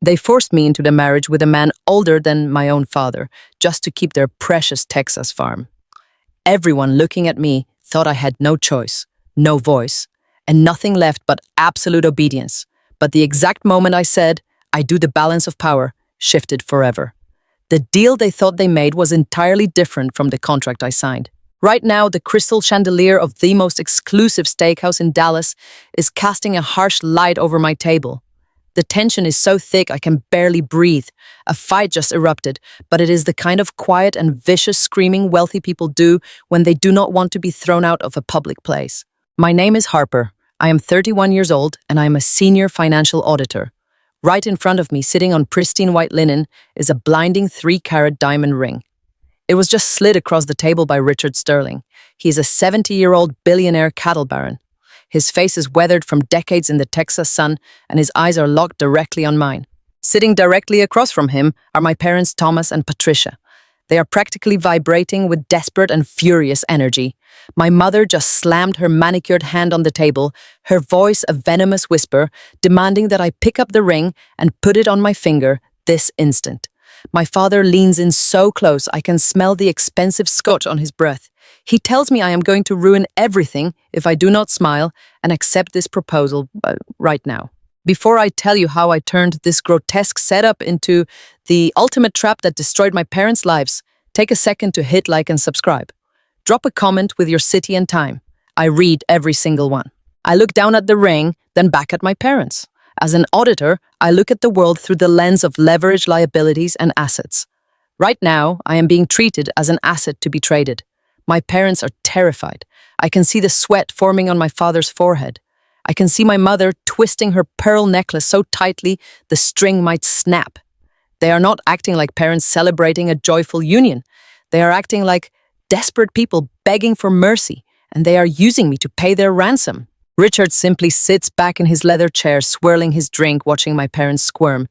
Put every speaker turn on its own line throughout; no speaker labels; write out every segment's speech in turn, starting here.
They forced me into the marriage with a man older than my own father, just to keep their precious Texas farm. Everyone looking at me thought I had no choice, no voice, and nothing left but absolute obedience. But the exact moment I said, I do, the balance of power shifted forever. The deal they thought they made was entirely different from the contract I signed. Right now, the crystal chandelier of the most exclusive steakhouse in Dallas is casting a harsh light over my table. The tension is so thick I can barely breathe. A fight just erupted, but it is the kind of quiet and vicious screaming wealthy people do when they do not want to be thrown out of a public place. My name is Harper. I am 31 years old and I am a senior financial auditor. Right in front of me, sitting on pristine white linen, is a blinding 3-carat diamond ring. It was just slid across the table by Richard Sterling. He is a 70-year-old billionaire cattle baron. His face is weathered from decades in the Texas sun, and his eyes are locked directly on mine. Sitting directly across from him are my parents Thomas and Patricia. They are practically vibrating with desperate and furious energy. My mother just slammed her manicured hand on the table, her voice a venomous whisper, demanding that I pick up the ring and put it on my finger this instant. My father leans in so close I can smell the expensive scotch on his breath. He tells me I am going to ruin everything if I do not smile and accept this proposal right now. Before I tell you how I turned this grotesque setup into the ultimate trap that destroyed my parents' lives, take a second to hit like and subscribe. Drop a comment with your city and time. I read every single one. I look down at the ring, then back at my parents. As an auditor, I look at the world through the lens of leveraged liabilities and assets. Right now, I am being treated as an asset to be traded. My parents are terrified. I can see the sweat forming on my father's forehead. I can see my mother twisting her pearl necklace so tightly the string might snap. They are not acting like parents celebrating a joyful union. They are acting like desperate people begging for mercy, and they are using me to pay their ransom. Richard simply sits back in his leather chair, swirling his drink, watching my parents squirm.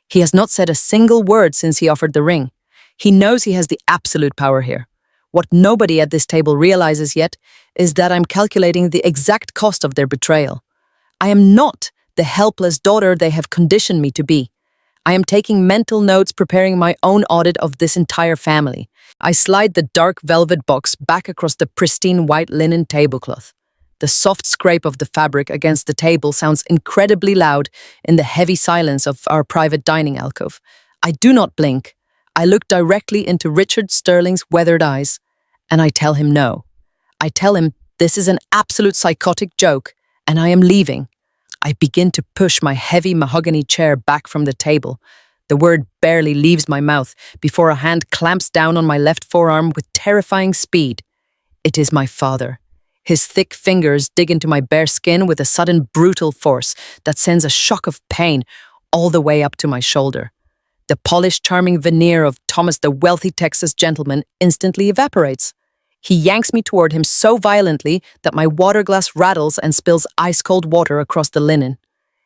He has not said a single word since he offered the ring. He knows he has the absolute power here. What nobody at this table realizes yet is that I'm calculating the exact cost of their betrayal. I am not the helpless daughter they have conditioned me to be. I am taking mental notes, preparing my own audit of this entire family. I slide the dark velvet box back across the pristine white linen tablecloth. The soft scrape of the fabric against the table sounds incredibly loud in the heavy silence of our private dining alcove. I do not blink. I look directly into Richard Sterling's weathered eyes, and I tell him no. I tell him this is an absolute psychotic joke, and I am leaving. I begin to push my heavy mahogany chair back from the table. The word barely leaves my mouth before a hand clamps down on my left forearm with terrifying speed. It is my father. His thick fingers dig into my bare skin with a sudden brutal force that sends a shock of pain all the way up to my shoulder. The polished, charming veneer of Thomas the wealthy Texas gentleman instantly evaporates. He yanks me toward him so violently that my water glass rattles and spills ice-cold water across the linen.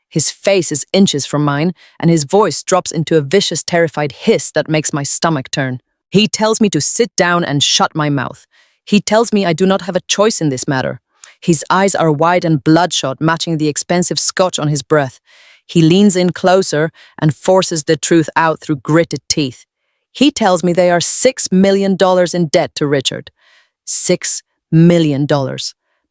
His face is inches from mine, and his voice drops into a vicious, terrified hiss that makes my stomach turn. He tells me to sit down and shut my mouth. He tells me I do not have a choice in this matter. His eyes are wide and bloodshot, matching the expensive scotch on his breath. He leans in closer and forces the truth out through gritted teeth. He tells me they are $6 million in debt to Richard. $6 million.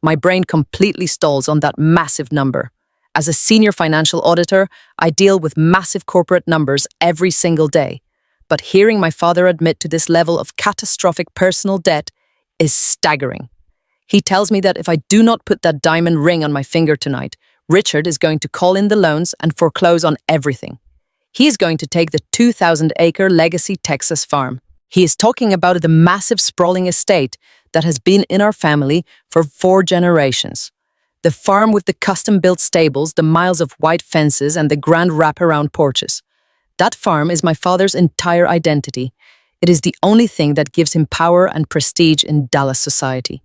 My brain completely stalls on that massive number. As a senior financial auditor, I deal with massive corporate numbers every single day. But hearing my father admit to this level of catastrophic personal debt is staggering. He tells me that if I do not put that diamond ring on my finger tonight, Richard is going to call in the loans and foreclose on everything. He is going to take the 2,000-acre legacy Texas farm. He is talking about the massive sprawling estate that has been in our family for 4 generations. The farm with the custom-built stables, the miles of white fences, and the grand wraparound porches. That farm is my father's entire identity. It is the only thing that gives him power and prestige in Dallas society.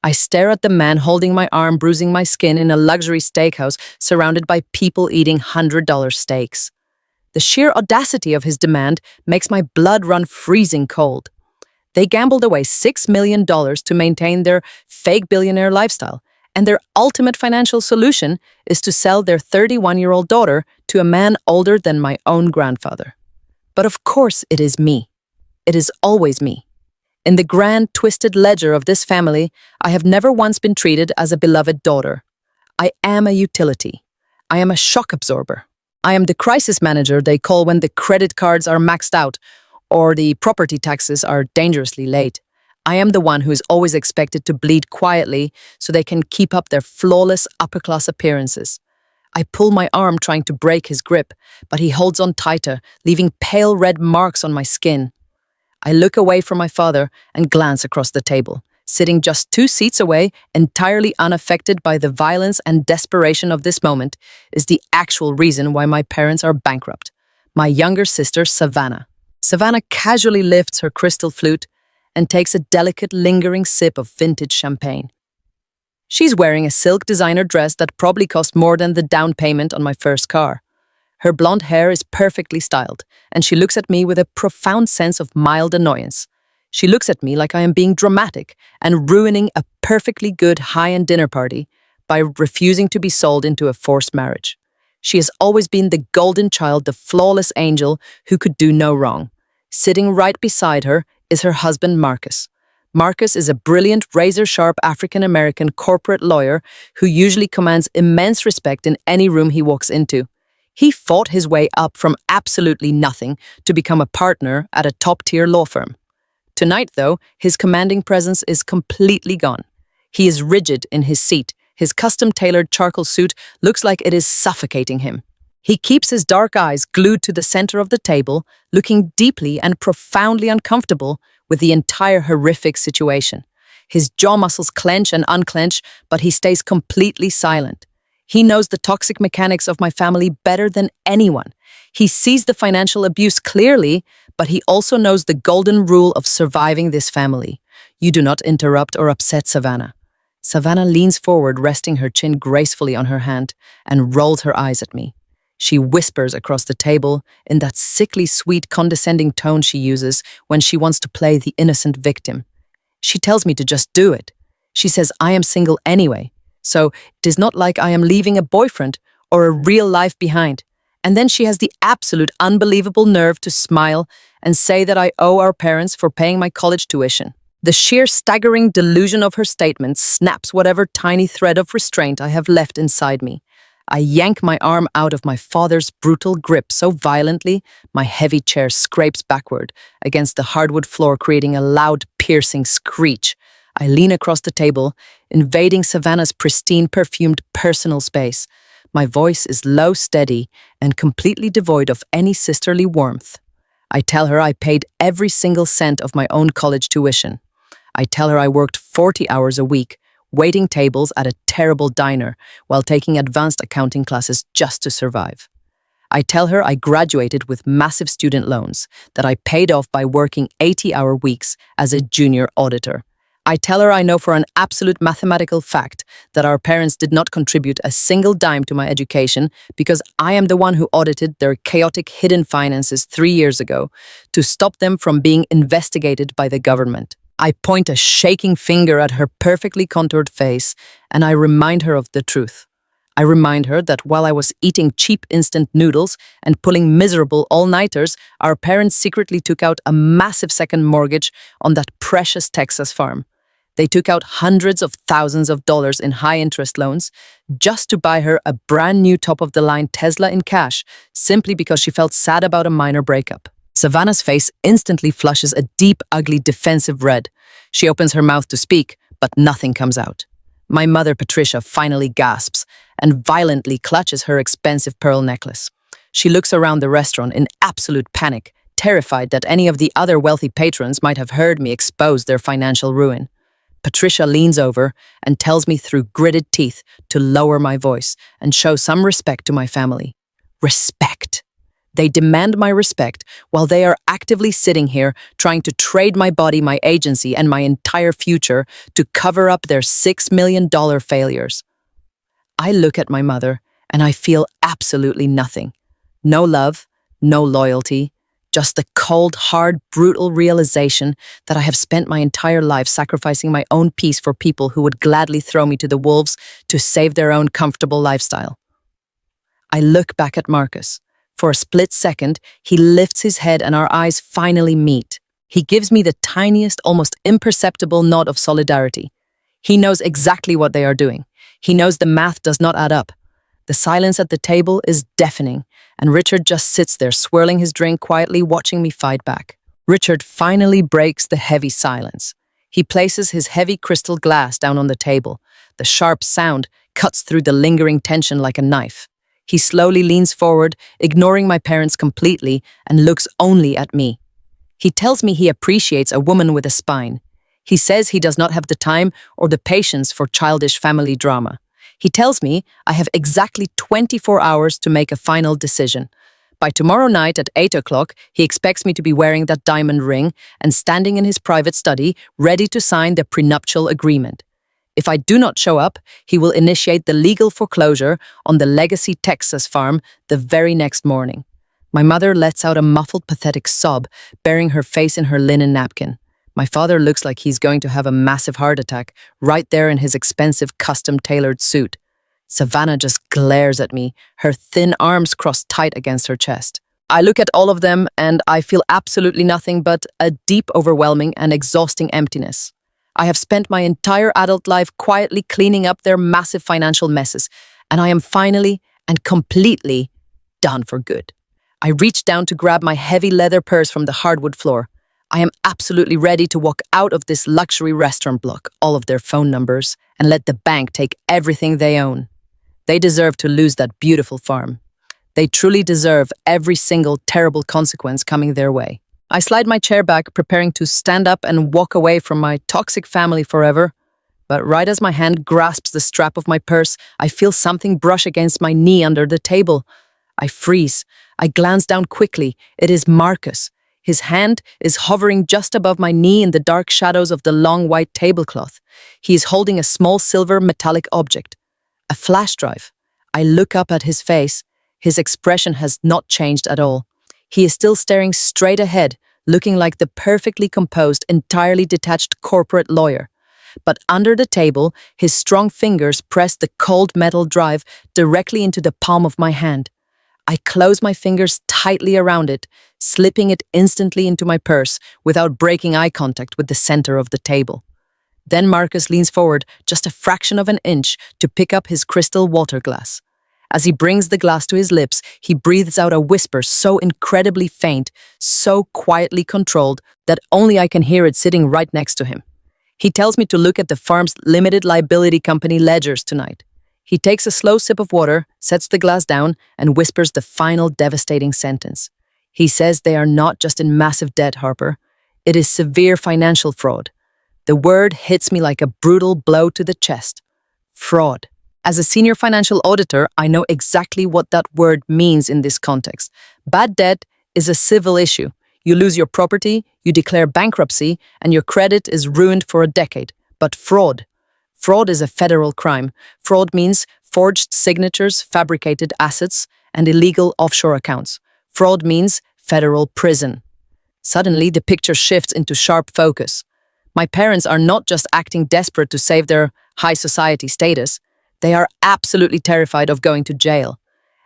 I stare at the man holding my arm, bruising my skin in a luxury steakhouse surrounded by people eating $100 steaks. The sheer audacity of his demand makes my blood run freezing cold. They gambled away $6 million to maintain their fake billionaire lifestyle, and their ultimate financial solution is to sell their 31-year-old daughter to a man older than my own grandfather. But of course it is me. It is always me. In the grand, twisted ledger of this family, I have never once been treated as a beloved daughter. I am a utility. I am a shock absorber. I am the crisis manager they call when the credit cards are maxed out or the property taxes are dangerously late. I am the one who is always expected to bleed quietly so they can keep up their flawless upper-class appearances. I pull my arm trying to break his grip, but he holds on tighter, leaving pale red marks on my skin. I look away from my father and glance across the table. Sitting just 2 seats away, entirely unaffected by the violence and desperation of this moment, is the actual reason why my parents are bankrupt. My younger sister, Savannah. Savannah casually lifts her crystal flute and takes a delicate, lingering sip of vintage champagne. She's wearing a silk designer dress that probably cost more than the down payment on my first car. Her blonde hair is perfectly styled, and she looks at me with a profound sense of mild annoyance. She looks at me like I am being dramatic and ruining a perfectly good high-end dinner party by refusing to be sold into a forced marriage. She has always been the golden child, the flawless angel who could do no wrong. Sitting right beside her is her husband, Marcus. Marcus is a brilliant, razor-sharp African-American corporate lawyer who usually commands immense respect in any room he walks into. He fought his way up from absolutely nothing to become a partner at a top-tier law firm. Tonight, though, his commanding presence is completely gone. He is rigid in his seat. His custom-tailored charcoal suit looks like it is suffocating him. He keeps his dark eyes glued to the center of the table, looking deeply and profoundly uncomfortable with the entire horrific situation. His jaw muscles clench and unclench, but he stays completely silent. He knows the toxic mechanics of my family better than anyone. He sees the financial abuse clearly, but he also knows the golden rule of surviving this family. You do not interrupt or upset Savannah. Savannah leans forward, resting her chin gracefully on her hand, and rolls her eyes at me. She whispers across the table in that sickly sweet, condescending tone she uses when she wants to play the innocent victim. She tells me to just do it. She says I am single anyway, so it is not like I am leaving a boyfriend or a real life behind. And then she has the absolute unbelievable nerve to smile and say that I owe our parents for paying my college tuition. The sheer staggering delusion of her statement snaps whatever tiny thread of restraint I have left inside me. I yank my arm out of my father's brutal grip so violently, my heavy chair scrapes backward against the hardwood floor, creating a loud, piercing screech. I lean across the table, invading Savannah's pristine, perfumed personal space. My voice is low, steady, and completely devoid of any sisterly warmth. I tell her I paid every single cent of my own college tuition. I tell her I worked 40 hours a week, waiting tables at a terrible diner while taking advanced accounting classes just to survive. I tell her I graduated with massive student loans that I paid off by working 80-hour weeks as a junior auditor. I tell her I know for an absolute mathematical fact that our parents did not contribute a single dime to my education because I am the one who audited their chaotic hidden finances 3 years ago to stop them from being investigated by the government. I point a shaking finger at her perfectly contoured face, and I remind her of the truth. I remind her that while I was eating cheap instant noodles and pulling miserable all-nighters, our parents secretly took out a massive second mortgage on that precious Texas farm. They took out hundreds of thousands of dollars in high-interest loans just to buy her a brand new top-of-the-line Tesla in cash, simply because she felt sad about a minor breakup. Savannah's face instantly flushes a deep, ugly, defensive red. She opens her mouth to speak, but nothing comes out. My mother, Patricia, finally gasps and violently clutches her expensive pearl necklace. She looks around the restaurant in absolute panic, terrified that any of the other wealthy patrons might have heard me expose their financial ruin. Patricia leans over and tells me through gritted teeth to lower my voice and show some respect to my family. Respect. They demand my respect while they are actively sitting here trying to trade my body, my agency, and my entire future to cover up their $6 million failures. I look at my mother and I feel absolutely nothing. No love, no loyalty, just the cold, hard, brutal realization that I have spent my entire life sacrificing my own peace for people who would gladly throw me to the wolves to save their own comfortable lifestyle. I look back at Marcus. For a split second, he lifts his head and our eyes finally meet. He gives me the tiniest, almost imperceptible nod of solidarity. He knows exactly what they are doing. He knows the math does not add up. The silence at the table is deafening, and Richard just sits there swirling his drink quietly, watching me fight back. Richard finally breaks the heavy silence. He places his heavy crystal glass down on the table. The sharp sound cuts through the lingering tension like a knife. He slowly leans forward, ignoring my parents completely, and looks only at me. He tells me he appreciates a woman with a spine. He says he does not have the time or the patience for childish family drama. He tells me I have exactly 24 hours to make a final decision. By tomorrow night at 8 o'clock, he expects me to be wearing that diamond ring and standing in his private study, ready to sign the prenuptial agreement. If I do not show up, he will initiate the legal foreclosure on the Legacy, Texas farm the very next morning. My mother lets out a muffled, pathetic sob, burying her face in her linen napkin. My father looks like he's going to have a massive heart attack right there in his expensive custom-tailored suit. Savannah just glares at me, her thin arms crossed tight against her chest. I look at all of them and I feel absolutely nothing but a deep, overwhelming and exhausting emptiness. I have spent my entire adult life quietly cleaning up their massive financial messes, and I am finally and completely done for good. I reach down to grab my heavy leather purse from the hardwood floor. I am absolutely ready to walk out of this luxury restaurant block, all of their phone numbers, and let the bank take everything they own. They deserve to lose that beautiful farm. They truly deserve every single terrible consequence coming their way. I slide my chair back, preparing to stand up and walk away from my toxic family forever. But right as my hand grasps the strap of my purse, I feel something brush against my knee under the table. I freeze. I glance down quickly. It is Marcus. His hand is hovering just above my knee in the dark shadows of the long white tablecloth. He is holding a small silver metallic object, a flash drive. I look up at his face. His expression has not changed at all. He is still staring straight ahead, looking like the perfectly composed, entirely detached corporate lawyer. But under the table, his strong fingers press the cold metal drive directly into the palm of my hand. I close my fingers tightly around it, slipping it instantly into my purse without breaking eye contact with the center of the table. Then Marcus leans forward just a fraction of an inch to pick up his crystal water glass. As he brings the glass to his lips, he breathes out a whisper so incredibly faint, so quietly controlled, that only I can hear it sitting right next to him. He tells me to look at the farm's limited liability company ledgers tonight. He takes a slow sip of water, sets the glass down, and whispers the final devastating sentence. He says they are not just in massive debt, Harper. It is severe financial fraud. The word hits me like a brutal blow to the chest. Fraud. As a senior financial auditor, I know exactly what that word means in this context. Bad debt is a civil issue. You lose your property, you declare bankruptcy, and your credit is ruined for a decade. But fraud. Fraud is a federal crime. Fraud means forged signatures, fabricated assets, and illegal offshore accounts. Fraud means federal prison. Suddenly, the picture shifts into sharp focus. My parents are not just acting desperate to save their high society status. They are absolutely terrified of going to jail.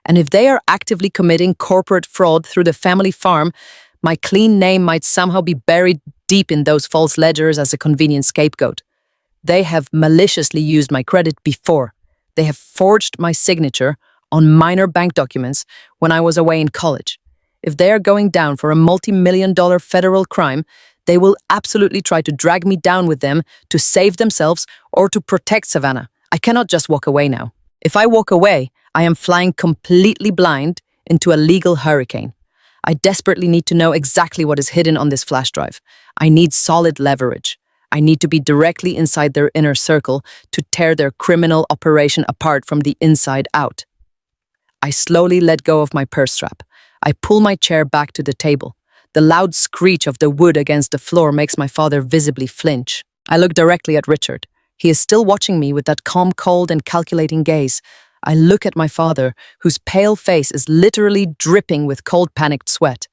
And if they are actively committing corporate fraud through the family farm, my clean name might somehow be buried deep in those false ledgers as a convenient scapegoat. They have maliciously used my credit before. They have forged my signature on minor bank documents when I was away in college. If they are going down for a multi-million-dollar federal crime, they will absolutely try to drag me down with them to save themselves or to protect Savannah. I cannot just walk away now. If I walk away, I am flying completely blind into a legal hurricane. I desperately need to know exactly what is hidden on this flash drive. I need solid leverage. I need to be directly inside their inner circle to tear their criminal operation apart from the inside out. I slowly let go of my purse strap. I pull my chair back to the table. The loud screech of the wood against the floor makes my father visibly flinch. I look directly at Richard. He is still watching me with that calm, cold, and calculating gaze. I look at my father, whose pale face is literally dripping with cold, panicked sweat.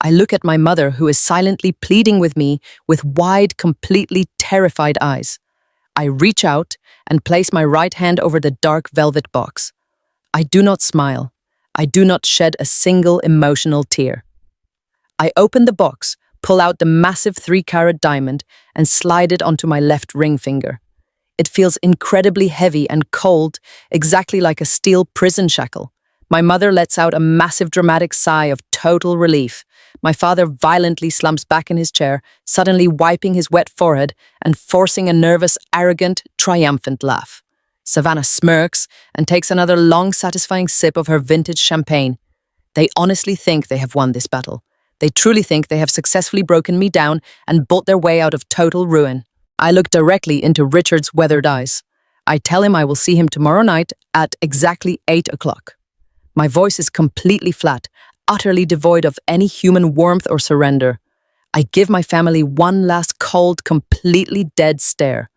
I look at my mother, who is silently pleading with me with wide, completely terrified eyes. I reach out and place my right hand over the dark velvet box. I do not smile. I do not shed a single emotional tear. I open the box, pull out the massive 3-carat diamond, and slide it onto my left ring finger. It feels incredibly heavy and cold, exactly like a steel prison shackle. My mother lets out a massive dramatic sigh of total relief. My father violently slumps back in his chair, suddenly wiping his wet forehead and forcing a nervous, arrogant, triumphant laugh. Savannah smirks and takes another long, satisfying sip of her vintage champagne. They honestly think they have won this battle. They truly think they have successfully broken me down and bought their way out of total ruin. I look directly into Richard's weathered eyes. I tell him I will see him tomorrow night at exactly 8 o'clock. My voice is completely flat, utterly devoid of any human warmth or surrender. I give my family one last cold, completely dead stare.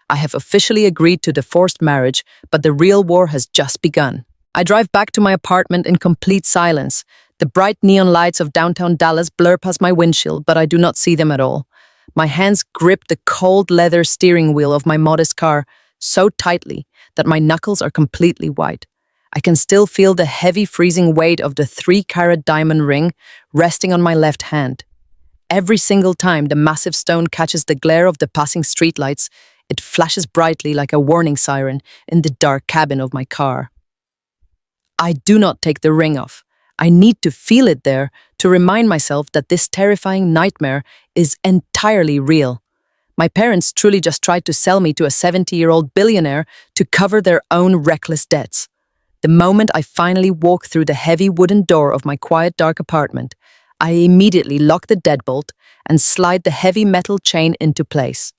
I have officially agreed to the forced marriage, but the real war has just begun. I drive back to my apartment in complete silence. The bright neon lights of downtown Dallas blur past my windshield, but I do not see them at all. My hands grip the cold leather steering wheel of my modest car so tightly that my knuckles are completely white. I can still feel the heavy freezing weight of the 3-carat diamond ring resting on my left hand. Every single time the massive stone catches the glare of the passing streetlights, it flashes brightly like a warning siren in the dark cabin of my car. I do not take the ring off. I need to feel it there to remind myself that this terrifying nightmare is entirely real. My parents truly just tried to sell me to a 70-year-old billionaire to cover their own reckless debts. The moment I finally walk through the heavy wooden door of my quiet, dark apartment, I immediately lock the deadbolt and slide the heavy metal chain into place.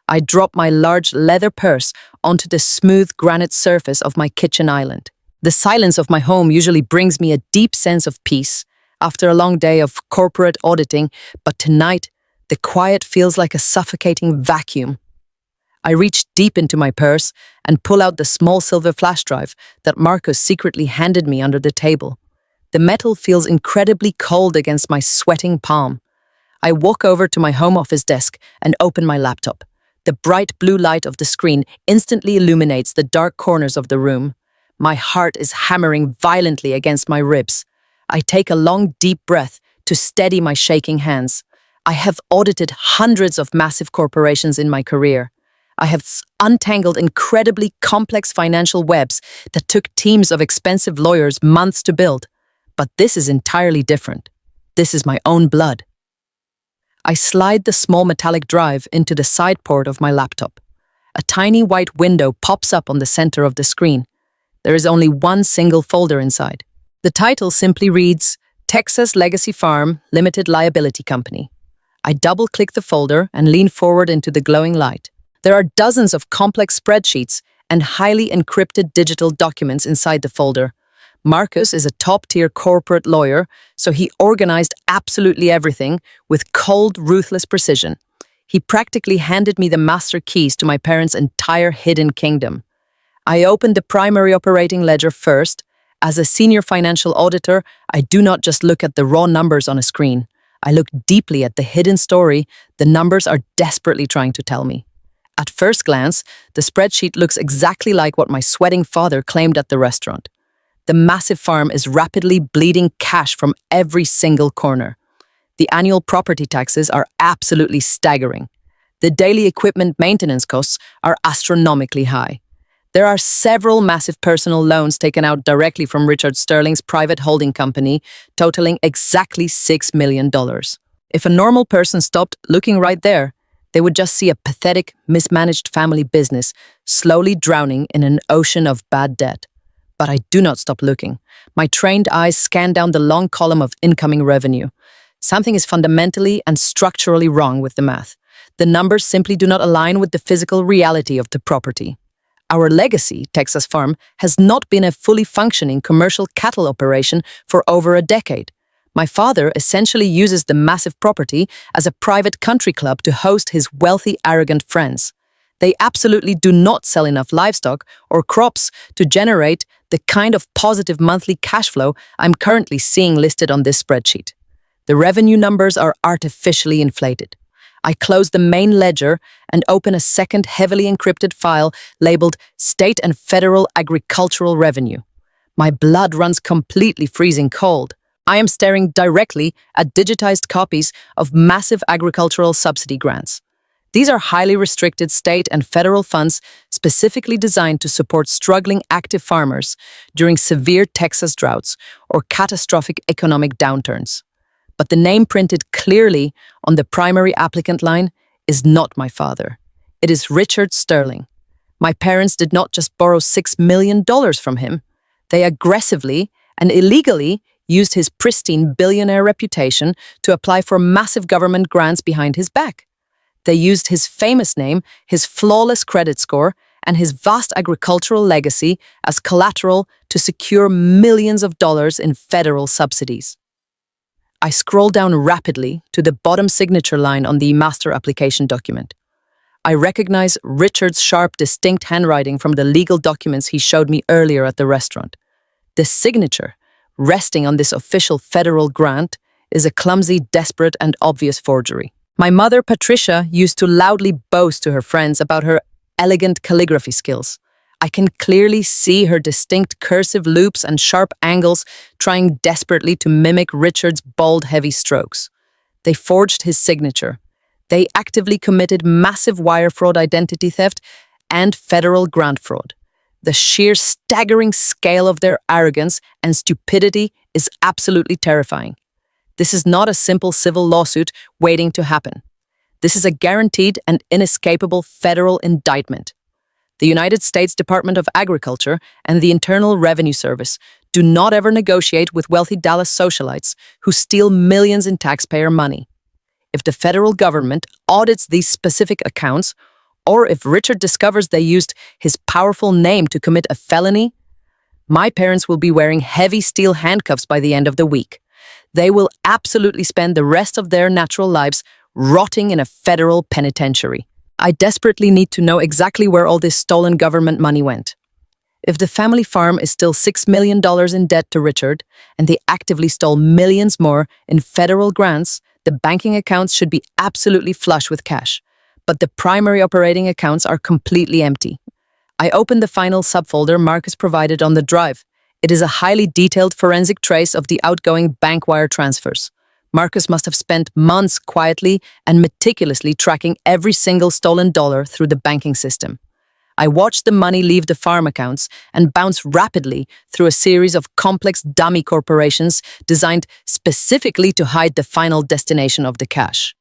I drop my large leather purse onto the smooth granite surface of my kitchen island. The silence of my home usually brings me a deep sense of peace after a long day of corporate auditing, but tonight, the quiet feels like a suffocating vacuum. I reach deep into my purse and pull out the small silver flash drive that Marcus secretly handed me under the table. The metal feels incredibly cold against my sweating palm. I walk over to my home office desk and open my laptop. The bright blue light of the screen instantly illuminates the dark corners of the room. My heart is hammering violently against my ribs. I take a long, deep breath to steady my shaking hands. I have audited hundreds of massive corporations in my career. I have untangled incredibly complex financial webs that took teams of expensive lawyers months to build. But this is entirely different. This is my own blood. I slide the small metallic drive into the side port of my laptop. A tiny white window pops up on the center of the screen. There is only one single folder inside. The title simply reads, Texas Legacy Farm Limited Liability Company. I double-click the folder and lean forward into the glowing light. There are dozens of complex spreadsheets and highly encrypted digital documents inside the folder. Marcus is a top-tier corporate lawyer, so he organized absolutely everything with cold, ruthless precision. He practically handed me the master keys to my parents' entire hidden kingdom. I opened the primary operating ledger first. As a senior financial auditor, I do not just look at the raw numbers on a screen. I look deeply at the hidden story the numbers are desperately trying to tell me. At first glance, the spreadsheet looks exactly like what my sweating father claimed at the restaurant. The massive farm is rapidly bleeding cash from every single corner. The annual property taxes are absolutely staggering. The daily equipment maintenance costs are astronomically high. There are several massive personal loans taken out directly from Richard Sterling's private holding company, totaling exactly $6 million. If a normal person stopped looking right there, they would just see a pathetic, mismanaged family business slowly drowning in an ocean of bad debt. But I do not stop looking. My trained eyes scan down the long column of incoming revenue. Something is fundamentally and structurally wrong with the math. The numbers simply do not align with the physical reality of the property. Our legacy, Texas Farm, has not been a fully functioning commercial cattle operation for over a decade. My father essentially uses the massive property as a private country club to host his wealthy, arrogant friends. They absolutely do not sell enough livestock or crops to generate the kind of positive monthly cash flow I'm currently seeing listed on this spreadsheet. The revenue numbers are artificially inflated. I close the main ledger and open a second heavily encrypted file labeled State and Federal Agricultural Revenue. My blood runs completely freezing cold. I am staring directly at digitized copies of massive agricultural subsidy grants. These are highly restricted state and federal funds specifically designed to support struggling active farmers during severe Texas droughts or catastrophic economic downturns. But the name printed clearly on the primary applicant line is not my father. It is Richard Sterling. My parents did not just borrow $6 million from him. They aggressively and illegally used his pristine billionaire reputation to apply for massive government grants behind his back. They used his famous name, his flawless credit score, and his vast agricultural legacy as collateral to secure millions of dollars in federal subsidies. I scroll down rapidly to the bottom signature line on the master application document. I recognize Richard's sharp, distinct handwriting from the legal documents he showed me earlier at the restaurant. The signature, resting on this official federal grant, is a clumsy, desperate, and obvious forgery. My mother, Patricia, used to loudly boast to her friends about her elegant calligraphy skills. I can clearly see her distinct cursive loops and sharp angles trying desperately to mimic Richard's bold, heavy strokes. They forged his signature. They actively committed massive wire fraud, identity theft, and federal grant fraud. The sheer staggering scale of their arrogance and stupidity is absolutely terrifying. This is not a simple civil lawsuit waiting to happen. This is a guaranteed and inescapable federal indictment. The United States Department of Agriculture and the Internal Revenue Service do not ever negotiate with wealthy Dallas socialites who steal millions in taxpayer money. If the federal government audits these specific accounts, or if Richard discovers they used his powerful name to commit a felony, my parents will be wearing heavy steel handcuffs by the end of the week. They will absolutely spend the rest of their natural lives rotting in a federal penitentiary. I desperately need to know exactly where all this stolen government money went. If the family farm is still $6 million in debt to Richard, and they actively stole millions more in federal grants, the banking accounts should be absolutely flush with cash. But the primary operating accounts are completely empty. I opened the final subfolder Marcus provided on the drive. It is a highly detailed forensic trace of the outgoing bank wire transfers. Marcus must have spent months quietly and meticulously tracking every single stolen dollar through the banking system. I watched the money leave the farm accounts and bounce rapidly through a series of complex dummy corporations designed specifically to hide the final destination of the cash.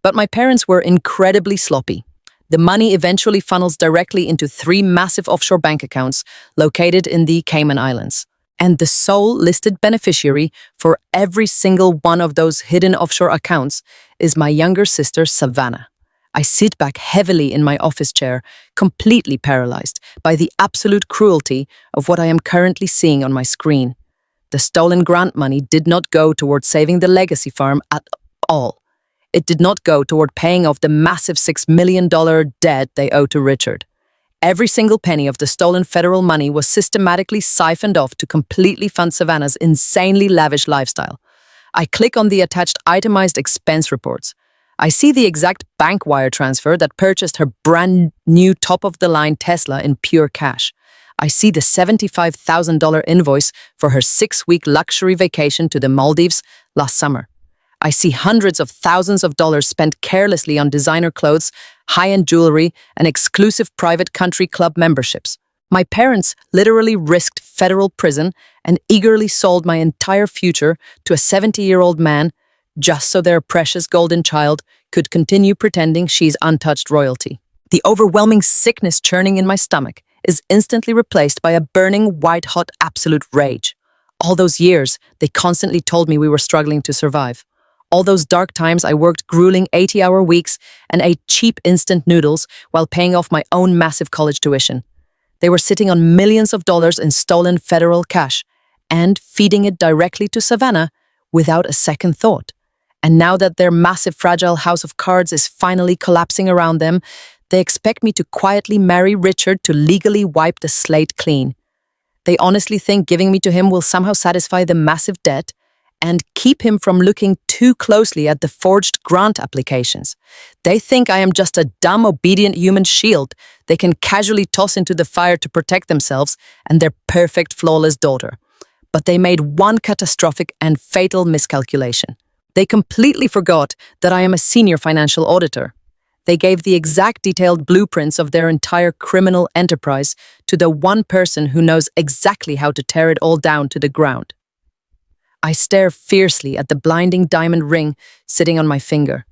But my parents were incredibly sloppy. The money eventually funnels directly into 3 massive offshore bank accounts located in the Cayman Islands. And the sole listed beneficiary for every single one of those hidden offshore accounts is my younger sister, Savannah. I sit back heavily in my office chair, completely paralyzed by the absolute cruelty of what I am currently seeing on my screen. The stolen grant money did not go toward saving the legacy farm at all. It did not go toward paying off the massive $6 million debt they owe to Richard. Every single penny of the stolen federal money was systematically siphoned off to completely fund Savannah's insanely lavish lifestyle. I click on the attached itemized expense reports. I see the exact bank wire transfer that purchased her brand new top-of-the-line Tesla in pure cash. I see the $75,000 invoice for her 6-week luxury vacation to the Maldives last summer. I see hundreds of thousands of dollars spent carelessly on designer clothes, high-end jewelry, and exclusive private country club memberships. My parents literally risked federal prison and eagerly sold my entire future to a 70-year-old man just so their precious golden child could continue pretending she's untouched royalty. The overwhelming sickness churning in my stomach is instantly replaced by a burning, white-hot absolute rage. All those years, they constantly told me we were struggling to survive. All those dark times I worked grueling 80-hour weeks and ate cheap instant noodles while paying off my own massive college tuition. They were sitting on millions of dollars in stolen federal cash and feeding it directly to Savannah without a second thought. And now that their massive fragile house of cards is finally collapsing around them, they expect me to quietly marry Richard to legally wipe the slate clean. They honestly think giving me to him will somehow satisfy the massive debt and keep him from looking too closely at the forged grant applications. They think I am just a dumb, obedient human shield they can casually toss into the fire to protect themselves and their perfect, flawless daughter. But they made one catastrophic and fatal miscalculation. They completely forgot that I am a senior financial auditor. They gave the exact detailed blueprints of their entire criminal enterprise to the one person who knows exactly how to tear it all down to the ground. I stare fiercely at the blinding diamond ring sitting on my finger.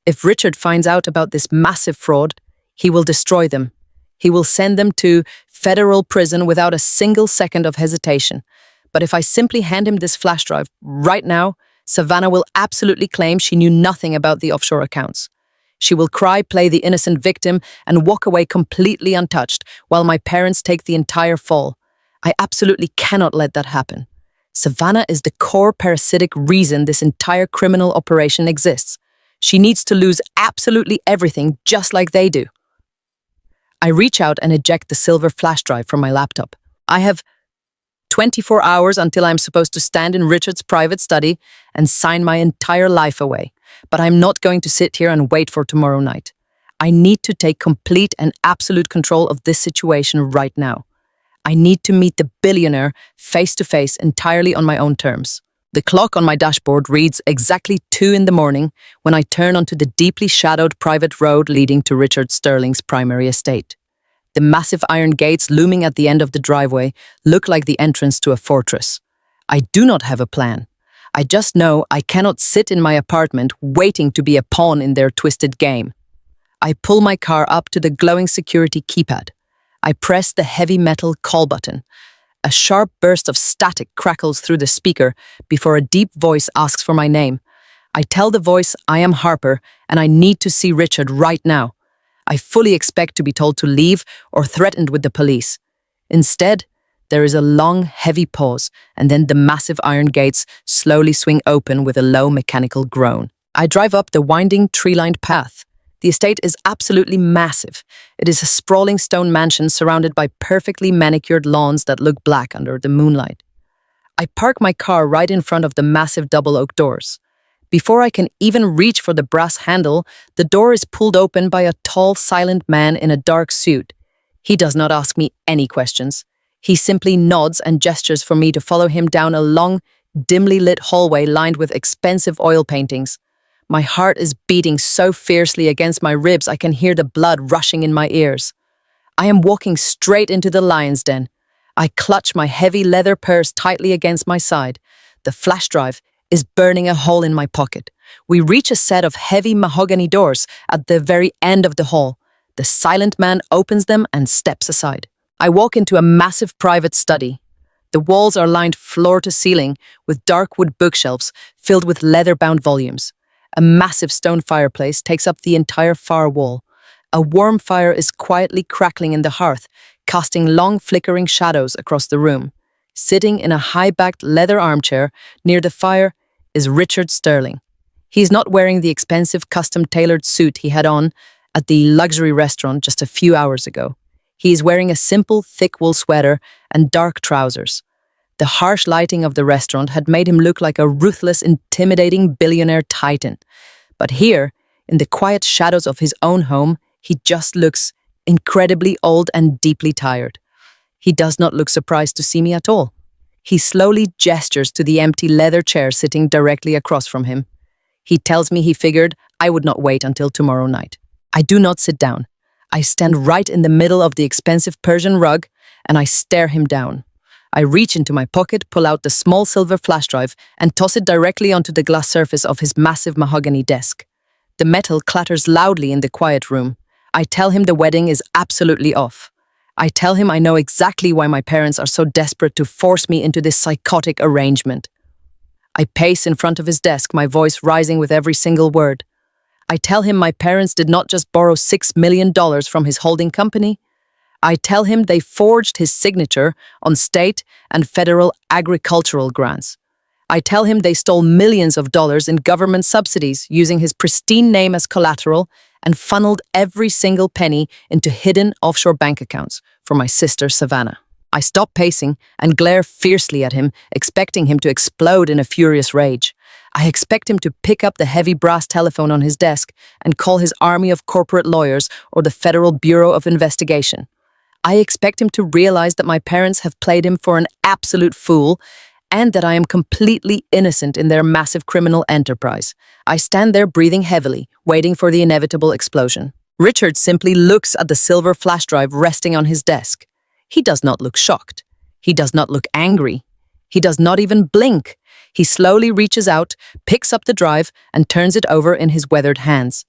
If Richard finds out about this massive fraud, he will destroy them. He will send them to federal prison without a single second of hesitation. But if I simply hand him this flash drive right now, Savannah will absolutely claim she knew nothing about the offshore accounts. She will cry, play the innocent victim, and walk away completely untouched, while my parents take the entire fall. I absolutely cannot let that happen. Savannah is the core parasitic reason this entire criminal operation exists. She needs to lose absolutely everything just like they do. I reach out and eject the silver flash drive from my laptop. I have 24 hours until I'm supposed to stand in Richard's private study and sign my entire life away. But I'm not going to sit here and wait for tomorrow night. I need to take complete and absolute control of this situation right now. I need to meet the billionaire face to face entirely on my own terms. The clock on my dashboard reads exactly 2 in the morning when I turn onto the deeply shadowed private road leading to Richard Sterling's primary estate. The massive iron gates looming at the end of the driveway look like the entrance to a fortress. I do not have a plan. I just know I cannot sit in my apartment waiting to be a pawn in their twisted game. I pull my car up to the glowing security keypad. I press the heavy metal call button. A sharp burst of static crackles through the speaker before a deep voice asks for my name. I tell the voice I am Harper and I need to see Richard right now. I fully expect to be told to leave or threatened with the police. Instead, there is a long, heavy pause, and then the massive iron gates slowly swing open with a low mechanical groan. I drive up the winding, tree-lined path. The estate is absolutely massive. It is a sprawling stone mansion surrounded by perfectly manicured lawns that look black under the moonlight. I park my car right in front of the massive double oak doors. Before I can even reach for the brass handle, the door is pulled open by a tall, silent man in a dark suit. He does not ask me any questions. He simply nods and gestures for me to follow him down a long, dimly lit hallway lined with expensive oil paintings. My heart is beating so fiercely against my ribs I can hear the blood rushing in my ears. I am walking straight into the lion's den. I clutch my heavy leather purse tightly against my side. The flash drive is burning a hole in my pocket. We reach a set of heavy mahogany doors at the very end of the hall. The silent man opens them and steps aside. I walk into a massive private study. The walls are lined floor to ceiling with dark wood bookshelves filled with leather-bound volumes. A massive stone fireplace takes up the entire far wall. A warm fire is quietly crackling in the hearth, casting long flickering shadows across the room. Sitting in a high-backed leather armchair near the fire is Richard Sterling. He's not wearing the expensive custom-tailored suit he had on at the luxury restaurant just a few hours ago. He is wearing a simple, thick wool sweater and dark trousers. The harsh lighting of the restaurant had made him look like a ruthless, intimidating billionaire titan. But here, in the quiet shadows of his own home, he just looks incredibly old and deeply tired. He does not look surprised to see me at all. He slowly gestures to the empty leather chair sitting directly across from him. He tells me he figured I would not wait until tomorrow night. I do not sit down. I stand right in the middle of the expensive Persian rug, and I stare him down. I reach into my pocket, pull out the small silver flash drive, and toss it directly onto the glass surface of his massive mahogany desk. The metal clatters loudly in the quiet room. I tell him the wedding is absolutely off. I tell him I know exactly why my parents are so desperate to force me into this psychotic arrangement. I pace in front of his desk, my voice rising with every single word. I tell him my parents did not just borrow $6 million from his holding company. I tell him they forged his signature on state and federal agricultural grants. I tell him they stole millions of dollars in government subsidies using his pristine name as collateral and funneled every single penny into hidden offshore bank accounts for my sister Savannah. I stop pacing and glare fiercely at him, expecting him to explode in a furious rage. I expect him to pick up the heavy brass telephone on his desk and call his army of corporate lawyers or the Federal Bureau of Investigation. I expect him to realize that my parents have played him for an absolute fool and that I am completely innocent in their massive criminal enterprise. I stand there breathing heavily, waiting for the inevitable explosion. Richard simply looks at the silver flash drive resting on his desk. He does not look shocked. He does not look angry. He does not even blink. He slowly reaches out, picks up the drive, and turns it over in his weathered hands.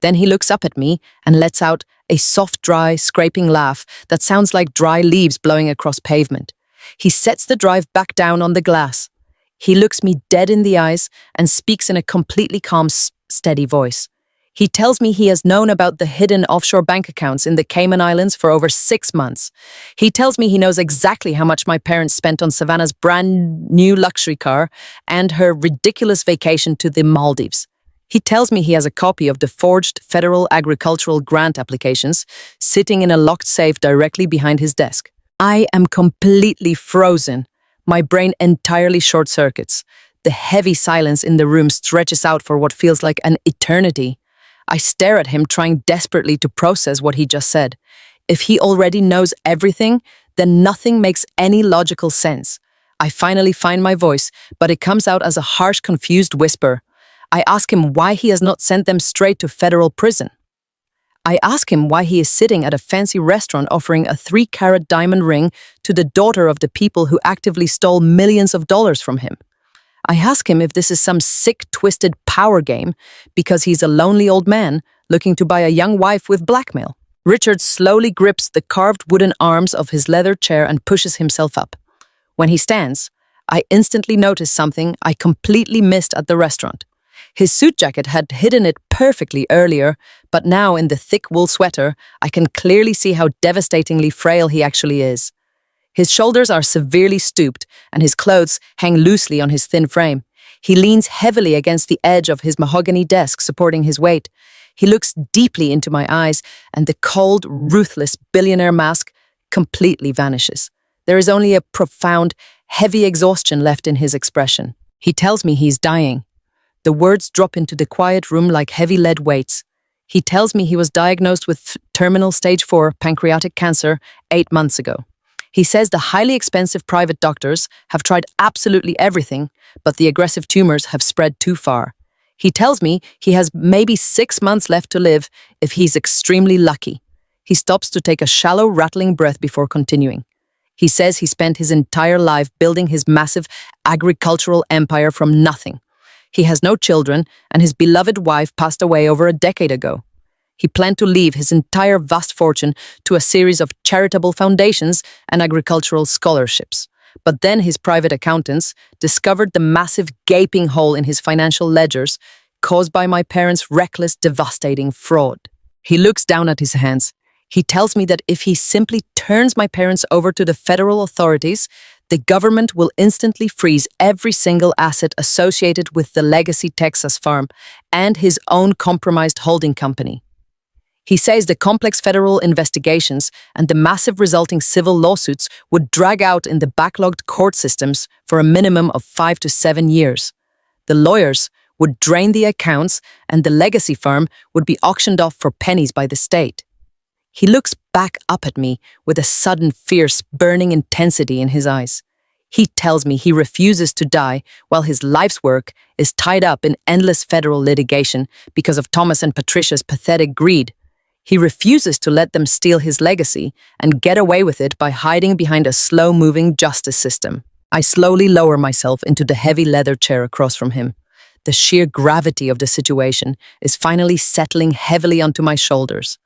Then he looks up at me and lets out a soft, dry, scraping laugh that sounds like dry leaves blowing across pavement. He sets the drive back down on the glass. He looks me dead in the eyes and speaks in a completely calm, steady voice. He tells me he has known about the hidden offshore bank accounts in the Cayman Islands for over 6 months. He tells me he knows exactly how much my parents spent on Savannah's brand new luxury car and her ridiculous vacation to the Maldives. He tells me he has a copy of the forged federal agricultural grant applications sitting in a locked safe directly behind his desk. I am completely frozen. My brain entirely short-circuits. The heavy silence in the room stretches out for what feels like an eternity. I stare at him, trying desperately to process what he just said. If he already knows everything, then nothing makes any logical sense. I finally find my voice, but it comes out as a harsh, confused whisper. I ask him why he has not sent them straight to federal prison. I ask him why he is sitting at a fancy restaurant offering a 3-carat diamond ring to the daughter of the people who actively stole millions of dollars from him. I ask him if this is some sick, twisted power game because he's a lonely old man looking to buy a young wife with blackmail. Richard slowly grips the carved wooden arms of his leather chair and pushes himself up. When he stands, I instantly notice something I completely missed at the restaurant. His suit jacket had hidden it perfectly earlier, but now in the thick wool sweater, I can clearly see how devastatingly frail he actually is. His shoulders are severely stooped, and his clothes hang loosely on his thin frame. He leans heavily against the edge of his mahogany desk, supporting his weight. He looks deeply into my eyes, and the cold, ruthless billionaire mask completely vanishes. There is only a profound, heavy exhaustion left in his expression. He tells me he's dying. The words drop into the quiet room like heavy lead weights. He tells me he was diagnosed with terminal stage 4 pancreatic cancer 8 months ago. He says the highly expensive private doctors have tried absolutely everything, but the aggressive tumors have spread too far. He tells me he has maybe 6 months left to live if he's extremely lucky. He stops to take a shallow, rattling breath before continuing. He says he spent his entire life building his massive agricultural empire from nothing. He has no children, and his beloved wife passed away over a decade ago. He planned to leave his entire vast fortune to a series of charitable foundations and agricultural scholarships. But then his private accountants discovered the massive gaping hole in his financial ledgers caused by my parents' reckless, devastating fraud. He looks down at his hands. He tells me that if he simply turns my parents over to the federal authorities, the government will instantly freeze every single asset associated with the Legacy Texas farm and his own compromised holding company. He says the complex federal investigations and the massive resulting civil lawsuits would drag out in the backlogged court systems for a minimum of 5 to 7 years. The lawyers would drain the accounts and the legacy farm would be auctioned off for pennies by the state. He looks back up at me with a sudden, fierce, burning intensity in his eyes. He tells me he refuses to die while his life's work is tied up in endless federal litigation because of Thomas and Patricia's pathetic greed. He refuses to let them steal his legacy and get away with it by hiding behind a slow-moving justice system. I slowly lower myself into the heavy leather chair across from him. The sheer gravity of the situation is finally settling heavily onto my shoulders.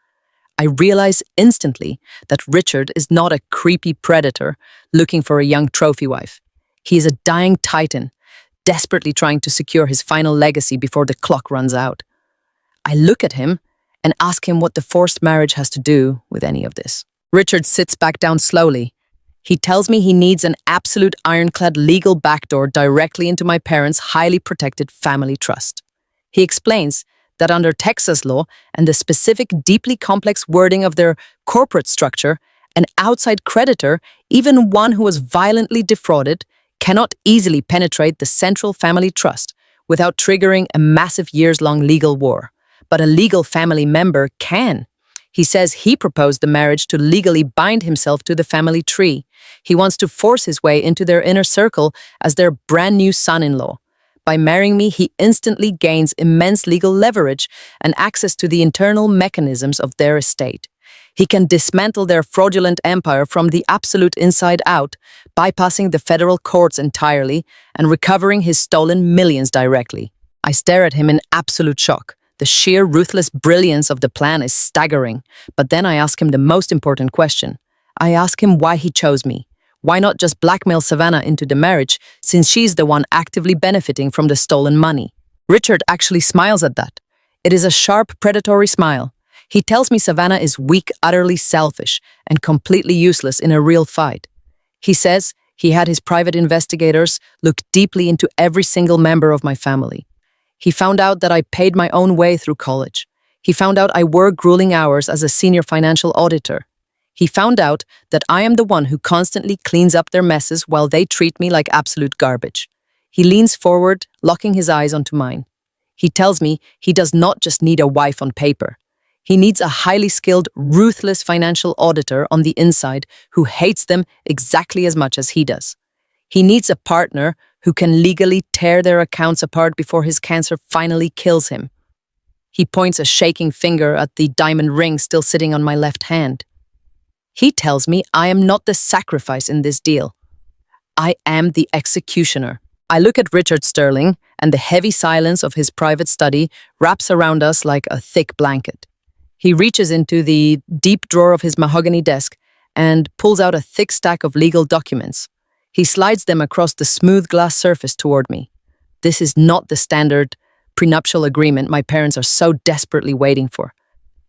I realize instantly that Richard is not a creepy predator looking for a young trophy wife. He is a dying titan, desperately trying to secure his final legacy before the clock runs out. I look at him and ask him what the forced marriage has to do with any of this. Richard sits back down slowly. He tells me he needs an absolute ironclad legal backdoor directly into my parents' highly protected family trust. He explains that under Texas law and the specific, deeply complex wording of their corporate structure, An outside creditor, even one who was violently defrauded, cannot easily penetrate the central family trust without triggering a massive years-long legal war. But a legal family member can. He says he proposed the marriage to legally bind himself to the family tree. He wants to force his way into their inner circle as their brand new son-in-law. By marrying me, he instantly gains immense legal leverage and access to the internal mechanisms of their estate. He can dismantle their fraudulent empire from the absolute inside out, bypassing the federal courts entirely and recovering his stolen millions directly. I stare at him in absolute shock. The sheer ruthless brilliance of the plan is staggering. But then I ask him the most important question. I ask him why he chose me. Why not just blackmail Savannah into the marriage, since she's the one actively benefiting from the stolen money? Richard actually smiles at that. It is a sharp, predatory smile. He tells me Savannah is weak, utterly selfish, and completely useless in a real fight. He says he had his private investigators look deeply into every single member of my family. He found out that I paid my own way through college. He found out I work grueling hours as a senior financial auditor. He found out that I am the one who constantly cleans up their messes while they treat me like absolute garbage. He leans forward, locking his eyes onto mine. He tells me he does not just need a wife on paper. He needs a highly skilled, ruthless financial auditor on the inside who hates them exactly as much as he does. He needs a partner who can legally tear their accounts apart before his cancer finally kills him. He points a shaking finger at the diamond ring still sitting on my left hand. He tells me I am not the sacrifice in this deal. I am the executioner. I look at Richard Sterling, and the heavy silence of his private study wraps around us like a thick blanket. He reaches into the deep drawer of his mahogany desk and pulls out a thick stack of legal documents. He slides them across the smooth glass surface toward me. This is not the standard prenuptial agreement my parents are so desperately waiting for.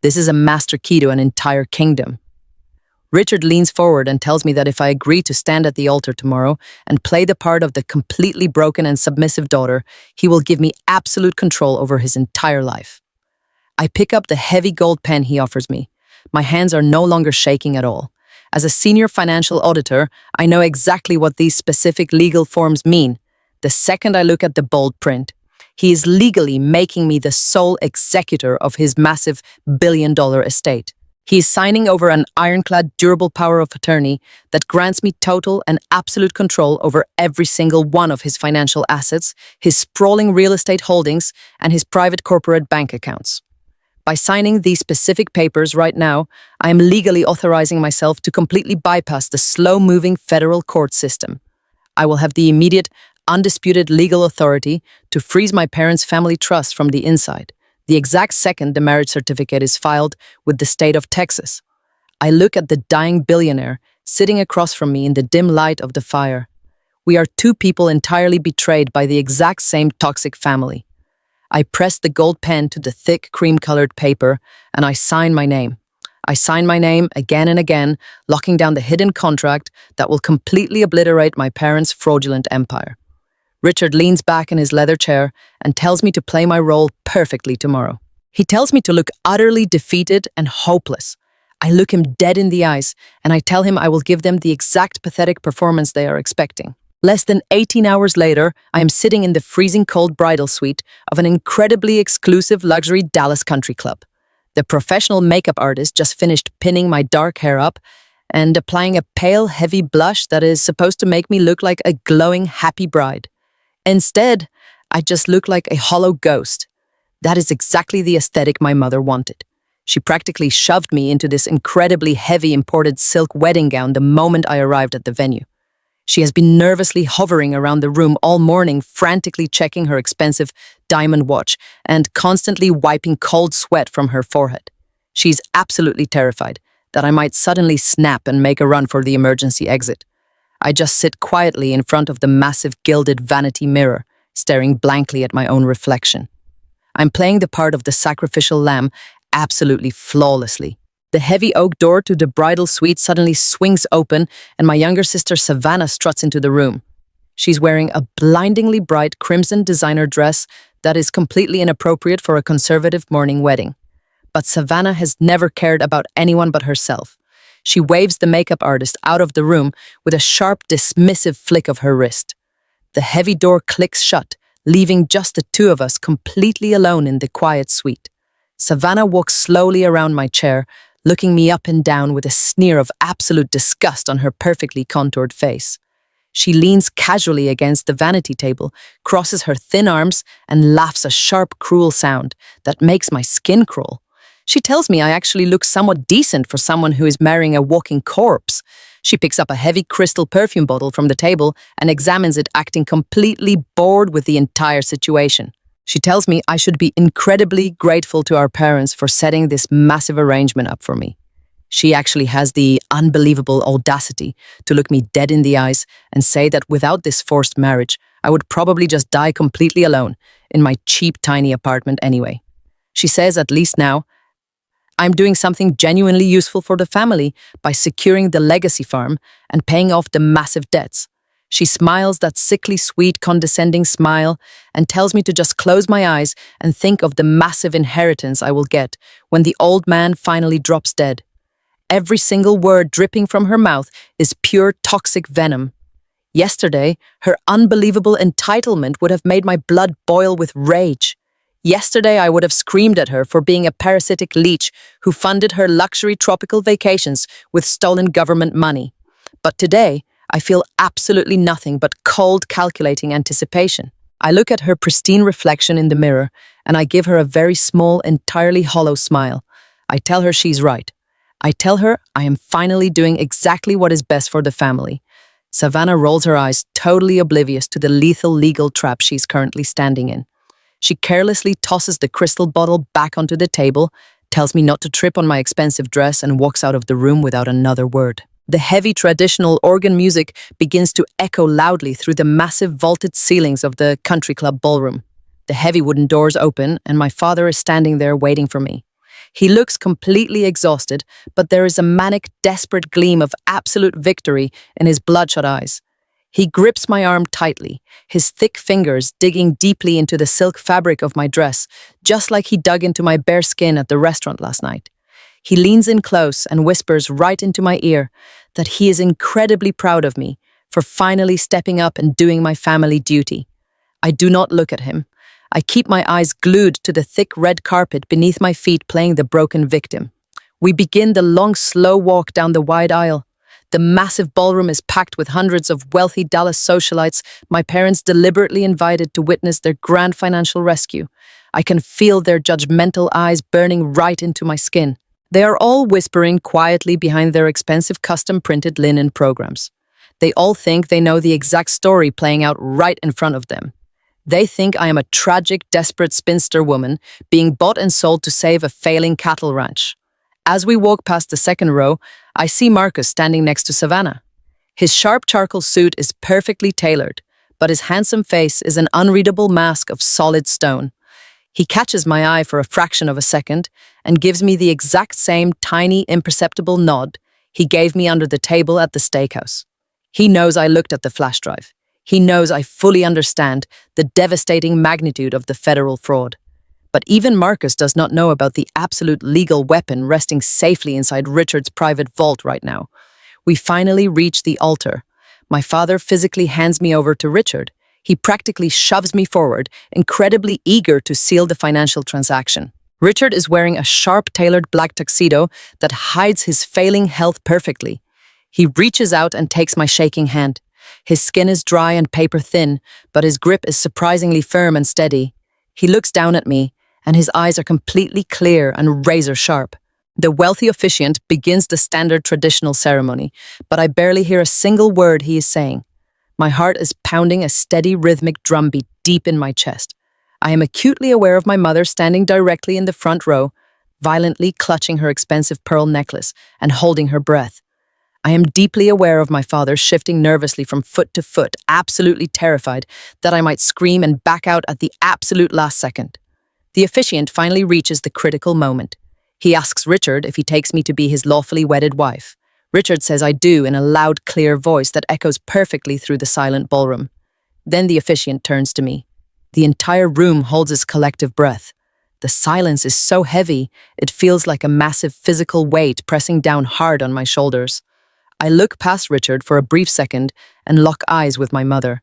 This is a master key to an entire kingdom. Richard leans forward and tells me that if I agree to stand at the altar tomorrow and play the part of the completely broken and submissive daughter, he will give me absolute control over his entire life. I pick up the heavy gold pen he offers me. My hands are no longer shaking at all. As a senior financial auditor, I know exactly what these specific legal forms mean. The second I look at the bold print, he is legally making me the sole executor of his massive billion-dollar estate. He is signing over an ironclad, durable power of attorney that grants me total and absolute control over every single one of his financial assets, his sprawling real estate holdings, and his private corporate bank accounts. By signing these specific papers right now, I am legally authorizing myself to completely bypass the slow-moving federal court system. I will have the immediate, undisputed legal authority to freeze my parents' family trust from the inside, the exact second the marriage certificate is filed with the state of Texas. I look at the dying billionaire sitting across from me in the dim light of the fire. We are two people entirely betrayed by the exact same toxic family. I press the gold pen to the thick cream-colored paper and I sign my name. I sign my name again and again, locking down the hidden contract that will completely obliterate my parents' fraudulent empire. Richard leans back in his leather chair and tells me to play my role perfectly tomorrow. He tells me to look utterly defeated and hopeless. I look him dead in the eyes and I tell him I will give them the exact pathetic performance they are expecting. Less than 18 hours later, I am sitting in the freezing cold bridal suite of an incredibly exclusive luxury Dallas country club. The professional makeup artist just finished pinning my dark hair up and applying a pale, heavy blush that is supposed to make me look like a glowing, happy bride. Instead, I just look like a hollow ghost. That is exactly the aesthetic my mother wanted. She practically shoved me into this incredibly heavy imported silk wedding gown the moment I arrived at the venue. She has been nervously hovering around the room all morning, frantically checking her expensive diamond watch and constantly wiping cold sweat from her forehead. She's absolutely terrified that I might suddenly snap and make a run for the emergency exit. I just sit quietly in front of the massive gilded vanity mirror, staring blankly at my own reflection. I'm playing the part of the sacrificial lamb absolutely flawlessly. The heavy oak door to the bridal suite suddenly swings open and my younger sister Savannah struts into the room. She's wearing a blindingly bright crimson designer dress that is completely inappropriate for a conservative morning wedding. But Savannah has never cared about anyone but herself. She waves the makeup artist out of the room with a sharp, dismissive flick of her wrist. The heavy door clicks shut, leaving just the two of us completely alone in the quiet suite. Savannah walks slowly around my chair, looking me up and down with a sneer of absolute disgust on her perfectly contoured face. She leans casually against the vanity table, crosses her thin arms, and laughs a sharp, cruel sound that makes my skin crawl. She tells me I actually look somewhat decent for someone who is marrying a walking corpse. She picks up a heavy crystal perfume bottle from the table and examines it, acting completely bored with the entire situation. She tells me I should be incredibly grateful to our parents for setting this massive arrangement up for me. She actually has the unbelievable audacity to look me dead in the eyes and say that without this forced marriage, I would probably just die completely alone in my cheap, tiny apartment anyway. She says, at least now, I'm doing something genuinely useful for the family by securing the legacy farm and paying off the massive debts. She smiles that sickly sweet, condescending smile and tells me to just close my eyes and think of the massive inheritance I will get when the old man finally drops dead. Every single word dripping from her mouth is pure toxic venom. Yesterday, her unbelievable entitlement would have made my blood boil with rage. Yesterday, I would have screamed at her for being a parasitic leech who funded her luxury tropical vacations with stolen government money. But today, I feel absolutely nothing but cold, calculating anticipation. I look at her pristine reflection in the mirror, and I give her a very small, entirely hollow smile. I tell her she's right. I tell her I am finally doing exactly what is best for the family. Savannah rolls her eyes, totally oblivious to the lethal legal trap she's currently standing in. She carelessly tosses the crystal bottle back onto the table, tells me not to trip on my expensive dress, and walks out of the room without another word. The heavy traditional organ music begins to echo loudly through the massive vaulted ceilings of the country club ballroom. The heavy wooden doors open, and my father is standing there waiting for me. He looks completely exhausted, but there is a manic, desperate gleam of absolute victory in his bloodshot eyes. He grips my arm tightly, his thick fingers digging deeply into the silk fabric of my dress, just like he dug into my bare skin at the restaurant last night. He leans in close and whispers right into my ear that he is incredibly proud of me for finally stepping up and doing my family duty. I do not look at him. I keep my eyes glued to the thick red carpet beneath my feet, playing the broken victim. We begin the long, slow walk down the wide aisle. The massive ballroom is packed with hundreds of wealthy Dallas socialites my parents deliberately invited to witness their grand financial rescue. I can feel their judgmental eyes burning right into my skin. They are all whispering quietly behind their expensive custom-printed linen programs. They all think they know the exact story playing out right in front of them. They think I am a tragic, desperate spinster woman being bought and sold to save a failing cattle ranch. As we walk past the second row, I see Marcus standing next to Savannah. His sharp charcoal suit is perfectly tailored, but his handsome face is an unreadable mask of solid stone. He catches my eye for a fraction of a second and gives me the exact same tiny, imperceptible nod he gave me under the table at the steakhouse. He knows I looked at the flash drive. He knows I fully understand the devastating magnitude of the federal fraud. But even Marcus does not know about the absolute legal weapon resting safely inside Richard's private vault right now. We finally reach the altar. My father physically hands me over to Richard. He practically shoves me forward, incredibly eager to seal the financial transaction. Richard is wearing a sharp-tailored black tuxedo that hides his failing health perfectly. He reaches out and takes my shaking hand. His skin is dry and paper-thin, but his grip is surprisingly firm and steady. He looks down at me, and his eyes are completely clear and razor-sharp. The wealthy officiant begins the standard traditional ceremony, but I barely hear a single word he is saying. My heart is pounding a steady rhythmic drumbeat deep in my chest. I am acutely aware of my mother standing directly in the front row, violently clutching her expensive pearl necklace and holding her breath. I am deeply aware of my father shifting nervously from foot to foot, absolutely terrified that I might scream and back out at the absolute last second. The officiant finally reaches the critical moment. He asks Richard if he takes me to be his lawfully wedded wife. Richard says I do in a loud, clear voice that echoes perfectly through the silent ballroom. Then the officiant turns to me. The entire room holds its collective breath. The silence is so heavy, it feels like a massive physical weight pressing down hard on my shoulders. I look past Richard for a brief second and lock eyes with my mother.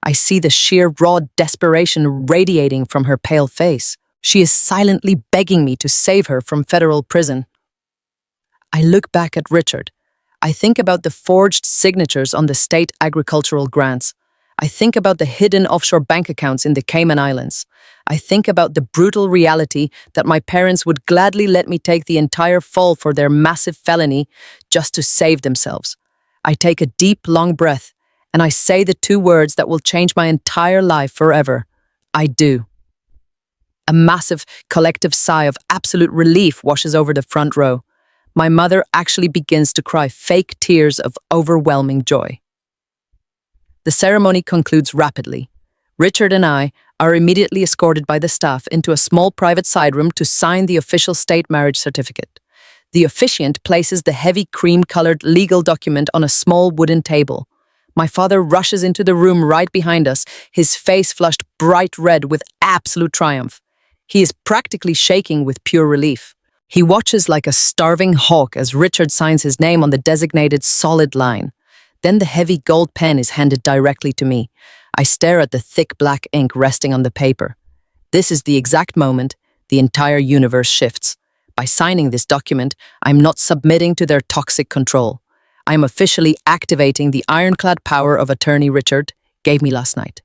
I see the sheer raw desperation radiating from her pale face. She is silently begging me to save her from federal prison. I look back at Richard. I think about the forged signatures on the state agricultural grants. I think about the hidden offshore bank accounts in the Cayman Islands. I think about the brutal reality that my parents would gladly let me take the entire fall for their massive felony just to save themselves. I take a deep, long breath, and I say the two words that will change my entire life forever. I do. A massive, collective sigh of absolute relief washes over the front row. My mother actually begins to cry fake tears of overwhelming joy. The ceremony concludes rapidly. Richard and I are immediately escorted by the staff into a small private side room to sign the official state marriage certificate. The officiant places the heavy cream-colored legal document on a small wooden table. My father rushes into the room right behind us, his face flushed bright red with absolute triumph. He is practically shaking with pure relief. He watches like a starving hawk as Richard signs his name on the designated solid line. Then the heavy gold pen is handed directly to me. I stare at the thick black ink resting on the paper. This is the exact moment the entire universe shifts. By signing this document, I'm not submitting to their toxic control. I am officially activating the ironclad power of attorney Richard gave me last night.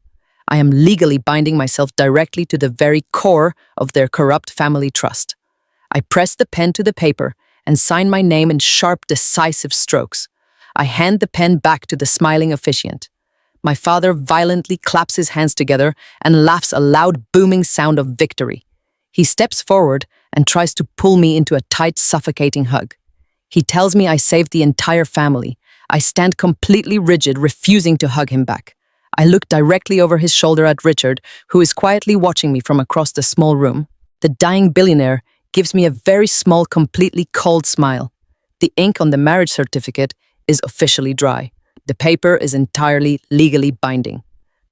I am legally binding myself directly to the very core of their corrupt family trust. I press the pen to the paper and sign my name in sharp, decisive strokes. I hand the pen back to the smiling officiant. My father violently claps his hands together and laughs a loud, booming sound of victory. He steps forward and tries to pull me into a tight, suffocating hug. He tells me I saved the entire family. I stand completely rigid, refusing to hug him back. I look directly over his shoulder at Richard, who is quietly watching me from across the small room. The dying billionaire gives me a very small, completely cold smile. The ink on the marriage certificate is officially dry. The paper is entirely legally binding.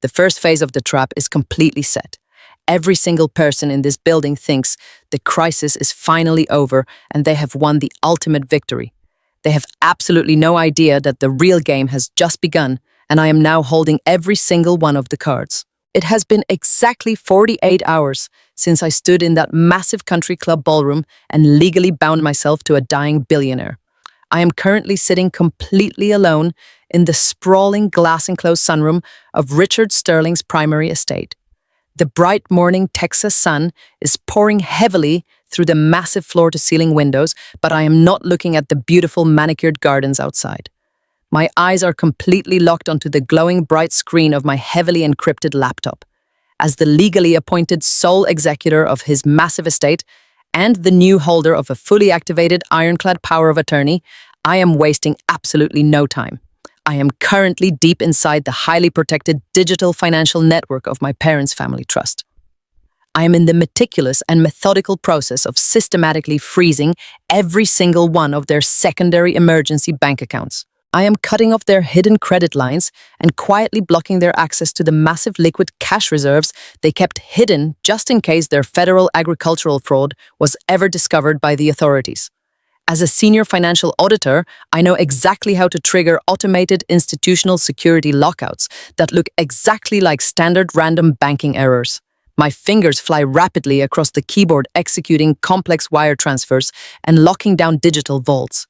The first phase of the trap is completely set. Every single person in this building thinks the crisis is finally over and they have won the ultimate victory. They have absolutely no idea that the real game has just begun, and I am now holding every single one of the cards. It has been exactly 48 hours since I stood in that massive country club ballroom and legally bound myself to a dying billionaire. I am currently sitting completely alone in the sprawling glass-enclosed sunroom of Richard Sterling's primary estate. The bright morning Texas sun is pouring heavily through the massive floor-to-ceiling windows, but I am not looking at the beautiful manicured gardens outside. My eyes are completely locked onto the glowing bright screen of my heavily encrypted laptop. As the legally appointed sole executor of his massive estate and the new holder of a fully activated ironclad power of attorney, I am wasting absolutely no time. I am currently deep inside the highly protected digital financial network of my parents' family trust. I am in the meticulous and methodical process of systematically freezing every single one of their secondary emergency bank accounts. I am cutting off their hidden credit lines and quietly blocking their access to the massive liquid cash reserves they kept hidden just in case their federal agricultural fraud was ever discovered by the authorities. As a senior financial auditor, I know exactly how to trigger automated institutional security lockouts that look exactly like standard random banking errors. My fingers fly rapidly across the keyboard, executing complex wire transfers and locking down digital vaults.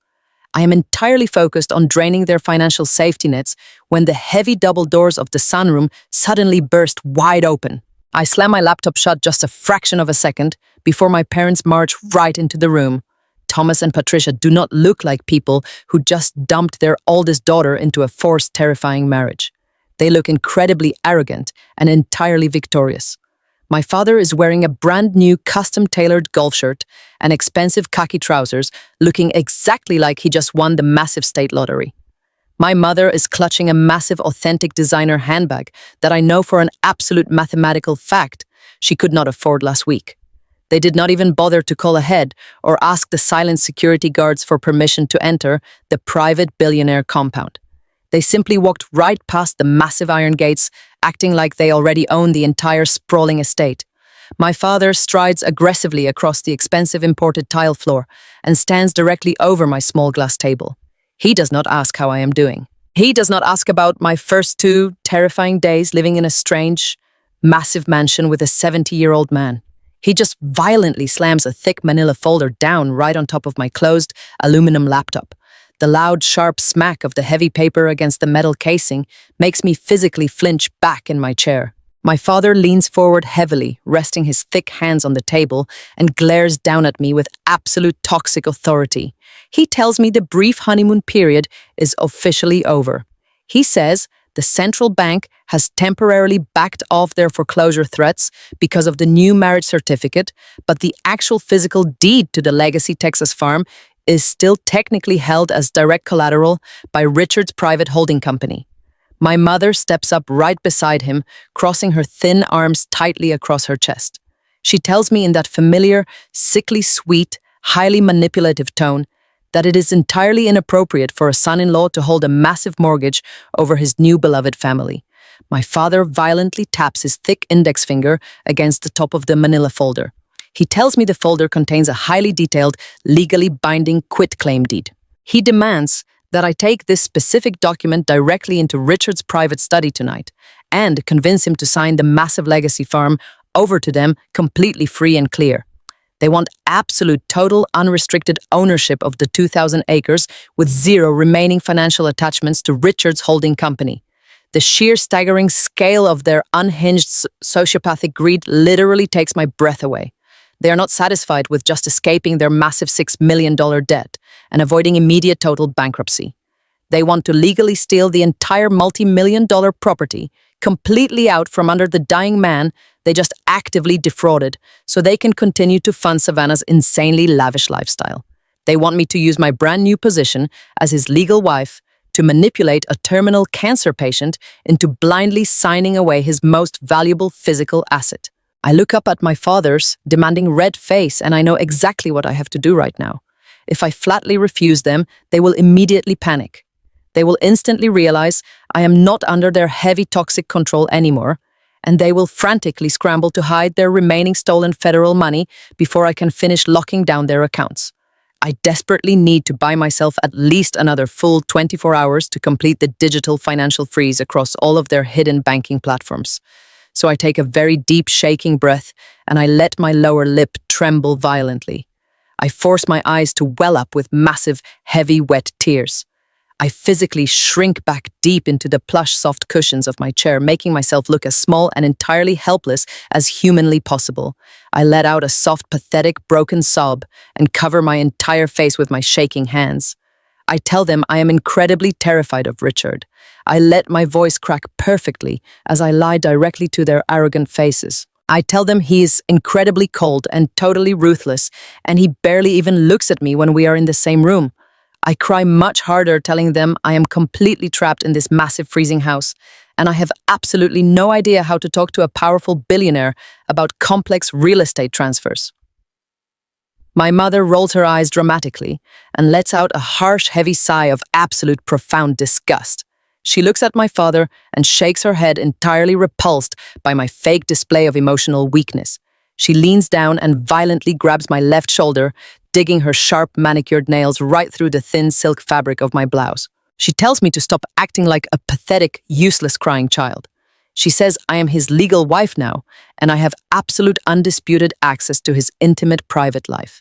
I am entirely focused on draining their financial safety nets when the heavy double doors of the sunroom suddenly burst wide open. I slam my laptop shut just a fraction of a second before my parents march right into the room. Thomas and Patricia do not look like people who just dumped their oldest daughter into a forced, terrifying marriage. They look incredibly arrogant and entirely victorious. My father is wearing a brand new custom-tailored golf shirt and expensive khaki trousers, looking exactly like he just won the massive state lottery. My mother is clutching a massive authentic designer handbag that I know for an absolute mathematical fact she could not afford last week. They did not even bother to call ahead or ask the silent security guards for permission to enter the private billionaire compound. They simply walked right past the massive iron gates, acting like they already own the entire sprawling estate. My father strides aggressively across the expensive imported tile floor and stands directly over my small glass table. He does not ask how I am doing. He does not ask about my first 2 terrifying days living in a strange, massive mansion with a 70-year-old man. He just violently slams a thick manila folder down right on top of my closed aluminum laptop. The loud, sharp smack of the heavy paper against the metal casing makes me physically flinch back in my chair. My father leans forward heavily, resting his thick hands on the table, and glares down at me with absolute toxic authority. He tells me the brief honeymoon period is officially over. He says the central bank has temporarily backed off their foreclosure threats because of the new marriage certificate, but the actual physical deed to the legacy Texas farm is still technically held as direct collateral by Richard's private holding company. My mother steps up right beside him, crossing her thin arms tightly across her chest. She tells me in that familiar, sickly sweet, highly manipulative tone that it is entirely inappropriate for a son-in-law to hold a massive mortgage over his new beloved family. My father violently taps his thick index finger against the top of the manila folder. He tells me the folder contains a highly detailed, legally binding quitclaim deed. He demands that I take this specific document directly into Richard's private study tonight and convince him to sign the massive legacy farm over to them completely free and clear. They want absolute, total, unrestricted ownership of the 2,000 acres with zero remaining financial attachments to Richard's holding company. The sheer staggering scale of their unhinged sociopathic greed literally takes my breath away. They are not satisfied with just escaping their massive $6 million debt and avoiding immediate total bankruptcy. They want to legally steal the entire multi-million-dollar property completely out from under the dying man they just actively defrauded so they can continue to fund Savannah's insanely lavish lifestyle. They want me to use my brand new position as his legal wife to manipulate a terminal cancer patient into blindly signing away his most valuable physical asset. I look up at my father's demanding red face and I know exactly what I have to do right now. If I flatly refuse them, they will immediately panic. They will instantly realize I am not under their heavy toxic control anymore, and they will frantically scramble to hide their remaining stolen federal money before I can finish locking down their accounts. I desperately need to buy myself at least another full 24 hours to complete the digital financial freeze across all of their hidden banking platforms. So I take a very deep, shaking breath and I let my lower lip tremble violently. I force my eyes to well up with massive, heavy, wet tears. I physically shrink back deep into the plush, soft cushions of my chair, making myself look as small and entirely helpless as humanly possible. I let out a soft, pathetic, broken sob and cover my entire face with my shaking hands. I tell them I am incredibly terrified of Richard. I let my voice crack perfectly as I lie directly to their arrogant faces. I tell them he is incredibly cold and totally ruthless, and he barely even looks at me when we are in the same room. I cry much harder, telling them I am completely trapped in this massive freezing house, and I have absolutely no idea how to talk to a powerful billionaire about complex real estate transfers. My mother rolls her eyes dramatically and lets out a harsh, heavy sigh of absolute profound disgust. She looks at my father and shakes her head, entirely repulsed by my fake display of emotional weakness. She leans down and violently grabs my left shoulder, digging her sharp, manicured nails right through the thin silk fabric of my blouse. She tells me to stop acting like a pathetic, useless crying child. She says I am his legal wife now, and I have absolute undisputed access to his intimate private life.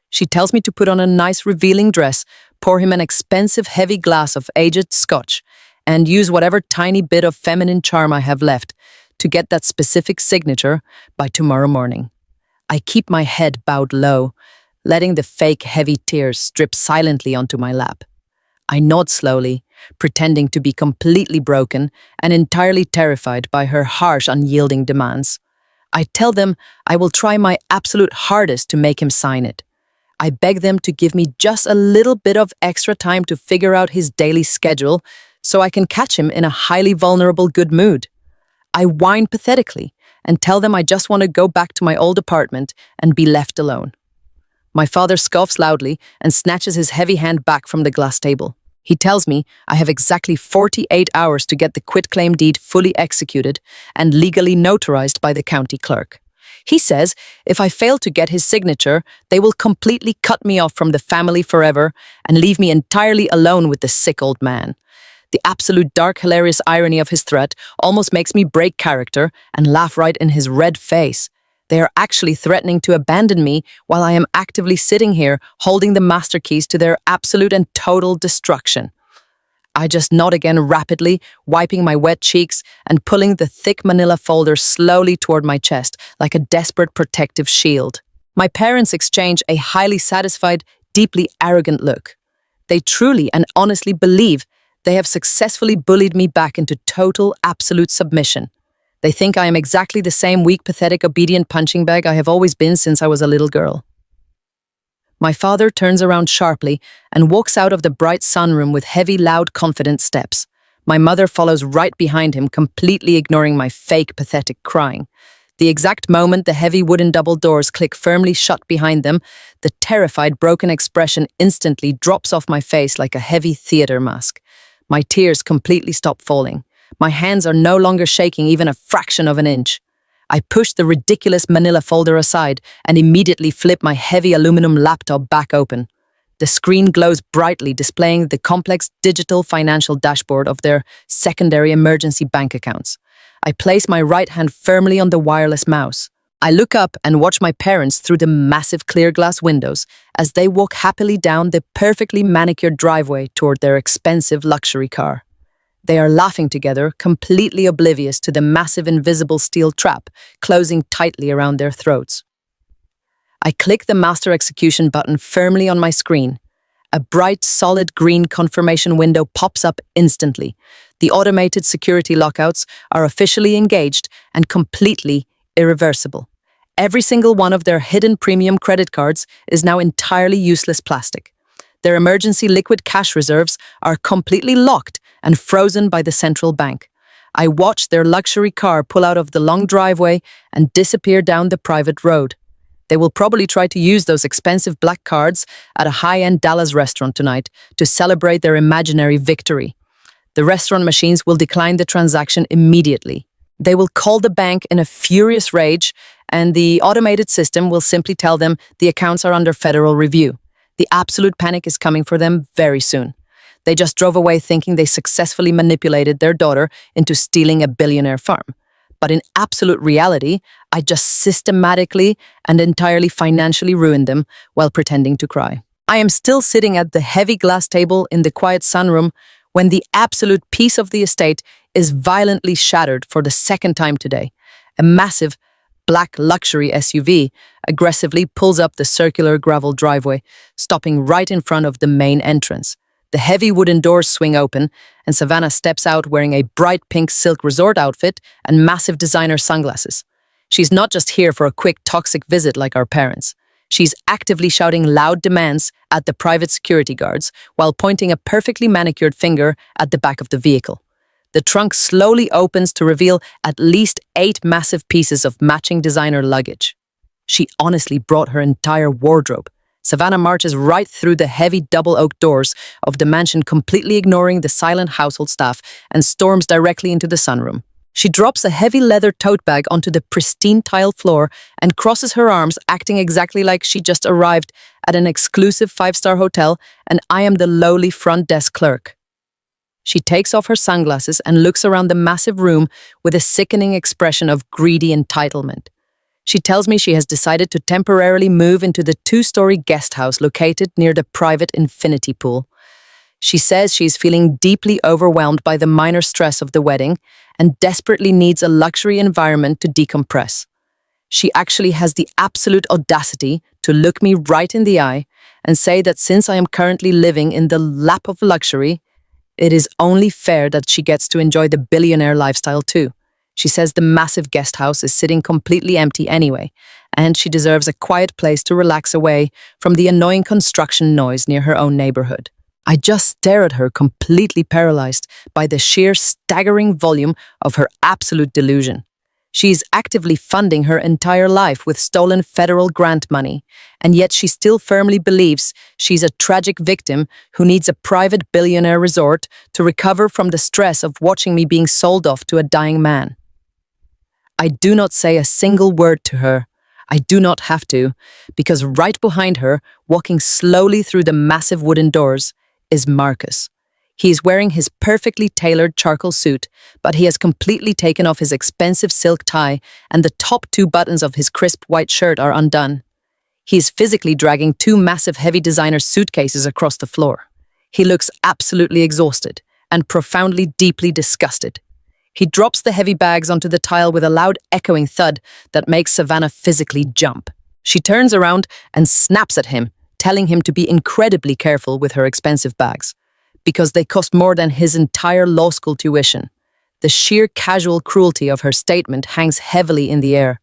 She tells me to put on a nice, revealing dress, pour him an expensive, heavy glass of aged scotch, and use whatever tiny bit of feminine charm I have left to get that specific signature by tomorrow morning. I keep my head bowed low, letting the fake heavy tears drip silently onto my lap. I nod slowly, pretending to be completely broken and entirely terrified by her harsh, unyielding demands. I tell them I will try my absolute hardest to make him sign it. I beg them to give me just a little bit of extra time to figure out his daily schedule so I can catch him in a highly vulnerable good mood. I whine pathetically and tell them I just want to go back to my old apartment and be left alone. My father scoffs loudly and snatches his heavy hand back from the glass table. He tells me I have exactly 48 hours to get the quitclaim deed fully executed and legally notarized by the county clerk. He says if I fail to get his signature, they will completely cut me off from the family forever and leave me entirely alone with the sick old man. The absolute dark, hilarious irony of his threat almost makes me break character and laugh right in his red face. They are actually threatening to abandon me while I am actively sitting here holding the master keys to their absolute and total destruction. I just nod again rapidly, wiping my wet cheeks and pulling the thick manila folder slowly toward my chest like a desperate protective shield. My parents exchange a highly satisfied, deeply arrogant look. They truly and honestly believe they have successfully bullied me back into total, absolute submission. They think I am exactly the same weak, pathetic, obedient punching bag I have always been since I was a little girl. My father turns around sharply and walks out of the bright sunroom with heavy, loud, confident steps. My mother follows right behind him, completely ignoring my fake, pathetic crying. The exact moment the heavy wooden double doors click firmly shut behind them, the terrified, broken expression instantly drops off my face like a heavy theater mask. My tears completely stop falling. My hands are no longer shaking even a fraction of an inch. I push the ridiculous manila folder aside and immediately flip my heavy aluminum laptop back open. The screen glows brightly, displaying the complex digital financial dashboard of their secondary emergency bank accounts. I place my right hand firmly on the wireless mouse. I look up and watch my parents through the massive clear glass windows as they walk happily down the perfectly manicured driveway toward their expensive luxury car. They are laughing together, completely oblivious to the massive invisible steel trap closing tightly around their throats. I click the master execution button firmly on my screen. A bright, solid green confirmation window pops up instantly. The automated security lockouts are officially engaged and completely irreversible. Every single one of their hidden premium credit cards is now entirely useless plastic. Their emergency liquid cash reserves are completely locked and frozen by the central bank. I watch their luxury car pull out of the long driveway and disappear down the private road. They will probably try to use those expensive black cards at a high-end Dallas restaurant tonight to celebrate their imaginary victory. The restaurant machines will decline the transaction immediately. They will call the bank in a furious rage, and the automated system will simply tell them the accounts are under federal review. The absolute panic is coming for them very soon. They just drove away thinking they successfully manipulated their daughter into stealing a billionaire farm. But in absolute reality, I just systematically and entirely financially ruined them while pretending to cry. I am still sitting at the heavy glass table in the quiet sunroom when the absolute peace of the estate is violently shattered for the second time today. A massive black luxury SUV aggressively pulls up the circular gravel driveway, stopping right in front of the main entrance. The heavy wooden doors swing open, and Savannah steps out wearing a bright pink silk resort outfit and massive designer sunglasses. She's not just here for a quick toxic visit like our parents. She's actively shouting loud demands at the private security guards while pointing a perfectly manicured finger at the back of the vehicle. The trunk slowly opens to reveal at least 8 massive pieces of matching designer luggage. She honestly brought her entire wardrobe. Savannah marches right through the heavy double oak doors of the mansion, completely ignoring the silent household staff, and storms directly into the sunroom. She drops a heavy leather tote bag onto the pristine tile floor and crosses her arms, acting exactly like she just arrived at an exclusive 5-star hotel and I am the lowly front desk clerk. She takes off her sunglasses and looks around the massive room with a sickening expression of greedy entitlement. She tells me she has decided to temporarily move into the 2-story guest house located near the private infinity pool. She says she's feeling deeply overwhelmed by the minor stress of the wedding and desperately needs a luxury environment to decompress. She actually has the absolute audacity to look me right in the eye and say that since I am currently living in the lap of luxury, it is only fair that she gets to enjoy the billionaire lifestyle too. She says the massive guest house is sitting completely empty anyway, and she deserves a quiet place to relax away from the annoying construction noise near her own neighborhood. I just stare at her, completely paralyzed by the sheer staggering volume of her absolute delusion. She is actively funding her entire life with stolen federal grant money, and yet she still firmly believes she's a tragic victim who needs a private billionaire resort to recover from the stress of watching me being sold off to a dying man. I do not say a single word to her, I do not have to, because right behind her, walking slowly through the massive wooden doors, is Marcus. He is wearing his perfectly tailored charcoal suit, but he has completely taken off his expensive silk tie, and the top two buttons of his crisp white shirt are undone. He is physically dragging two massive heavy designer suitcases across the floor. He looks absolutely exhausted and profoundly, deeply disgusted. He drops the heavy bags onto the tile with a loud echoing thud that makes Savannah physically jump. She turns around and snaps at him, telling him to be incredibly careful with her expensive bags, because they cost more than his entire law school tuition. The sheer casual cruelty of her statement hangs heavily in the air.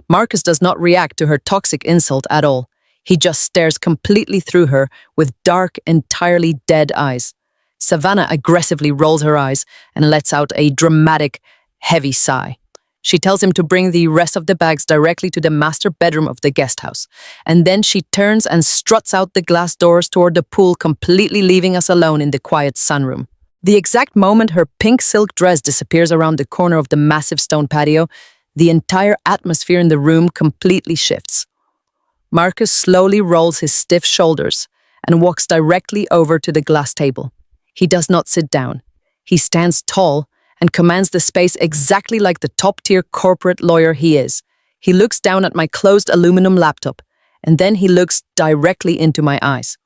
Marcus does not react to her toxic insult at all. He just stares completely through her with dark, entirely dead eyes. Savannah aggressively rolls her eyes and lets out a dramatic, heavy sigh. She tells him to bring the rest of the bags directly to the master bedroom of the guest house, and then she turns and struts out the glass doors toward the pool, completely leaving us alone in the quiet sunroom. The exact moment her pink silk dress disappears around the corner of the massive stone patio, the entire atmosphere in the room completely shifts. Marcus slowly rolls his stiff shoulders and walks directly over to the glass table. He does not sit down. He stands tall and commands the space exactly like the top-tier corporate lawyer he is. He looks down at my closed aluminum laptop, and then he looks directly into my eyes.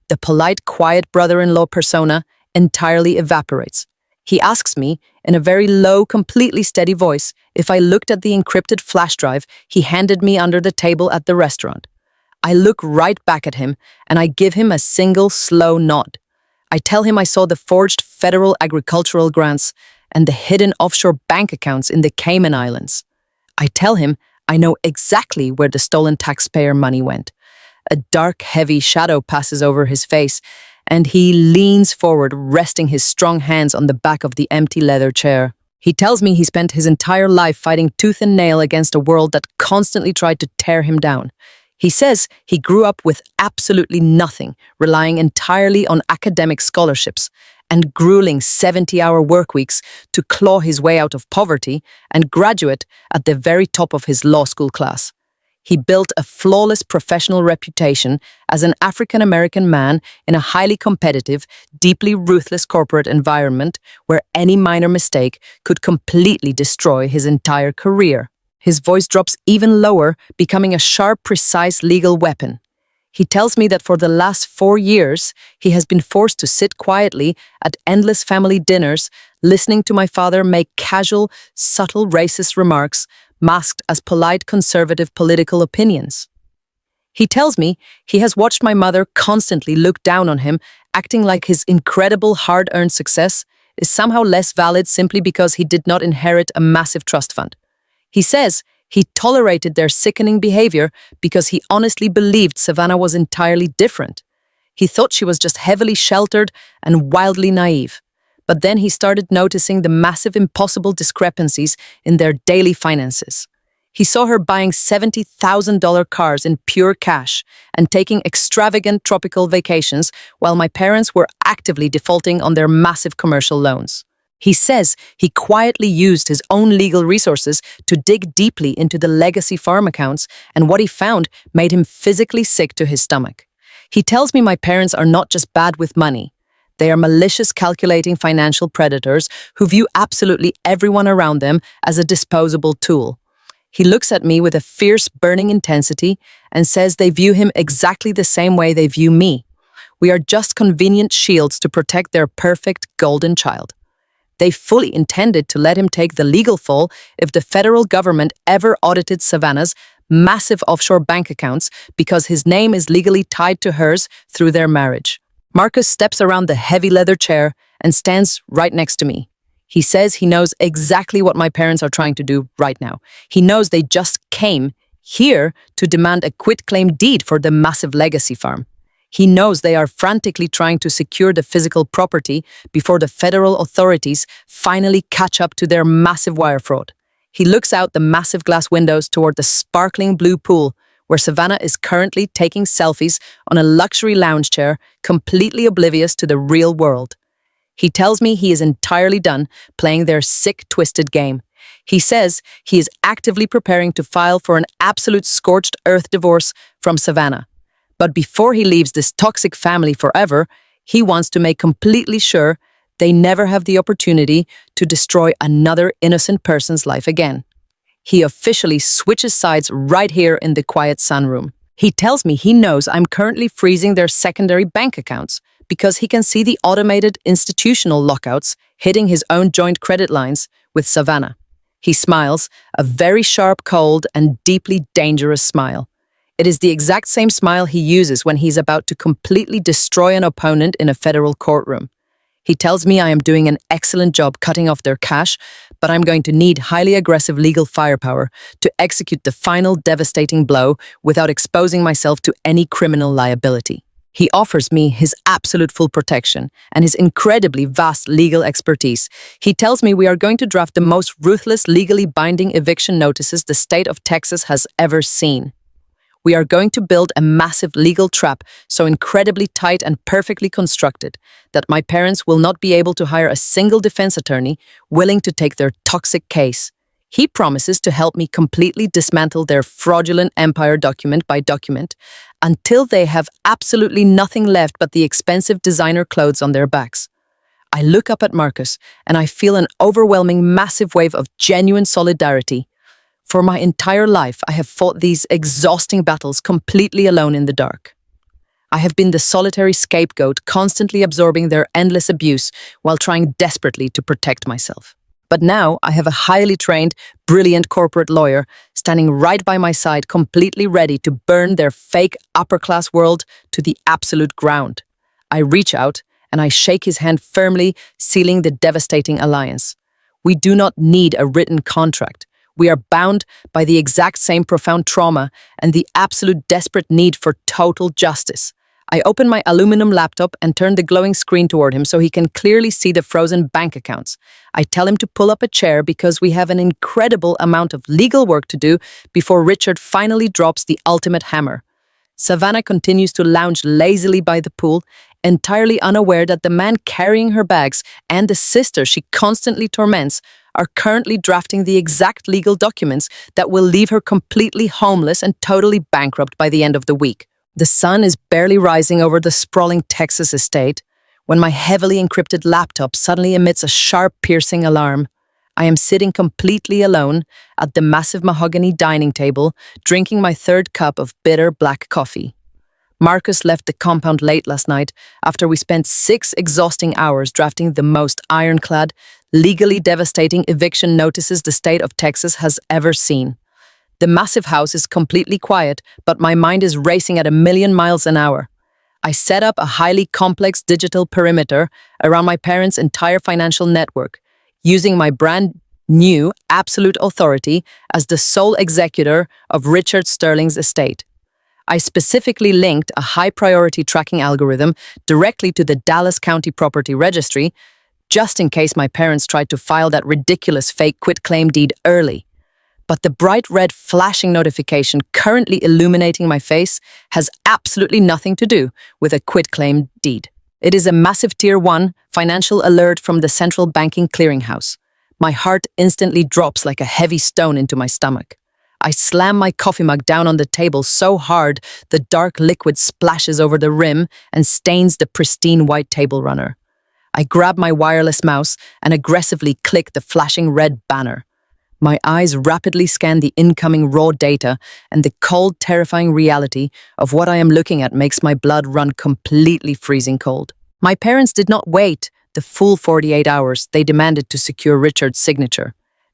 The polite, quiet brother-in-law persona entirely evaporates. He asks me, in a very low, completely steady voice, if I looked at the encrypted flash drive he handed me under the table at the restaurant. I look right back at him, and I give him a single, slow nod. I tell him I saw the forged federal agricultural grants and the hidden offshore bank accounts in the Cayman Islands. I tell him I know exactly where the stolen taxpayer money went. A dark, heavy shadow passes over his face, and he leans forward, resting his strong hands on the back of the empty leather chair. He tells me he spent his entire life fighting tooth and nail against a world that constantly tried to tear him down. He says he grew up with absolutely nothing, relying entirely on academic scholarships and grueling 70-hour work weeks to claw his way out of poverty and graduate at the very top of his law school class. He built a flawless professional reputation as an African-American man in a highly competitive, deeply ruthless corporate environment where any minor mistake could completely destroy his entire career. His voice drops even lower, becoming a sharp, precise legal weapon. He tells me that for the last 4 years, he has been forced to sit quietly at endless family dinners, listening to my father make casual, subtle racist remarks, masked as polite conservative political opinions. He tells me he has watched my mother constantly look down on him, acting like his incredible hard-earned success is somehow less valid simply because he did not inherit a massive trust fund. He says he tolerated their sickening behavior because he honestly believed Savannah was entirely different. He thought she was just heavily sheltered and wildly naive. But then he started noticing the massive, impossible discrepancies in their daily finances. He saw her buying $70,000 cars in pure cash and taking extravagant tropical vacations while my parents were actively defaulting on their massive commercial loans. He says he quietly used his own legal resources to dig deeply into the legacy farm accounts, and what he found made him physically sick to his stomach. He tells me my parents are not just bad with money. They are malicious, calculating financial predators who view absolutely everyone around them as a disposable tool. He looks at me with a fierce, burning intensity and says they view him exactly the same way they view me. We are just convenient shields to protect their perfect golden child. They fully intended to let him take the legal fall if the federal government ever audited Savannah's massive offshore bank accounts because his name is legally tied to hers through their marriage. Marcus steps around the heavy leather chair and stands right next to me. He says he knows exactly what my parents are trying to do right now. He knows they just came here to demand a quitclaim deed for the massive legacy farm. He knows they are frantically trying to secure the physical property before the federal authorities finally catch up to their massive wire fraud. He looks out the massive glass windows toward the sparkling blue pool, where Savannah is currently taking selfies on a luxury lounge chair, completely oblivious to the real world. He tells me he is entirely done playing their sick, twisted game. He says he is actively preparing to file for an absolute scorched earth divorce from Savannah. But before he leaves this toxic family forever, he wants to make completely sure they never have the opportunity to destroy another innocent person's life again. He officially switches sides right here in the quiet sunroom. He tells me he knows I'm currently freezing their secondary bank accounts because he can see the automated institutional lockouts hitting his own joint credit lines with Savannah. He smiles, a very sharp, cold, and deeply dangerous smile. It is the exact same smile he uses when he's about to completely destroy an opponent in a federal courtroom. He tells me I am doing an excellent job cutting off their cash, but I'm going to need highly aggressive legal firepower to execute the final devastating blow without exposing myself to any criminal liability. He offers me his absolute full protection and his incredibly vast legal expertise. He tells me we are going to draft the most ruthless, legally binding eviction notices the state of Texas has ever seen. We are going to build a massive legal trap so incredibly tight and perfectly constructed that my parents will not be able to hire a single defense attorney willing to take their toxic case. He promises to help me completely dismantle their fraudulent empire document by document until they have absolutely nothing left but the expensive designer clothes on their backs. I look up at Marcus and I feel an overwhelming massive wave of genuine solidarity. For my entire life, I have fought these exhausting battles completely alone in the dark. I have been the solitary scapegoat, constantly absorbing their endless abuse while trying desperately to protect myself. But now I have a highly trained, brilliant corporate lawyer standing right by my side, completely ready to burn their fake upper-class world to the absolute ground. I reach out and I shake his hand firmly, sealing the devastating alliance. We do not need a written contract. We are bound by the exact same profound trauma and the absolute desperate need for total justice. I open my aluminum laptop and turn the glowing screen toward him so he can clearly see the frozen bank accounts. I tell him to pull up a chair because we have an incredible amount of legal work to do before Richard finally drops the ultimate hammer. Savannah continues to lounge lazily by the pool, entirely unaware that the man carrying her bags and the sister she constantly torments are currently drafting the exact legal documents that will leave her completely homeless and totally bankrupt by the end of the week. The sun is barely rising over the sprawling Texas estate when my heavily encrypted laptop suddenly emits a sharp, piercing alarm. I am sitting completely alone at the massive mahogany dining table, drinking my third cup of bitter black coffee. Marcus left the compound late last night after we spent 6 exhausting hours drafting the most ironclad, legally devastating eviction notices the state of Texas has ever seen. The massive house is completely quiet, but my mind is racing at 1,000,000 miles an hour. I set up a highly complex digital perimeter around my parents' entire financial network, using my brand new absolute authority as the sole executor of Richard Sterling's estate. I specifically linked a high-priority tracking algorithm directly to the Dallas County Property Registry, just in case my parents tried to file that ridiculous fake quitclaim deed early. But the bright red flashing notification currently illuminating my face has absolutely nothing to do with a quitclaim deed. It is a massive Tier 1 financial alert from the Central Banking Clearinghouse. My heart instantly drops like a heavy stone into my stomach. I slam my coffee mug down on the table so hard the dark liquid splashes over the rim and stains the pristine white table runner. I grab my wireless mouse and aggressively click the flashing red banner. My eyes rapidly scan the incoming raw data, and the cold, terrifying reality of what I am looking at makes my blood run completely freezing cold. My parents did not wait the full 48 hours they demanded to secure Richard's signature.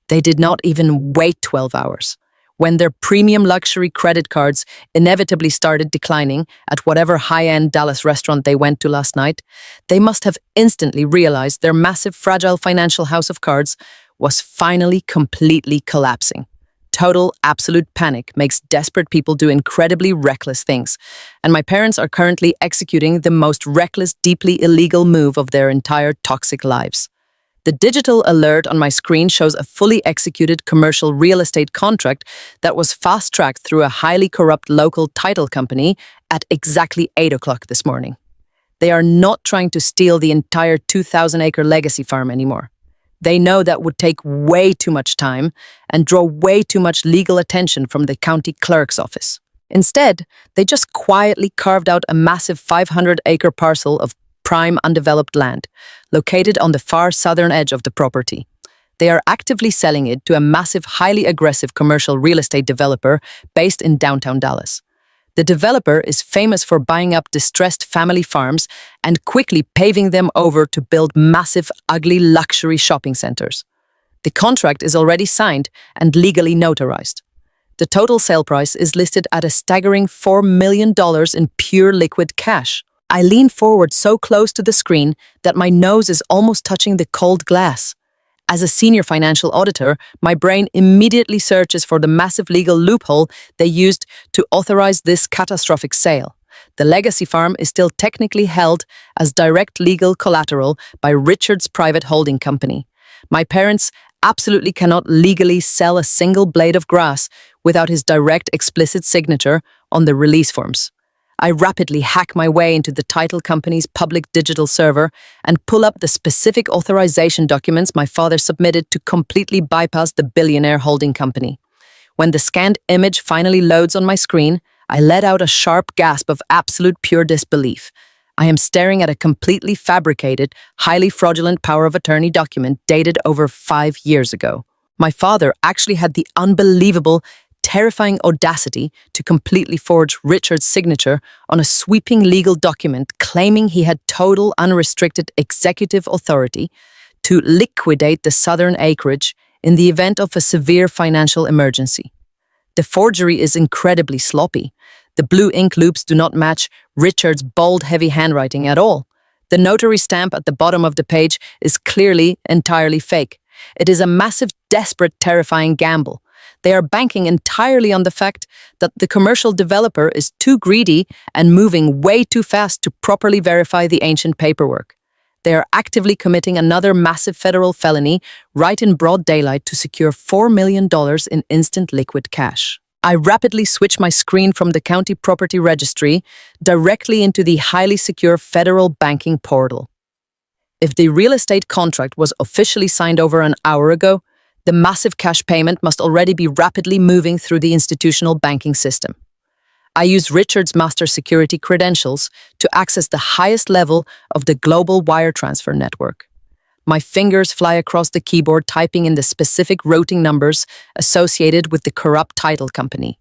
They did not even wait 12 hours. When their premium luxury credit cards inevitably started declining at whatever high-end Dallas restaurant they went to last night, they must have instantly realized their massive, fragile financial house of cards was finally completely collapsing. Total, absolute panic makes desperate people do incredibly reckless things, and my parents are currently executing the most reckless, deeply illegal move of their entire toxic lives. The digital alert on my screen shows a fully executed commercial real estate contract that was fast-tracked through a highly corrupt local title company at exactly 8 o'clock this morning. They are not trying to steal the entire 2,000-acre legacy farm anymore. They know that would take way too much time and draw way too much legal attention from the county clerk's office. Instead, they just quietly carved out a massive 500-acre parcel of prime undeveloped land, located on the far southern edge of the property. They are actively selling it to a massive, highly aggressive commercial real estate developer based in downtown Dallas. The developer is famous for buying up distressed family farms and quickly paving them over to build massive, ugly luxury shopping centers. The contract is already signed and legally notarized. The total sale price is listed at a staggering $4 million in pure liquid cash. I lean forward so close to the screen that my nose is almost touching the cold glass. As a senior financial auditor, my brain immediately searches for the massive legal loophole they used to authorize this catastrophic sale. The legacy farm is still technically held as direct legal collateral by Richard's private holding company. My parents absolutely cannot legally sell a single blade of grass without his direct explicit signature on the release forms. I rapidly hack my way into the title company's public digital server and pull up the specific authorization documents my father submitted to completely bypass the billionaire holding company. When the scanned image finally loads on my screen, I let out a sharp gasp of absolute pure disbelief. I am staring at a completely fabricated, highly fraudulent power of attorney document dated over 5 years ago. My father actually had the unbelievable, terrifying audacity to completely forge Richard's signature on a sweeping legal document claiming he had total unrestricted executive authority to liquidate the southern acreage in the event of a severe financial emergency. The forgery is incredibly sloppy. The blue ink loops do not match Richard's bold, heavy handwriting at all. The notary stamp at the bottom of the page is clearly entirely fake. It is a massive, desperate, terrifying gamble. They are banking entirely on the fact that the commercial developer is too greedy and moving way too fast to properly verify the ancient paperwork. They are actively committing another massive federal felony right in broad daylight to secure $4 million in instant liquid cash. I rapidly switch my screen from the county property registry directly into the highly secure federal banking portal. If the real estate contract was officially signed over an hour ago, the massive cash payment must already be rapidly moving through the institutional banking system. I use Richard's master security credentials to access the highest level of the global wire transfer network. My fingers fly across the keyboard typing in the specific routing numbers associated with the corrupt title company.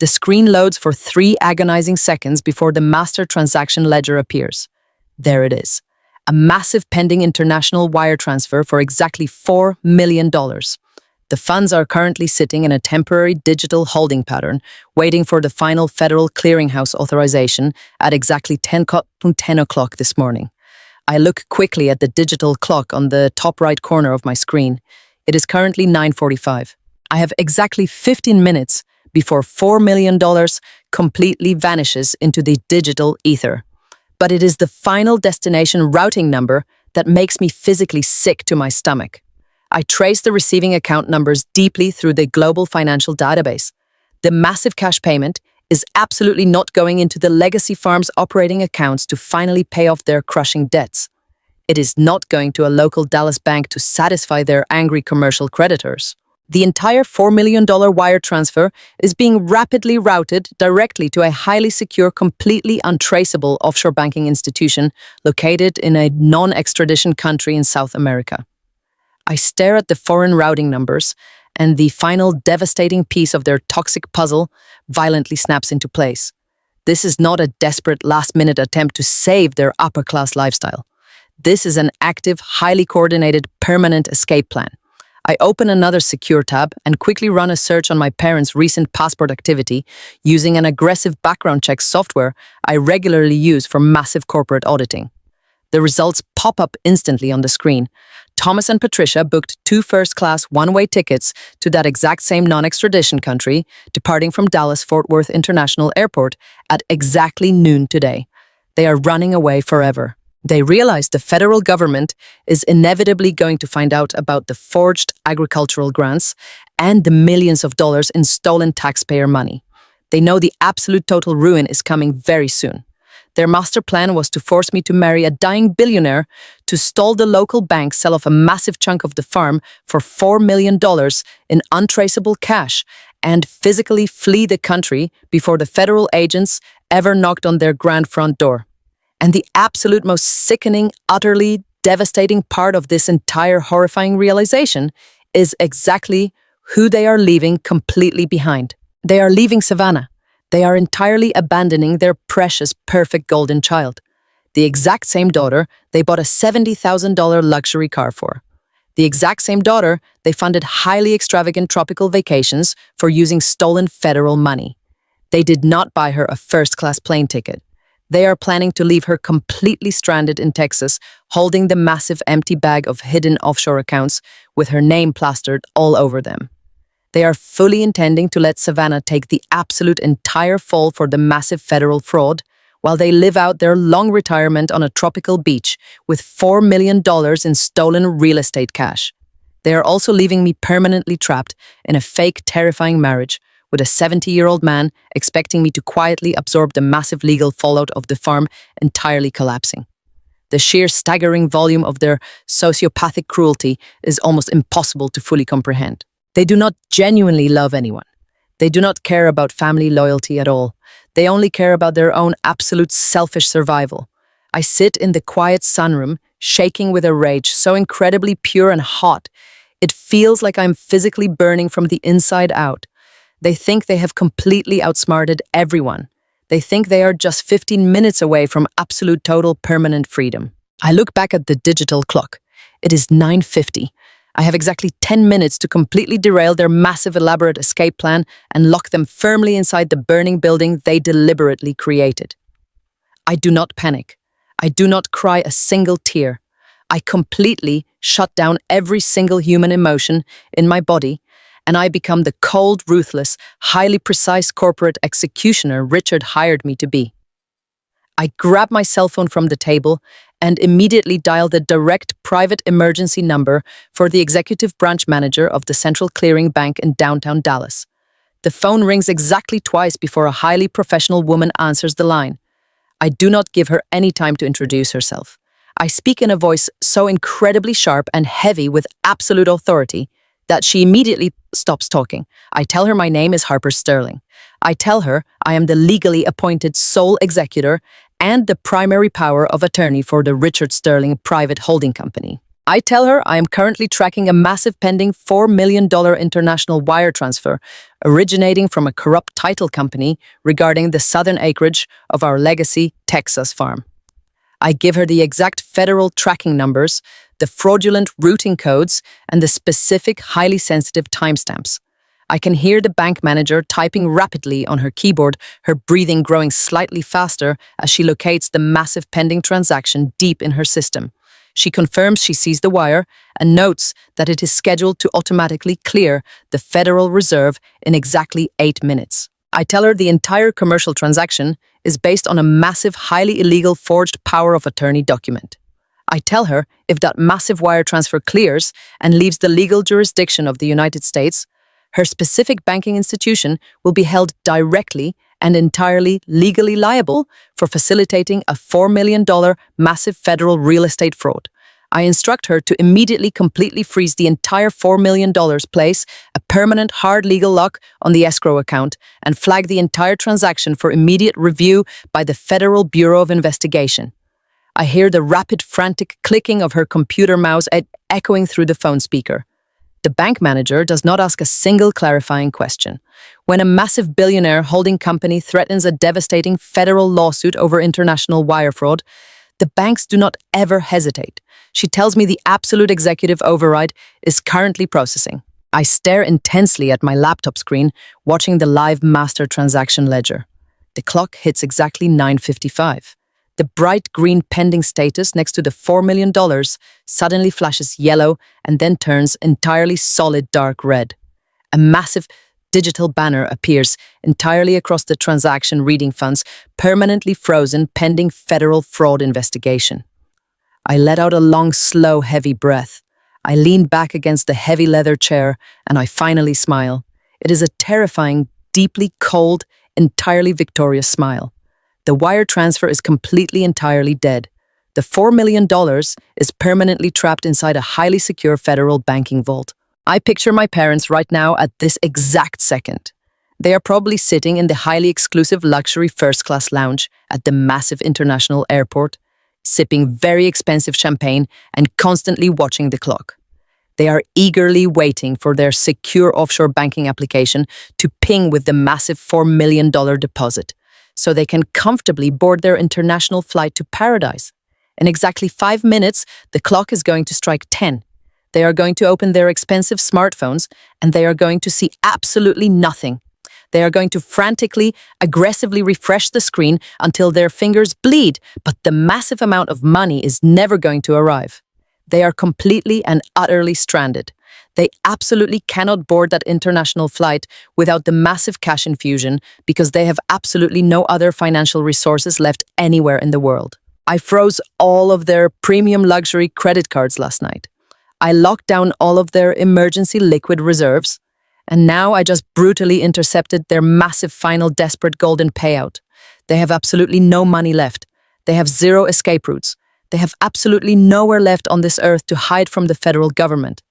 The screen loads for 3 agonizing seconds before the master transaction ledger appears. There it is. A massive pending international wire transfer for exactly $4 million. The funds are currently sitting in a temporary digital holding pattern, waiting for the final federal clearinghouse authorization at exactly 10 o'clock this morning. I look quickly at the digital clock on the top right corner of my screen. It is currently 9:45. I have exactly 15 minutes before $4 million completely vanishes into the digital ether. But it is the final destination routing number that makes me physically sick to my stomach. I trace the receiving account numbers deeply through the global financial database. The massive cash payment is absolutely not going into the legacy farm's operating accounts to finally pay off their crushing debts. It is not going to a local Dallas bank to satisfy their angry commercial creditors. The entire $4 million wire transfer is being rapidly routed directly to a highly secure, completely untraceable offshore banking institution located in a non-extradition country in South America. I stare at the foreign routing numbers, and the final devastating piece of their toxic puzzle violently snaps into place. This is not a desperate last-minute attempt to save their upper-class lifestyle. This is an active, highly coordinated, permanent escape plan. I open another secure tab and quickly run a search on my parents' recent passport activity using an aggressive background check software I regularly use for massive corporate auditing. The results pop up instantly on the screen. Thomas and Patricia booked 2 first-class one-way tickets to that exact same non-extradition country, departing from Dallas-Fort Worth International Airport at exactly noon today. They are running away forever. They realize the federal government is inevitably going to find out about the forged agricultural grants and the millions of dollars in stolen taxpayer money. They know the absolute total ruin is coming very soon. Their master plan was to force me to marry a dying billionaire, to stall the local bank, sell off a massive chunk of the farm for $4 million in untraceable cash, and physically flee the country before the federal agents ever knocked on their grand front door. And the absolute most sickening, utterly devastating part of this entire horrifying realization is exactly who they are leaving completely behind. They are leaving Savannah. They are entirely abandoning their precious, perfect golden child. The exact same daughter they bought a $70,000 luxury car for. The exact same daughter they funded highly extravagant tropical vacations for using stolen federal money. They did not buy her a first-class plane ticket. They are planning to leave her completely stranded in Texas, holding the massive empty bag of hidden offshore accounts with her name plastered all over them. They are fully intending to let Savannah take the absolute entire fall for the massive federal fraud, while they live out their long retirement on a tropical beach with $4 million in stolen real estate cash. They are also leaving me permanently trapped in a fake, terrifying marriage with a 70-year-old man expecting me to quietly absorb the massive legal fallout of the farm entirely collapsing. The sheer staggering volume of their sociopathic cruelty is almost impossible to fully comprehend. They do not genuinely love anyone. They do not care about family loyalty at all. They only care about their own absolute selfish survival. I sit in the quiet sunroom, shaking with a rage so incredibly pure and hot. It feels like I'm physically burning from the inside out. They think they have completely outsmarted everyone. They think they are just 15 minutes away from absolute total permanent freedom. I look back at the digital clock. It is 9:50. I have exactly 10 minutes to completely derail their massive elaborate escape plan and lock them firmly inside the burning building they deliberately created. I do not panic. I do not cry a single tear. I completely shut down every single human emotion in my body, and I become the cold, ruthless, highly precise corporate executioner Richard hired me to be. I grab my cell phone from the table and immediately dial the direct private emergency number for the executive branch manager of the Central Clearing Bank in downtown Dallas. The phone rings exactly twice before a highly professional woman answers the line. I do not give her any time to introduce herself. I speak in a voice so incredibly sharp and heavy with absolute authority that she immediately stops talking. I tell her my name is Harper Sterling. I tell her I am the legally appointed sole executor and the primary power of attorney for the Richard Sterling Private Holding Company. I tell her I am currently tracking a massive pending $4 million international wire transfer originating from a corrupt title company regarding the southern acreage of our legacy Texas farm. I give her the exact federal tracking numbers, the fraudulent routing codes, and the specific highly sensitive timestamps. I can hear the bank manager typing rapidly on her keyboard, her breathing growing slightly faster as she locates the massive pending transaction deep in her system. She confirms she sees the wire and notes that it is scheduled to automatically clear the Federal Reserve in exactly 8 minutes. I tell her the entire commercial transaction is based on a massive, highly illegal forged power of attorney document. I tell her if that massive wire transfer clears and leaves the legal jurisdiction of the United States, her specific banking institution will be held directly and entirely legally liable for facilitating a $4 million massive federal real estate fraud. I instruct her to immediately completely freeze the entire $4 million, place a permanent hard legal lock on the escrow account, and flag the entire transaction for immediate review by the Federal Bureau of Investigation. I hear the rapid, frantic clicking of her computer mouse echoing through the phone speaker. The bank manager does not ask a single clarifying question. When a massive billionaire holding company threatens a devastating federal lawsuit over international wire fraud, the banks do not ever hesitate. She tells me the absolute executive override is currently processing. I stare intensely at my laptop screen, watching the live master transaction ledger. The clock hits exactly 9:55. The bright green pending status next to the $4 million suddenly flashes yellow and then turns entirely solid dark red. A massive digital banner appears entirely across the transaction reading funds permanently frozen pending federal fraud investigation. I let out a long, slow, heavy breath. I lean back against the heavy leather chair and I finally smile. It is a terrifying, deeply cold, entirely victorious smile. The wire transfer is completely entirely dead. The $4 million is permanently trapped inside a highly secure federal banking vault. I picture my parents right now at this exact second. They are probably sitting in the highly exclusive luxury first-class lounge at the massive international airport, sipping very expensive champagne and constantly watching the clock. They are eagerly waiting for their secure offshore banking application to ping with the massive $4 million deposit, so they can comfortably board their international flight to paradise. In exactly 5 minutes, the clock is going to strike 10. They are going to open their expensive smartphones and they are going to see absolutely nothing. They are going to frantically, aggressively refresh the screen until their fingers bleed, but the massive amount of money is never going to arrive. They are completely and utterly stranded. They absolutely cannot board that international flight without the massive cash infusion because they have absolutely no other financial resources left anywhere in the world. I froze all of their premium luxury credit cards last night. I locked down all of their emergency liquid reserves. And now I just brutally intercepted their massive final desperate golden payout. They have absolutely no money left. They have zero escape routes. They have absolutely nowhere left on this earth to hide from the federal government.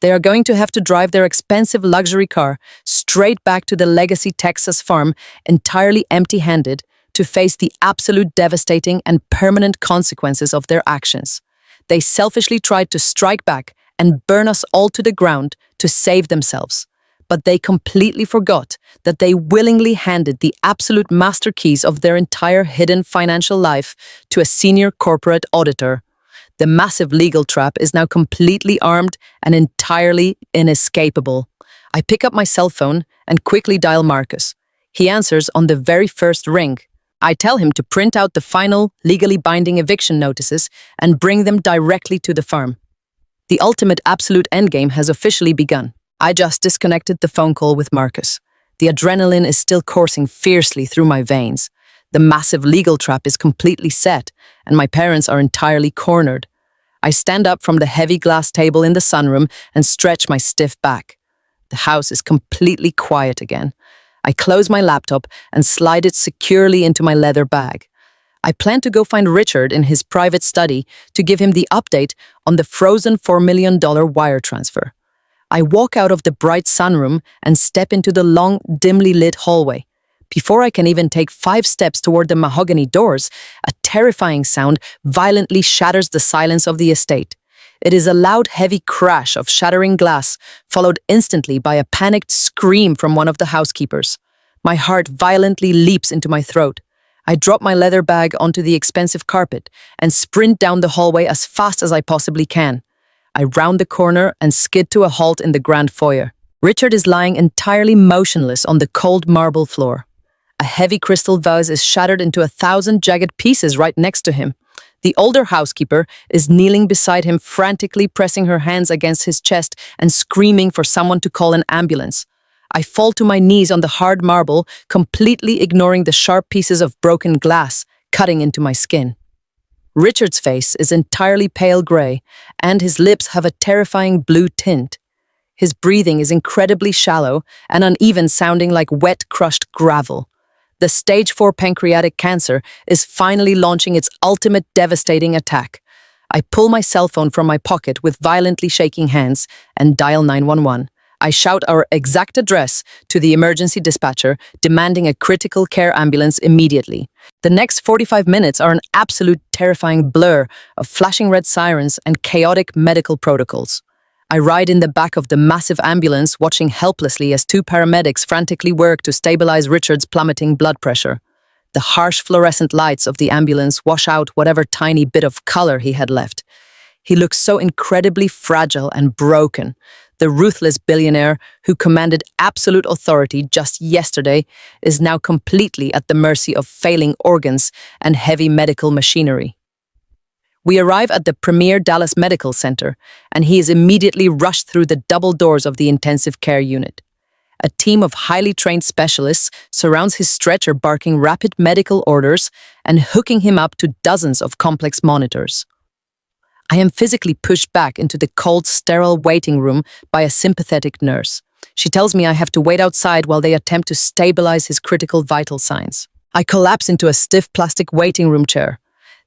They are going to have to drive their expensive luxury car straight back to the legacy Texas farm entirely empty-handed to face the absolute devastating and permanent consequences of their actions. They selfishly tried to strike back and burn us all to the ground to save themselves. But they completely forgot that they willingly handed the absolute master keys of their entire hidden financial life to a senior corporate auditor. The massive legal trap is now completely armed and entirely inescapable. I pick up my cell phone and quickly dial Marcus. He answers on the very first ring. I tell him to print out the final, legally binding eviction notices and bring them directly to the farm. The ultimate absolute endgame has officially begun. I just disconnected the phone call with Marcus. The adrenaline is still coursing fiercely through my veins. The massive legal trap is completely set, and my parents are entirely cornered. I stand up from the heavy glass table in the sunroom and stretch my stiff back. The house is completely quiet again. I close my laptop and slide it securely into my leather bag. I plan to go find Richard in his private study to give him the update on the frozen $4 million wire transfer. I walk out of the bright sunroom and step into the long, dimly lit hallway. Before I can even take 5 steps toward the mahogany doors, a terrifying sound violently shatters the silence of the estate. It is a loud, heavy crash of shattering glass, followed instantly by a panicked scream from one of the housekeepers. My heart violently leaps into my throat. I drop my leather bag onto the expensive carpet and sprint down the hallway as fast as I possibly can. I round the corner and skid to a halt in the grand foyer. Richard is lying entirely motionless on the cold marble floor. A heavy crystal vase is shattered into 1,000 jagged pieces right next to him. The older housekeeper is kneeling beside him, frantically pressing her hands against his chest and screaming for someone to call an ambulance. I fall to my knees on the hard marble, completely ignoring the sharp pieces of broken glass cutting into my skin. Richard's face is entirely pale gray, and his lips have a terrifying blue tint. His breathing is incredibly shallow and uneven, sounding like wet, crushed gravel. The stage 4 pancreatic cancer is finally launching its ultimate devastating attack. I pull my cell phone from my pocket with violently shaking hands and dial 911. I shout our exact address to the emergency dispatcher, demanding a critical care ambulance immediately. The next 45 minutes are an absolute terrifying blur of flashing red sirens and chaotic medical protocols. I ride in the back of the massive ambulance, watching helplessly as 2 paramedics frantically work to stabilize Richard's plummeting blood pressure. The harsh fluorescent lights of the ambulance wash out whatever tiny bit of color he had left. He looks so incredibly fragile and broken. The ruthless billionaire who commanded absolute authority just yesterday is now completely at the mercy of failing organs and heavy medical machinery. We arrive at the premier Dallas Medical Center, and he is immediately rushed through the double doors of the intensive care unit. A team of highly trained specialists surrounds his stretcher, barking rapid medical orders and hooking him up to dozens of complex monitors. I am physically pushed back into the cold, sterile waiting room by a sympathetic nurse. She tells me I have to wait outside while they attempt to stabilize his critical vital signs. I collapse into a stiff plastic waiting room chair.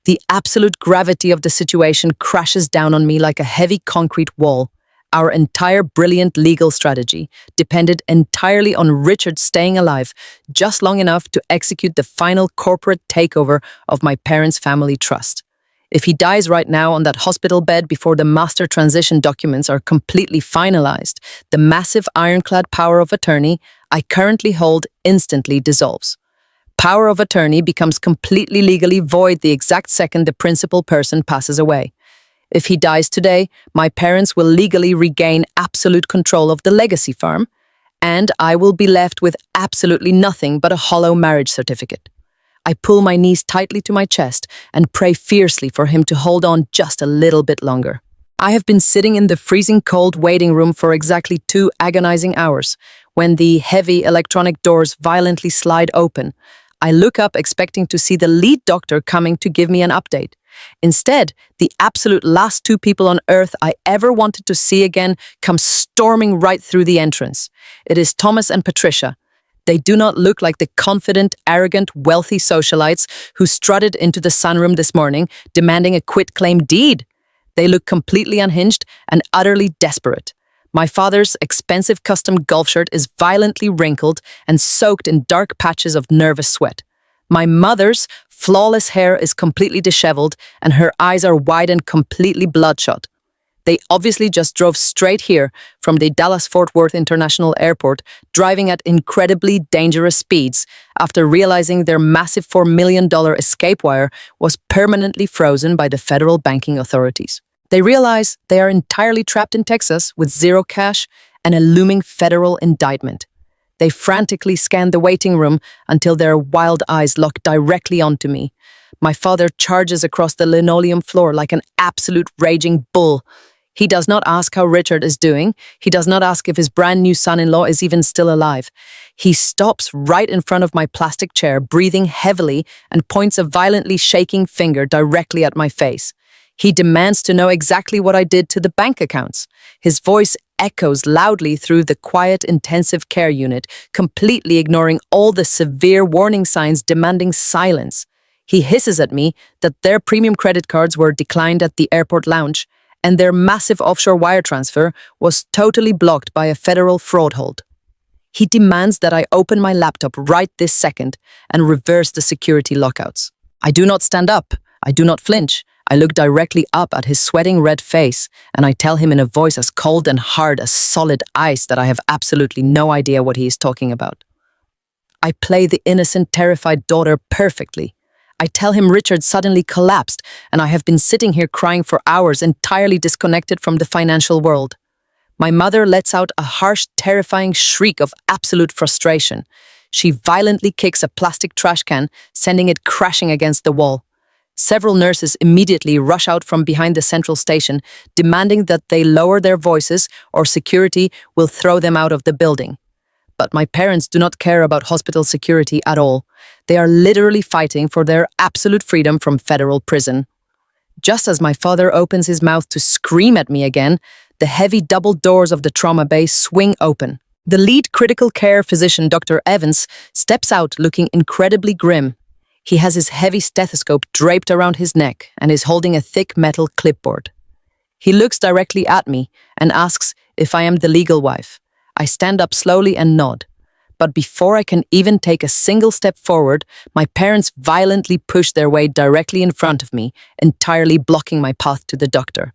The absolute gravity of the situation crashes down on me like a heavy concrete wall. Our entire brilliant legal strategy depended entirely on Richard staying alive just long enough to execute the final corporate takeover of my parents' family trust. If he dies right now on that hospital bed before the master transition documents are completely finalized, the massive ironclad power of attorney I currently hold instantly dissolves. Power of attorney becomes completely legally void the exact second the principal person passes away. If he dies today, my parents will legally regain absolute control of the legacy farm, and I will be left with absolutely nothing but a hollow marriage certificate. I pull my knees tightly to my chest and pray fiercely for him to hold on just a little bit longer. I have been sitting in the freezing cold waiting room for exactly 2 agonizing hours when the heavy electronic doors violently slide open. I look up expecting to see the lead doctor coming to give me an update. Instead, the absolute last 2 people on earth I ever wanted to see again come storming right through the entrance. It is Thomas and Patricia. They do not look like the confident, arrogant, wealthy socialites who strutted into the sunroom this morning demanding a quitclaim deed. They look completely unhinged and utterly desperate. My father's expensive custom golf shirt is violently wrinkled and soaked in dark patches of nervous sweat. My mother's flawless hair is completely disheveled and her eyes are wide and completely bloodshot. They obviously just drove straight here from the Dallas-Fort Worth International Airport, driving at incredibly dangerous speeds after realizing their massive $4 million escape wire was permanently frozen by the federal banking authorities. They realize they are entirely trapped in Texas with zero cash and a looming federal indictment. They frantically scan the waiting room until their wild eyes lock directly onto me. My father charges across the linoleum floor like an absolute raging bull. He does not ask how Richard is doing. He does not ask if his brand new son-in-law is even still alive. He stops right in front of my plastic chair, breathing heavily, and points a violently shaking finger directly at my face. He demands to know exactly what I did to the bank accounts. His voice echoes loudly through the quiet intensive care unit, completely ignoring all the severe warning signs demanding silence. He hisses at me that their premium credit cards were declined at the airport lounge, and their massive offshore wire transfer was totally blocked by a federal fraud hold. He demands that I open my laptop right this second and reverse the security lockouts. I do not stand up. I do not flinch. I look directly up at his sweating red face, and I tell him in a voice as cold and hard as solid ice that I have absolutely no idea what he is talking about. I play the innocent, terrified daughter perfectly. I tell him Richard suddenly collapsed, and I have been sitting here crying for hours, entirely disconnected from the financial world. My mother lets out a harsh, terrifying shriek of absolute frustration. She violently kicks a plastic trash can, sending it crashing against the wall. Several nurses immediately rush out from behind the central station, demanding that they lower their voices or security will throw them out of the building. But my parents do not care about hospital security at all. They are literally fighting for their absolute freedom from federal prison. Just as my father opens his mouth to scream at me again, the heavy double doors of the trauma bay swing open. The lead critical care physician, Dr. Evans, steps out looking incredibly grim. He has his heavy stethoscope draped around his neck and is holding a thick metal clipboard. He looks directly at me and asks if I am the legal wife. I stand up slowly and nod. But before I can even take a single step forward, my parents violently push their way directly in front of me, entirely blocking my path to the doctor.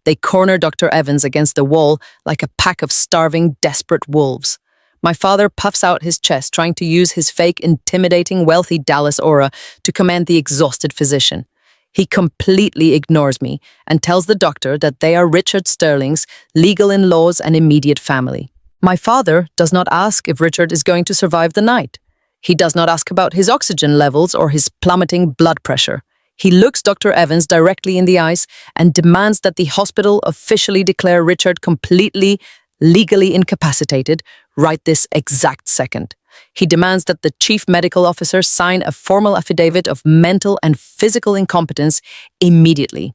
They corner Dr. Evans against the wall like a pack of starving, desperate wolves. My father puffs out his chest, trying to use his fake, intimidating, wealthy Dallas aura to command the exhausted physician. He completely ignores me and tells the doctor that they are Richard Sterling's legal in-laws and immediate family. My father does not ask if Richard is going to survive the night. He does not ask about his oxygen levels or his plummeting blood pressure. He looks Dr. Evans directly in the eyes and demands that the hospital officially declare Richard completely, legally incapacitated right this exact second. He demands that the chief medical officer sign a formal affidavit of mental and physical incompetence immediately.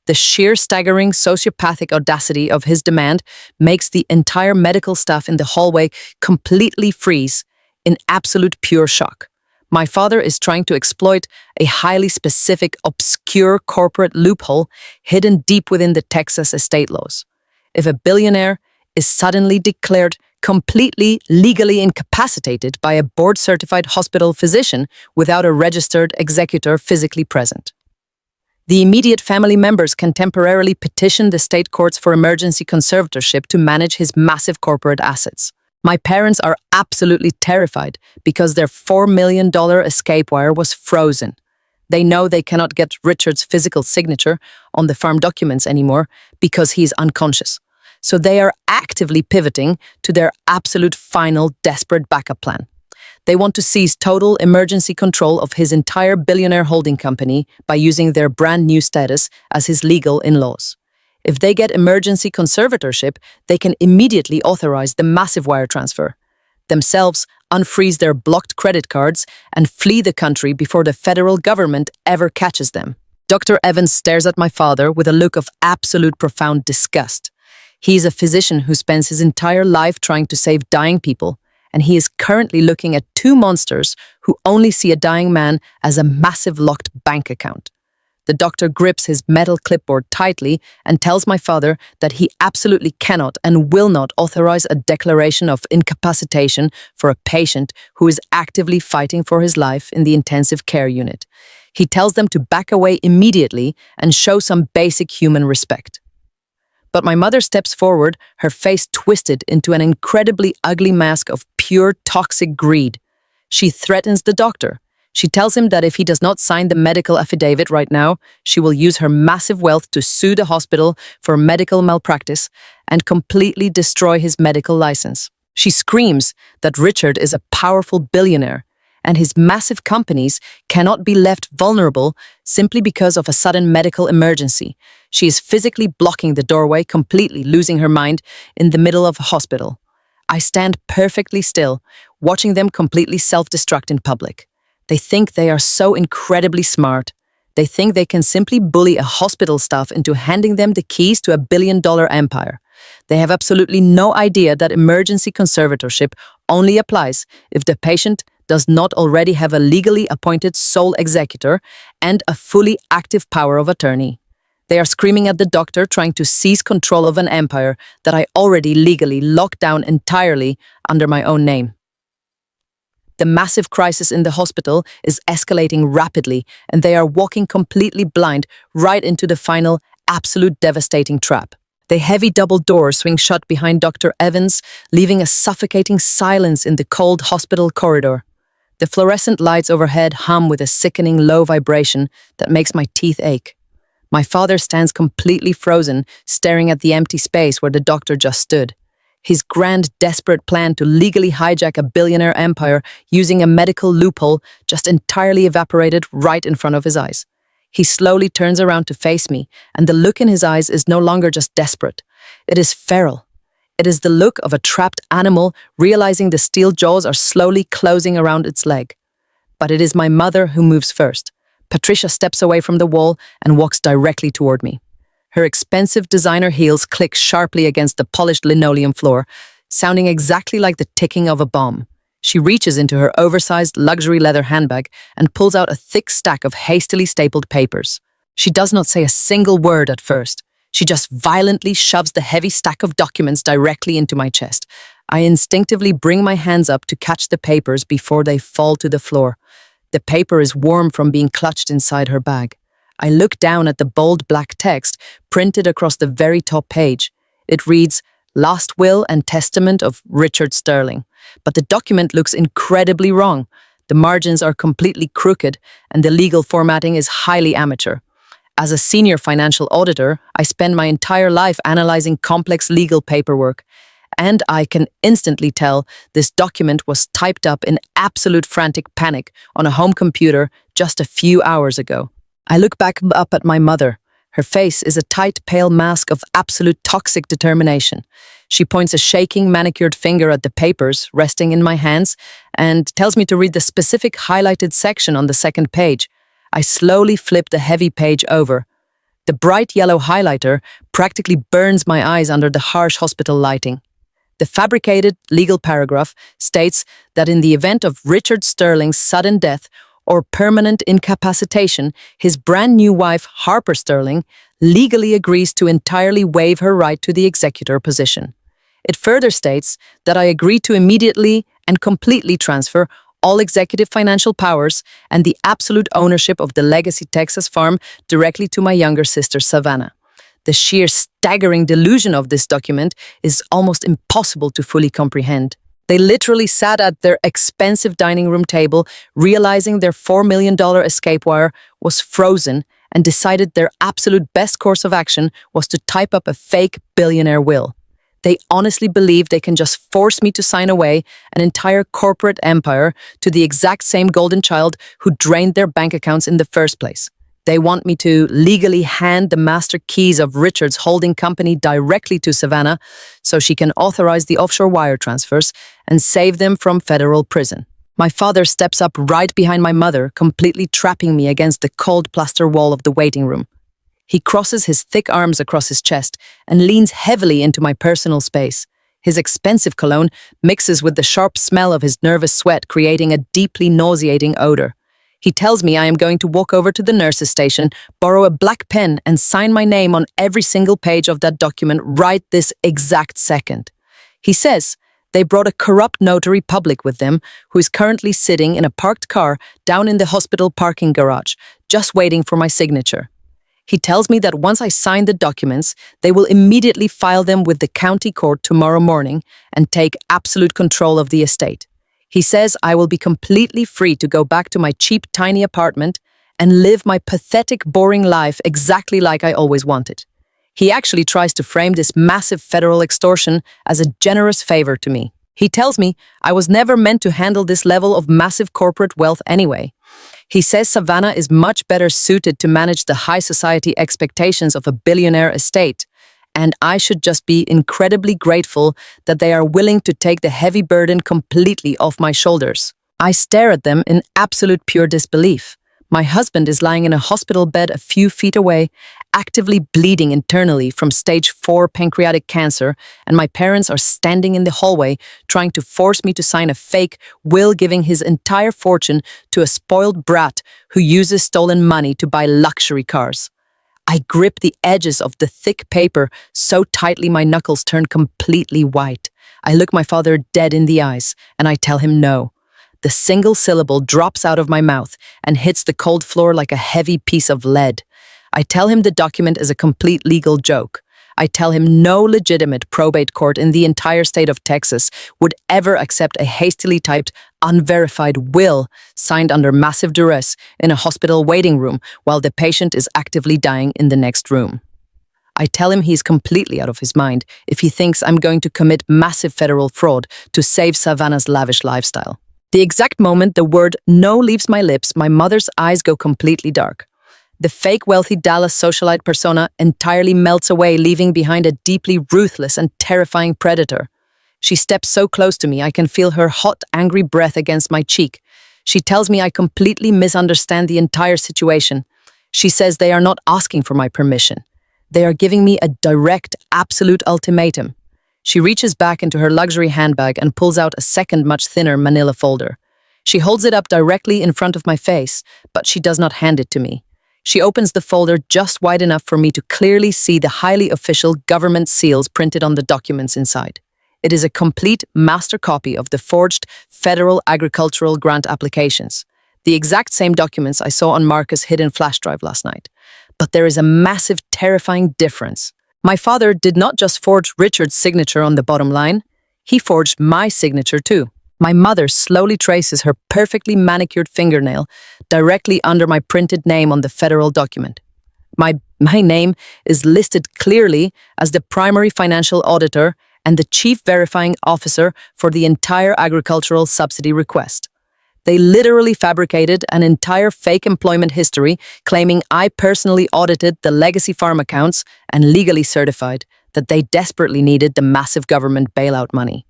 The sheer staggering sociopathic audacity of his demand makes the entire medical staff in the hallway completely freeze in absolute pure shock. My father is trying to exploit a highly specific, obscure corporate loophole hidden deep within the Texas estate laws. If a billionaire is suddenly declared completely legally incapacitated by a board-certified hospital physician without a registered executor physically present, the immediate family members can temporarily petition the state courts for emergency conservatorship to manage his massive corporate assets. My parents are absolutely terrified because their $4 million escape wire was frozen. They know they cannot get Richard's physical signature on the farm documents anymore because he is unconscious. So they are actively pivoting to their absolute final desperate backup plan. They want to seize total emergency control of his entire billionaire holding company by using their brand new status as his legal in-laws. If they get emergency conservatorship, they can immediately authorize the massive wire transfer, themselves unfreeze their blocked credit cards, and flee the country before the federal government ever catches them. Dr. Evans stares at my father with a look of absolute profound disgust. He is a physician who spends his entire life trying to save dying people, and he is currently looking at two monsters who only see a dying man as a massive locked bank account. The doctor grips his metal clipboard tightly and tells my father that he absolutely cannot and will not authorize a declaration of incapacitation for a patient who is actively fighting for his life in the intensive care unit. He tells them to back away immediately and show some basic human respect. But my mother steps forward, her face twisted into an incredibly ugly mask of pure toxic greed. She threatens the doctor. She tells him that if he does not sign the medical affidavit right now, she will use her massive wealth to sue the hospital for medical malpractice and completely destroy his medical license. She screams that Richard is a powerful billionaire and his massive companies cannot be left vulnerable simply because of a sudden medical emergency. She is physically blocking the doorway, completely losing her mind in the middle of a hospital. I stand perfectly still, watching them completely self-destruct in public. They think they are so incredibly smart. They think they can simply bully a hospital staff into handing them the keys to a billion-dollar empire. They have absolutely no idea that emergency conservatorship only applies if the patient does not already have a legally appointed sole executor and a fully active power of attorney. They are screaming at the doctor, trying to seize control of an empire that I already legally locked down entirely under my own name. The massive crisis in the hospital is escalating rapidly, and they are walking completely blind right into the final, absolute devastating trap. The heavy double doors swing shut behind Dr. Evans, leaving a suffocating silence in the cold hospital corridor. The fluorescent lights overhead hum with a sickening low vibration that makes my teeth ache. My father stands completely frozen, staring at the empty space where the doctor just stood. His grand, desperate plan to legally hijack a billionaire empire using a medical loophole just entirely evaporated right in front of his eyes. He slowly turns around to face me, and the look in his eyes is no longer just desperate. It is feral. It is the look of a trapped animal realizing the steel jaws are slowly closing around its leg. But it is my mother who moves first. Patricia steps away from the wall and walks directly toward me. Her expensive designer heels click sharply against the polished linoleum floor, sounding exactly like the ticking of a bomb. She reaches into her oversized luxury leather handbag and pulls out a thick stack of hastily stapled papers. She does not say a single word at first. She just violently shoves the heavy stack of documents directly into my chest. I instinctively bring my hands up to catch the papers before they fall to the floor. The paper is warm from being clutched inside her bag. I look down at the bold black text printed across the very top page. It reads, "Last Will and Testament of Richard Sterling." But the document looks incredibly wrong. The margins are completely crooked, and the legal formatting is highly amateur. As a senior financial auditor, I spend my entire life analyzing complex legal paperwork, and I can instantly tell this document was typed up in absolute frantic panic on a home computer just a few hours ago. I look back up at my mother. Her face is a tight, pale mask of absolute toxic determination. She points a shaking, manicured finger at the papers resting in my hands and tells me to read the specific highlighted section on the second page. I slowly flip the heavy page over. The bright yellow highlighter practically burns my eyes under the harsh hospital lighting. The fabricated legal paragraph states that in the event of Richard Sterling's sudden death or permanent incapacitation, his brand new wife, Harper Sterling, legally agrees to entirely waive her right to the executor position. It further states that I agree to immediately and completely transfer all executive financial powers and the absolute ownership of the Legacy Texas farm directly to my younger sister, Savannah. The sheer staggering delusion of this document is almost impossible to fully comprehend. They literally sat at their expensive dining room table, realizing their $4 million escape wire was frozen, and decided their absolute best course of action was to type up a fake billionaire will. They honestly believe they can just force me to sign away an entire corporate empire to the exact same golden child who drained their bank accounts in the first place. They want me to legally hand the master keys of Richard's holding company directly to Savannah so she can authorize the offshore wire transfers and save them from federal prison. My father steps up right behind my mother, completely trapping me against the cold plaster wall of the waiting room. He crosses his thick arms across his chest and leans heavily into my personal space. His expensive cologne mixes with the sharp smell of his nervous sweat, creating a deeply nauseating odor. He tells me I am going to walk over to the nurse's station, borrow a black pen, and sign my name on every single page of that document right this exact second. He says they brought a corrupt notary public with them who is currently sitting in a parked car down in the hospital parking garage, just waiting for my signature. He tells me that once I sign the documents, they will immediately file them with the county court tomorrow morning and take absolute control of the estate. He says I will be completely free to go back to my cheap, tiny apartment and live my pathetic, boring life exactly like I always wanted. He actually tries to frame this massive federal extortion as a generous favor to me. He tells me I was never meant to handle this level of massive corporate wealth anyway. He says Savannah is much better suited to manage the high society expectations of a billionaire estate, and I should just be incredibly grateful that they are willing to take the heavy burden completely off my shoulders. I stare at them in absolute pure disbelief. My husband is lying in a hospital bed a few feet away, actively bleeding internally from stage 4 pancreatic cancer, and my parents are standing in the hallway trying to force me to sign a fake will giving his entire fortune to a spoiled brat who uses stolen money to buy luxury cars. I grip the edges of the thick paper so tightly my knuckles turn completely white. I look my father dead in the eyes, and I tell him no. The single syllable drops out of my mouth and hits the cold floor like a heavy piece of lead. I tell him the document is a complete legal joke. I tell him no legitimate probate court in the entire state of Texas would ever accept a hastily typed, unverified will signed under massive duress in a hospital waiting room while the patient is actively dying in the next room. I tell him he's completely out of his mind if he thinks I'm going to commit massive federal fraud to save Savannah's lavish lifestyle. The exact moment the word no leaves my lips, my mother's eyes go completely dark. The fake wealthy Dallas socialite persona entirely melts away, leaving behind a deeply ruthless and terrifying predator. She steps so close to me, I can feel her hot, angry breath against my cheek. She tells me I completely misunderstand the entire situation. She says they are not asking for my permission. They are giving me a direct, absolute ultimatum. She reaches back into her luxury handbag and pulls out a second, much thinner manila folder. She holds it up directly in front of my face, but she does not hand it to me. She opens the folder just wide enough for me to clearly see the highly official government seals printed on the documents inside. It is a complete master copy of the forged federal agricultural grant applications, the exact same documents I saw on Marcus' hidden flash drive last night. But there is a massive, terrifying difference. My father did not just forge Richard's signature on the bottom line, he forged my signature too. My mother slowly traces her perfectly manicured fingernail directly under my printed name on the federal document. My name is listed clearly as the primary financial auditor and the chief verifying officer for the entire agricultural subsidy request. They literally fabricated an entire fake employment history claiming I personally audited the legacy farm accounts and legally certified that they desperately needed the massive government bailout money.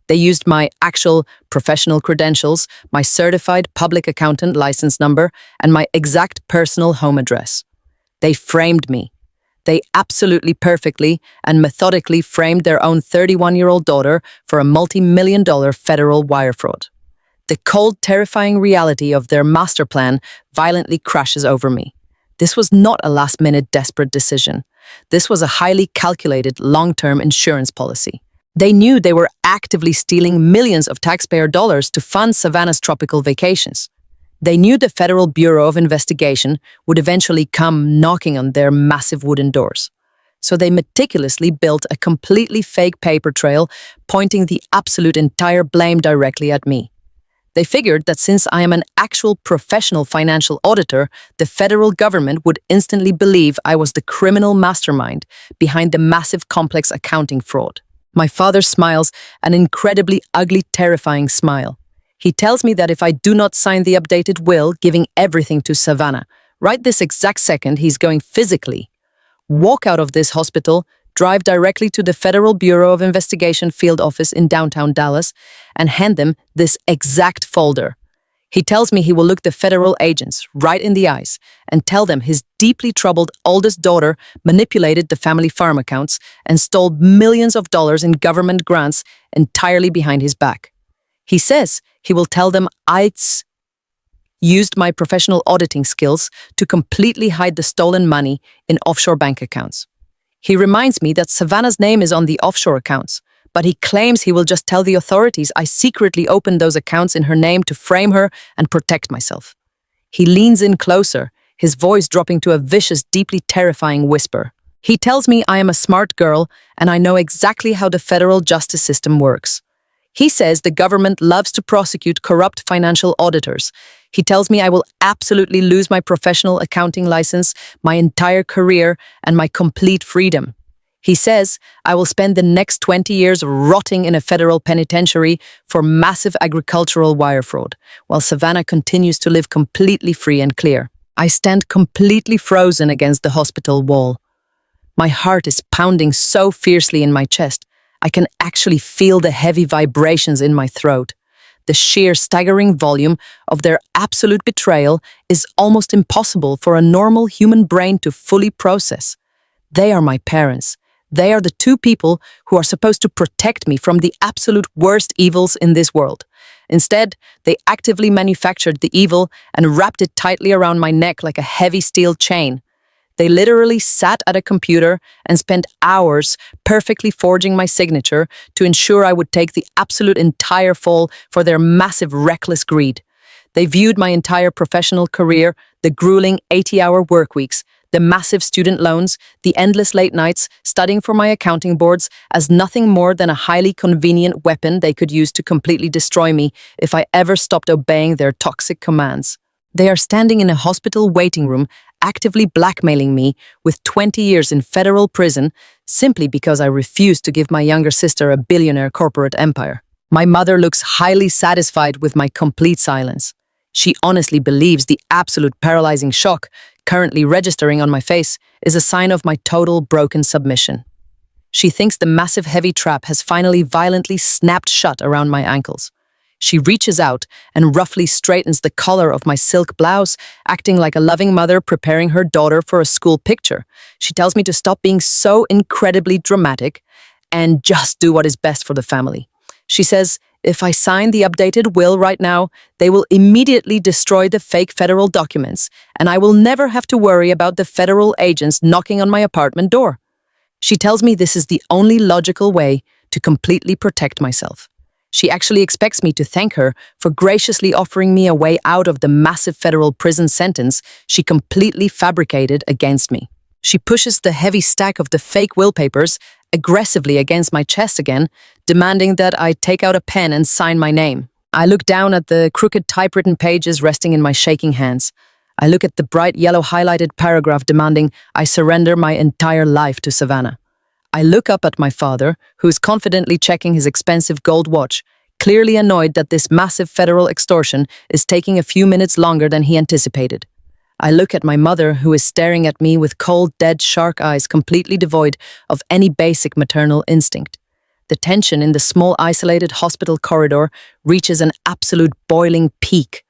They used my actual professional credentials, my certified public accountant license number, and my exact personal home address. They framed me. They absolutely perfectly and methodically framed their own 31-year-old daughter for a multi-million-dollar federal wire fraud. The cold, terrifying reality of their master plan violently crashes over me. This was not a last-minute desperate decision. This was a highly calculated, long-term insurance policy. They knew they were actively stealing millions of taxpayer dollars to fund Savannah's tropical vacations. They knew the Federal Bureau of Investigation would eventually come knocking on their massive wooden doors. So they meticulously built a completely fake paper trail, pointing the absolute entire blame directly at me. They figured that since I am an actual professional financial auditor, the federal government would instantly believe I was the criminal mastermind behind the massive complex accounting fraud. My father smiles, an incredibly ugly, terrifying smile. He tells me that if I do not sign the updated will giving everything to Savannah, right this exact second he's going physically walk out of this hospital, drive directly to the Federal Bureau of Investigation field office in downtown Dallas, and hand them this exact folder. He tells me he will look the federal agents right in the eyes and tell them his deeply troubled oldest daughter manipulated the family farm accounts and stole millions of dollars in government grants entirely behind his back. He says he will tell them I used my professional auditing skills to completely hide the stolen money in offshore bank accounts. He reminds me that Savannah's name is on the offshore accounts, but he claims he will just tell the authorities I secretly opened those accounts in her name to frame her and protect myself. He leans in closer, his voice dropping to a vicious, deeply terrifying whisper. He tells me I am a smart girl and I know exactly how the federal justice system works. He says the government loves to prosecute corrupt financial auditors. He tells me I will absolutely lose my professional accounting license, my entire career, and my complete freedom. He says I will spend the next 20 years rotting in a federal penitentiary for massive agricultural wire fraud, while Savannah continues to live completely free and clear. I stand completely frozen against the hospital wall. My heart is pounding so fiercely in my chest, I can actually feel the heavy vibrations in my throat. The sheer staggering volume of their absolute betrayal is almost impossible for a normal human brain to fully process. They are my parents. They are the two people who are supposed to protect me from the absolute worst evils in this world. Instead, they actively manufactured the evil and wrapped it tightly around my neck like a heavy steel chain. They literally sat at a computer and spent hours perfectly forging my signature to ensure I would take the absolute entire fall for their massive reckless greed. They viewed my entire professional career, the grueling 80-hour work weeks, the massive student loans, the endless late nights studying for my accounting boards as nothing more than a highly convenient weapon they could use to completely destroy me if I ever stopped obeying their toxic commands. They are standing in a hospital waiting room, actively blackmailing me with 20 years in federal prison simply because I refused to give my younger sister a billionaire corporate empire. My mother looks highly satisfied with my complete silence. She honestly believes the absolute paralyzing shock currently registering on my face is a sign of my total broken submission. She thinks the massive heavy trap has finally violently snapped shut around my ankles. She reaches out and roughly straightens the collar of my silk blouse, acting like a loving mother preparing her daughter for a school picture. She tells me to stop being so incredibly dramatic and just do what is best for the family. She says, if I sign the updated will right now, they will immediately destroy the fake federal documents, and I will never have to worry about the federal agents knocking on my apartment door. She tells me this is the only logical way to completely protect myself. She actually expects me to thank her for graciously offering me a way out of the massive federal prison sentence she completely fabricated against me. She pushes the heavy stack of the fake will papers aggressively against my chest again, demanding that I take out a pen and sign my name. I look down at the crooked typewritten pages resting in my shaking hands. I look at the bright yellow highlighted paragraph demanding I surrender my entire life to Savannah. I look up at my father, who is confidently checking his expensive gold watch, clearly annoyed that this massive federal extortion is taking a few minutes longer than he anticipated. I look at my mother, who is staring at me with cold, dead shark eyes completely devoid of any basic maternal instinct. The tension in the small, isolated hospital corridor reaches an absolute boiling peak.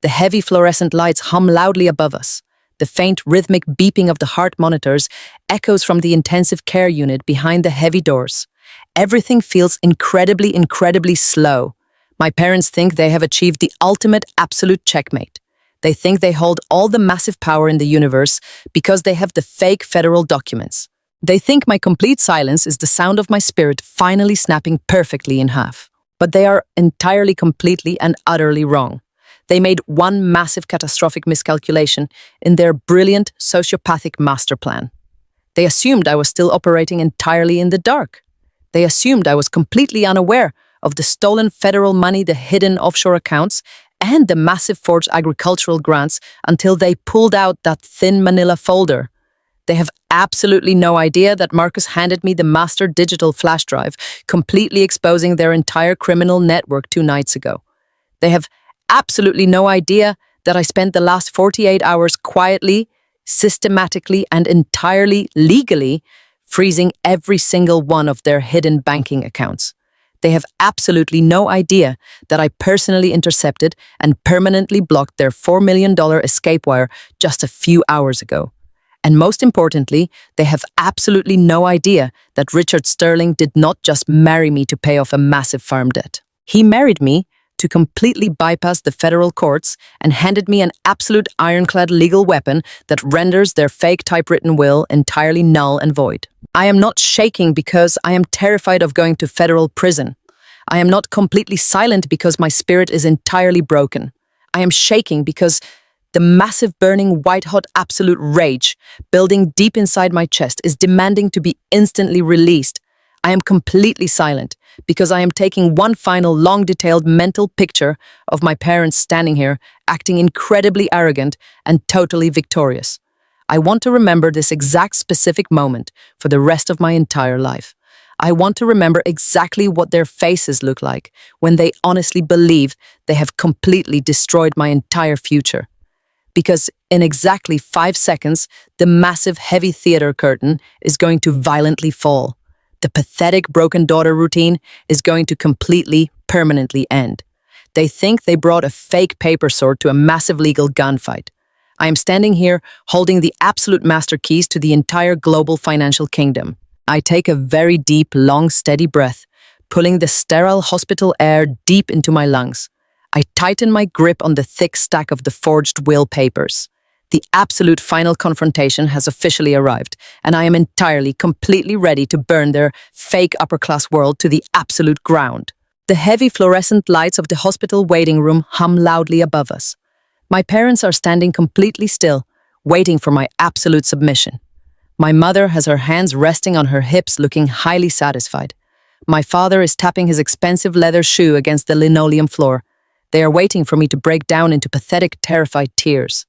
The heavy fluorescent lights hum loudly above us. The faint rhythmic beeping of the heart monitors echoes from the intensive care unit behind the heavy doors. Everything feels incredibly slow. My parents think they have achieved the ultimate absolute checkmate. They think they hold all the massive power in the universe because they have the fake federal documents. They think my complete silence is the sound of my spirit finally snapping perfectly in half. But they are entirely, completely, and utterly wrong. They made one massive catastrophic miscalculation in their brilliant sociopathic master plan. They assumed I was still operating entirely in the dark. They assumed I was completely unaware of the stolen federal money, the hidden offshore accounts, and the massive forged agricultural grants until they pulled out that thin manila folder. They have absolutely no idea that Marcus handed me the master digital flash drive, completely exposing their entire criminal network 2 nights ago. They have absolutely no idea that I spent the last 48 hours quietly, systematically, and entirely legally freezing every single one of their hidden banking accounts. They have absolutely no idea that I personally intercepted and permanently blocked their $4 million escape wire just a few hours ago. And most importantly, they have absolutely no idea that Richard Sterling did not just marry me to pay off a massive farm debt. He married me to completely bypass the federal courts and handed me an absolute ironclad legal weapon that renders their fake typewritten will entirely null and void. I am not shaking because I am terrified of going to federal prison. I am not completely silent because my spirit is entirely broken. I am shaking because the massive burning white-hot absolute rage building deep inside my chest is demanding to be instantly released. I am completely silent because I am taking one final long-detailed mental picture of my parents standing here, acting incredibly arrogant and totally victorious. I want to remember this exact specific moment for the rest of my entire life. I want to remember exactly what their faces look like when they honestly believe they have completely destroyed my entire future. Because in exactly 5 seconds, the massive heavy theater curtain is going to violently fall. The pathetic broken daughter routine is going to completely, permanently end. They think they brought a fake paper sword to a massive legal gunfight. I am standing here holding the absolute master keys to the entire global financial kingdom. I take a very deep, long, steady breath, pulling the sterile hospital air deep into my lungs. I tighten my grip on the thick stack of the forged will papers. The absolute final confrontation has officially arrived, and I am entirely, completely ready to burn their fake upper-class world to the absolute ground. The heavy fluorescent lights of the hospital waiting room hum loudly above us. My parents are standing completely still, waiting for my absolute submission. My mother has her hands resting on her hips, looking highly satisfied. My father is tapping his expensive leather shoe against the linoleum floor. They are waiting for me to break down into pathetic, terrified tears.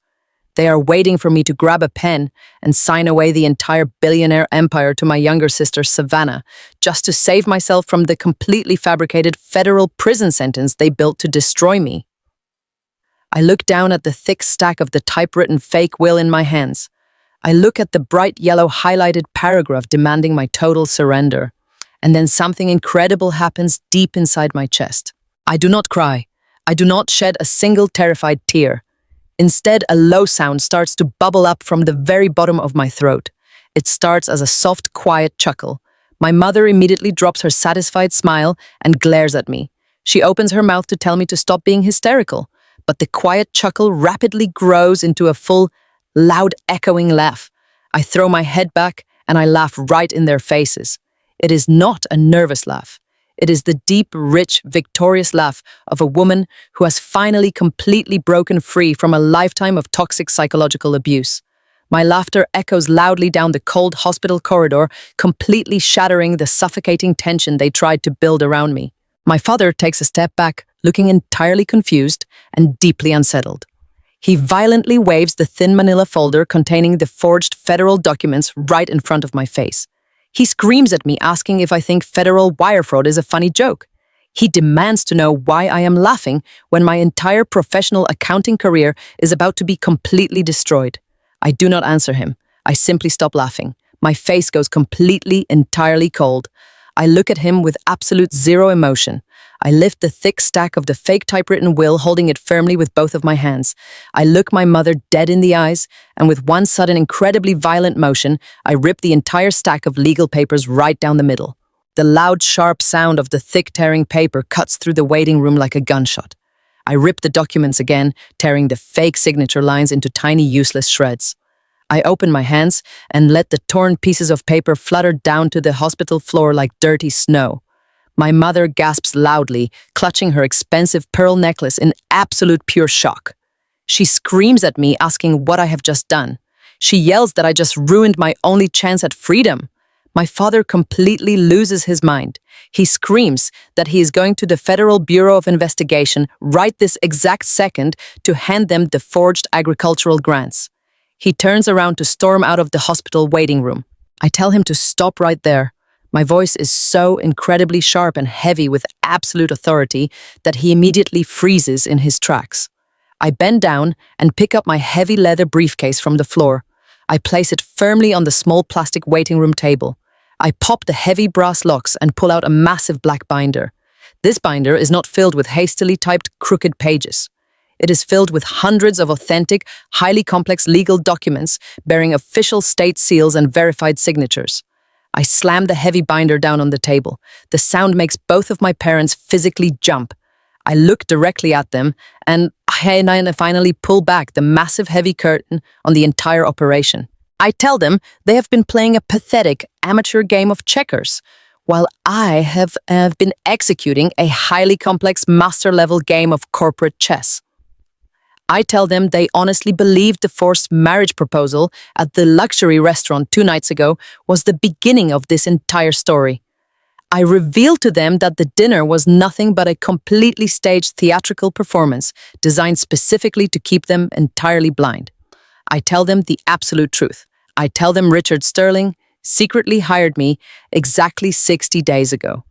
They are waiting for me to grab a pen and sign away the entire billionaire empire to my younger sister, Savannah, just to save myself from the completely fabricated federal prison sentence they built to destroy me. I look down at the thick stack of the typewritten fake will in my hands. I look at the bright yellow highlighted paragraph demanding my total surrender. And then something incredible happens deep inside my chest. I do not cry. I do not shed a single terrified tear. Instead, a low sound starts to bubble up from the very bottom of my throat. It starts as a soft, quiet chuckle. My mother immediately drops her satisfied smile and glares at me. She opens her mouth to tell me to stop being hysterical, but the quiet chuckle rapidly grows into a full, loud, echoing laugh. I throw my head back and I laugh right in their faces. It is not a nervous laugh. It is the deep, rich, victorious laugh of a woman who has finally completely broken free from a lifetime of toxic psychological abuse. My laughter echoes loudly down the cold hospital corridor, completely shattering the suffocating tension they tried to build around me. My father takes a step back, looking entirely confused and deeply unsettled. He violently waves the thin manila folder containing the forged federal documents right in front of my face. He screams at me, asking if I think federal wire fraud is a funny joke. He demands to know why I am laughing when my entire professional accounting career is about to be completely destroyed. I do not answer him. I simply stop laughing. My face goes completely, entirely cold. I look at him with absolute zero emotion. I lift the thick stack of the fake typewritten will, holding it firmly with both of my hands. I look my mother dead in the eyes, and with one sudden, incredibly violent motion, I rip the entire stack of legal papers right down the middle. The loud, sharp sound of the thick, tearing paper cuts through the waiting room like a gunshot. I rip the documents again, tearing the fake signature lines into tiny, useless shreds. I open my hands and let the torn pieces of paper flutter down to the hospital floor like dirty snow. My mother gasps loudly, clutching her expensive pearl necklace in absolute pure shock. She screams at me, asking what I have just done. She yells that I just ruined my only chance at freedom. My father completely loses his mind. He screams that he is going to the Federal Bureau of Investigation right this exact second to hand them the forged agricultural grants. He turns around to storm out of the hospital waiting room. I tell him to stop right there. My voice is so incredibly sharp and heavy with absolute authority that he immediately freezes in his tracks. I bend down and pick up my heavy leather briefcase from the floor. I place it firmly on the small plastic waiting room table. I pop the heavy brass locks and pull out a massive black binder. This binder is not filled with hastily typed crooked pages. It is filled with hundreds of authentic, highly complex legal documents bearing official state seals and verified signatures. I slam the heavy binder down on the table. The sound makes both of my parents physically jump. I look directly at them and I finally pull back the massive heavy curtain on the entire operation. I tell them they have been playing a pathetic amateur game of checkers, while I have been executing a highly complex master-level game of corporate chess. I tell them they honestly believed the forced marriage proposal at the luxury restaurant 2 nights ago was the beginning of this entire story. I reveal to them that the dinner was nothing but a completely staged theatrical performance designed specifically to keep them entirely blind. I tell them the absolute truth. I tell them Richard Sterling secretly hired me exactly 60 days ago.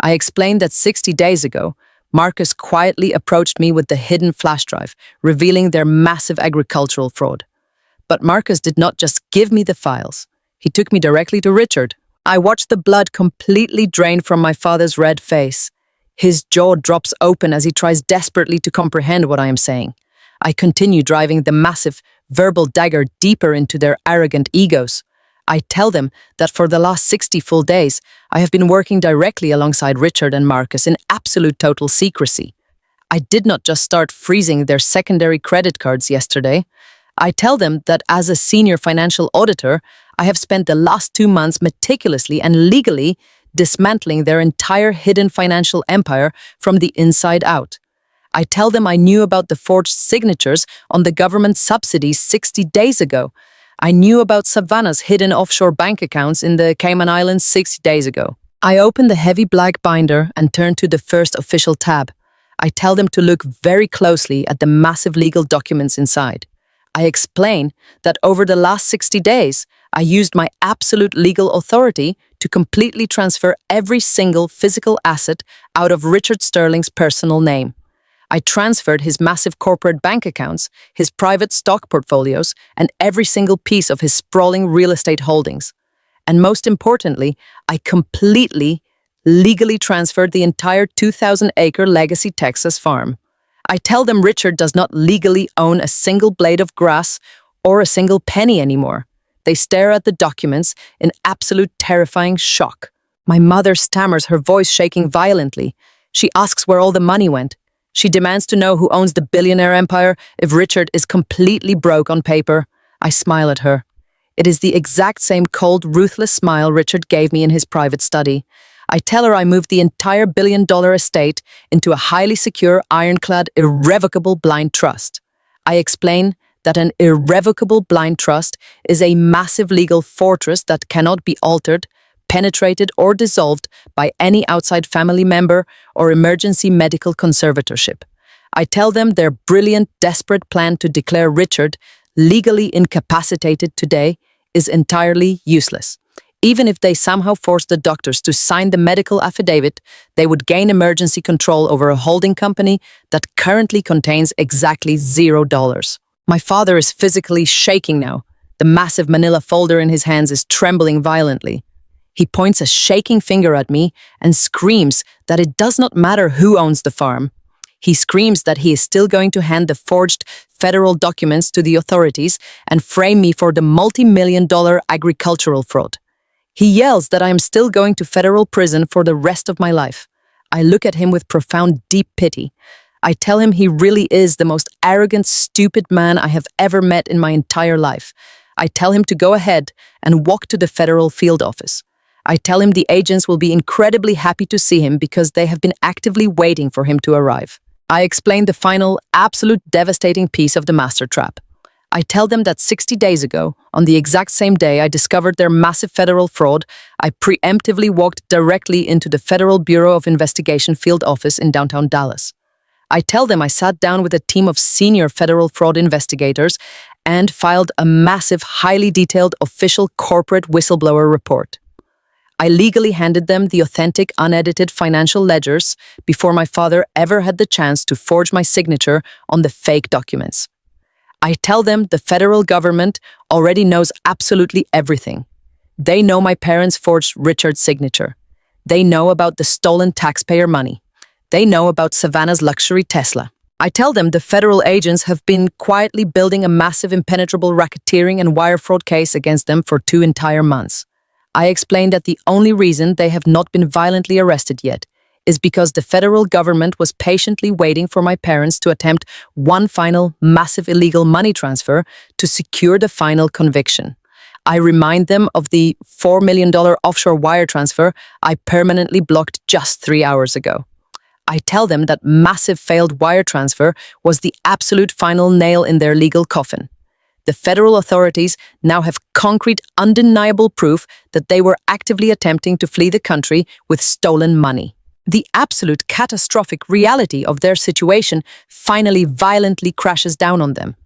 I explain that 60 days ago, Marcus quietly approached me with the hidden flash drive, revealing their massive agricultural fraud. But Marcus did not just give me the files. He took me directly to Richard. I watched the blood completely drain from my father's red face. His jaw drops open as he tries desperately to comprehend what I am saying. I continue driving the massive verbal dagger deeper into their arrogant egos. I tell them that for the last 60 full days, I have been working directly alongside Richard and Marcus in absolute total secrecy. I did not just start freezing their secondary credit cards yesterday. I tell them that as a senior financial auditor, I have spent the last 2 months meticulously and legally dismantling their entire hidden financial empire from the inside out. I tell them I knew about the forged signatures on the government subsidies 60 days ago. I knew about Savannah's hidden offshore bank accounts in the Cayman Islands 60 days ago. I open the heavy black binder and turn to the first official tab. I tell them to look very closely at the massive legal documents inside. I explain that over the last 60 days, I used my absolute legal authority to completely transfer every single physical asset out of Richard Sterling's personal name. I transferred his massive corporate bank accounts, his private stock portfolios, and every single piece of his sprawling real estate holdings. And most importantly, I completely, legally transferred the entire 2,000-acre Legacy, Texas farm. I tell them Richard does not legally own a single blade of grass or a single penny anymore. They stare at the documents in absolute terrifying shock. My mother stammers, her voice shaking violently. She asks where all the money went. She demands to know who owns the billionaire empire if Richard is completely broke on paper. I smile at her. It is the exact same cold, ruthless smile Richard gave me in his private study. I tell her I moved the entire billion-dollar estate into a highly secure, ironclad, irrevocable blind trust. I explain that an irrevocable blind trust is a massive legal fortress that cannot be altered, penetrated, or dissolved by any outside family member or emergency medical conservatorship. I tell them their brilliant, desperate plan to declare Richard legally incapacitated today is entirely useless. Even if they somehow forced the doctors to sign the medical affidavit, they would gain emergency control over a holding company that currently contains exactly $0. My father is physically shaking now. The massive manila folder in his hands is trembling violently. He points a shaking finger at me and screams that it does not matter who owns the farm. He screams that he is still going to hand the forged federal documents to the authorities and frame me for the multi-million-dollar agricultural fraud. He yells that I am still going to federal prison for the rest of my life. I look at him with profound, deep pity. I tell him he really is the most arrogant, stupid man I have ever met in my entire life. I tell him to go ahead and walk to the federal field office. I tell him the agents will be incredibly happy to see him because they have been actively waiting for him to arrive. I explain the final, absolute devastating piece of the master trap. I tell them that 60 days ago, on the exact same day I discovered their massive federal fraud, I preemptively walked directly into the Federal Bureau of Investigation field office in downtown Dallas. I tell them I sat down with a team of senior federal fraud investigators and filed a massive, highly detailed official corporate whistleblower report. I legally handed them the authentic, unedited financial ledgers before my father ever had the chance to forge my signature on the fake documents. I tell them the federal government already knows absolutely everything. They know my parents forged Richard's signature. They know about the stolen taxpayer money. They know about Savannah's luxury Tesla. I tell them the federal agents have been quietly building a massive impenetrable racketeering and wire fraud case against them for 2 entire months. I explain that the only reason they have not been violently arrested yet is because the federal government was patiently waiting for my parents to attempt one final massive illegal money transfer to secure the final conviction. I remind them of the $4 million offshore wire transfer I permanently blocked just 3 hours ago. I tell them that massive failed wire transfer was the absolute final nail in their legal coffin. The federal authorities now have concrete, undeniable proof that they were actively attempting to flee the country with stolen money. The absolute catastrophic reality of their situation finally violently crashes down on them.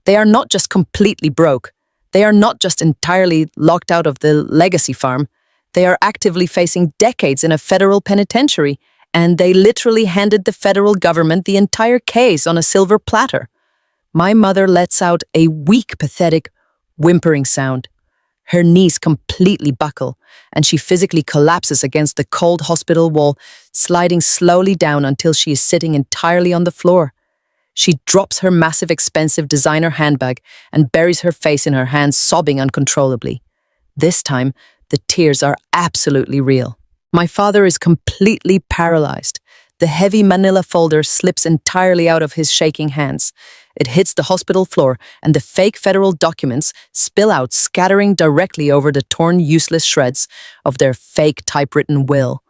They are not just completely broke. They are not just entirely locked out of the legacy farm. They are actively facing decades in a federal penitentiary, and they literally handed the federal government the entire case on a silver platter. My mother lets out a weak, pathetic, whimpering sound. Her knees completely buckle, and she physically collapses against the cold hospital wall, sliding slowly down until she is sitting entirely on the floor. She drops her massive, expensive designer handbag and buries her face in her hands, sobbing uncontrollably. This time, the tears are absolutely real. My father is completely paralyzed. The heavy manila folder slips entirely out of his shaking hands. It hits the hospital floor, and the fake federal documents spill out, scattering directly over the torn, useless shreds of their fake typewritten will.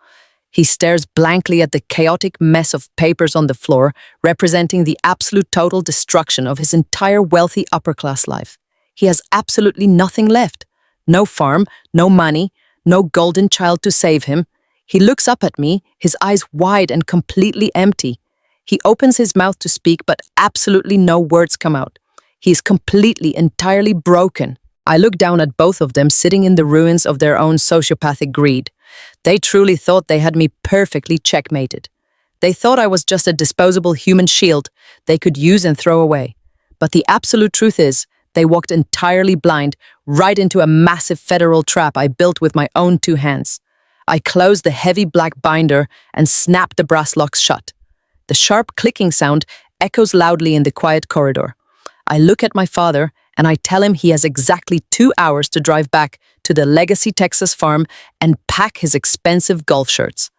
He stares blankly at the chaotic mess of papers on the floor, representing the absolute total destruction of his entire wealthy upper-class life. He has absolutely nothing left. No farm, no money, no golden child to save him. He looks up at me, his eyes wide and completely empty. He opens his mouth to speak, but absolutely no words come out. He is completely, entirely broken. I look down at both of them sitting in the ruins of their own sociopathic greed. They truly thought they had me perfectly checkmated. They thought I was just a disposable human shield they could use and throw away. But the absolute truth is, they walked entirely blind right into a massive federal trap I built with my own 2 hands. I close the heavy black binder and snap the brass locks shut. The sharp clicking sound echoes loudly in the quiet corridor. I look at my father and I tell him he has exactly 2 hours to drive back to the Legacy, Texas farm and pack his expensive golf shirts.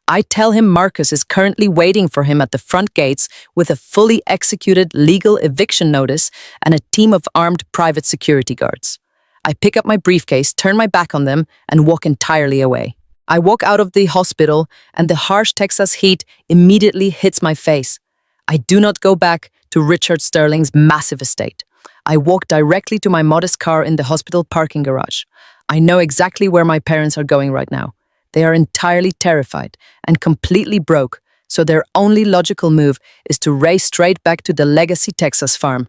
I tell him Marcus is currently waiting for him at the front gates with a fully executed legal eviction notice and a team of armed private security guards. I pick up my briefcase, turn my back on them, and walk entirely away. I walk out of the hospital, and the harsh Texas heat immediately hits my face. I do not go back to Richard Sterling's massive estate. I walk directly to my modest car in the hospital parking garage. I know exactly where my parents are going right now. They are entirely terrified and completely broke, so their only logical move is to race straight back to the Legacy, Texas farm.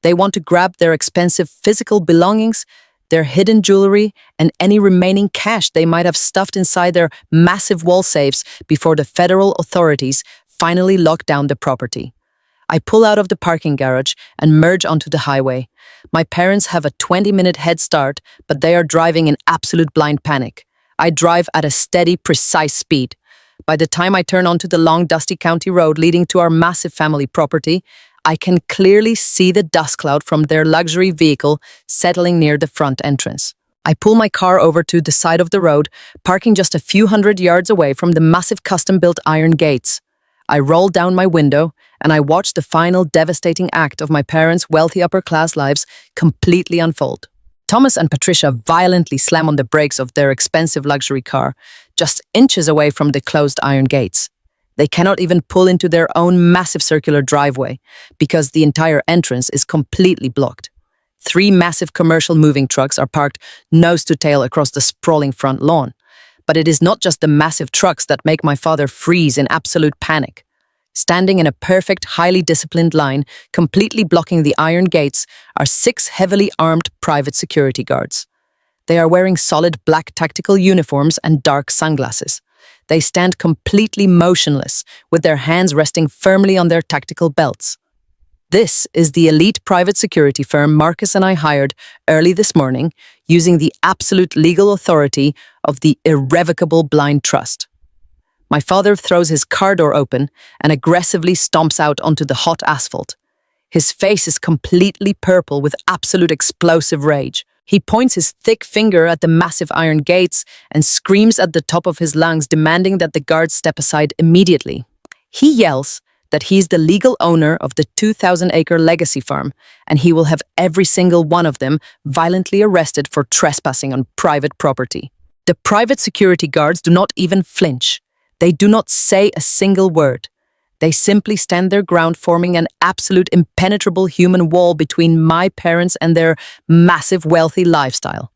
They want to grab their expensive physical belongings, their hidden jewelry, and any remaining cash they might have stuffed inside their massive wall safes before the federal authorities finally lock down the property. I pull out of the parking garage and merge onto the highway. My parents have a 20-minute head start, but they are driving in absolute blind panic. I drive at a steady, precise speed. By the time I turn onto the long, dusty county road leading to our massive family property, I can clearly see the dust cloud from their luxury vehicle settling near the front entrance. I pull my car over to the side of the road, parking just a few hundred yards away from the massive custom-built iron gates. I roll down my window and I watch the final devastating act of my parents' wealthy upper-class lives completely unfold. Thomas and Patricia violently slam on the brakes of their expensive luxury car, just inches away from the closed iron gates. They cannot even pull into their own massive circular driveway because the entire entrance is completely blocked. 3 massive commercial moving trucks are parked nose to tail across the sprawling front lawn. But it is not just the massive trucks that make my father freeze in absolute panic. Standing in a perfect, highly disciplined line, completely blocking the iron gates, are 6 heavily armed private security guards. They are wearing solid black tactical uniforms and dark sunglasses. They stand completely motionless, with their hands resting firmly on their tactical belts. This is the elite private security firm Marcus and I hired early this morning, using the absolute legal authority of the irrevocable blind trust. My father throws his car door open and aggressively stomps out onto the hot asphalt. His face is completely purple with absolute explosive rage. He points his thick finger at the massive iron gates and screams at the top of his lungs, demanding that the guards step aside immediately. He yells that he's the legal owner of the 2,000-acre legacy farm, and he will have every single one of them violently arrested for trespassing on private property. The private security guards do not even flinch. They do not say a single word. They simply stand their ground, forming an absolute impenetrable human wall between my parents and their massive wealthy lifestyle.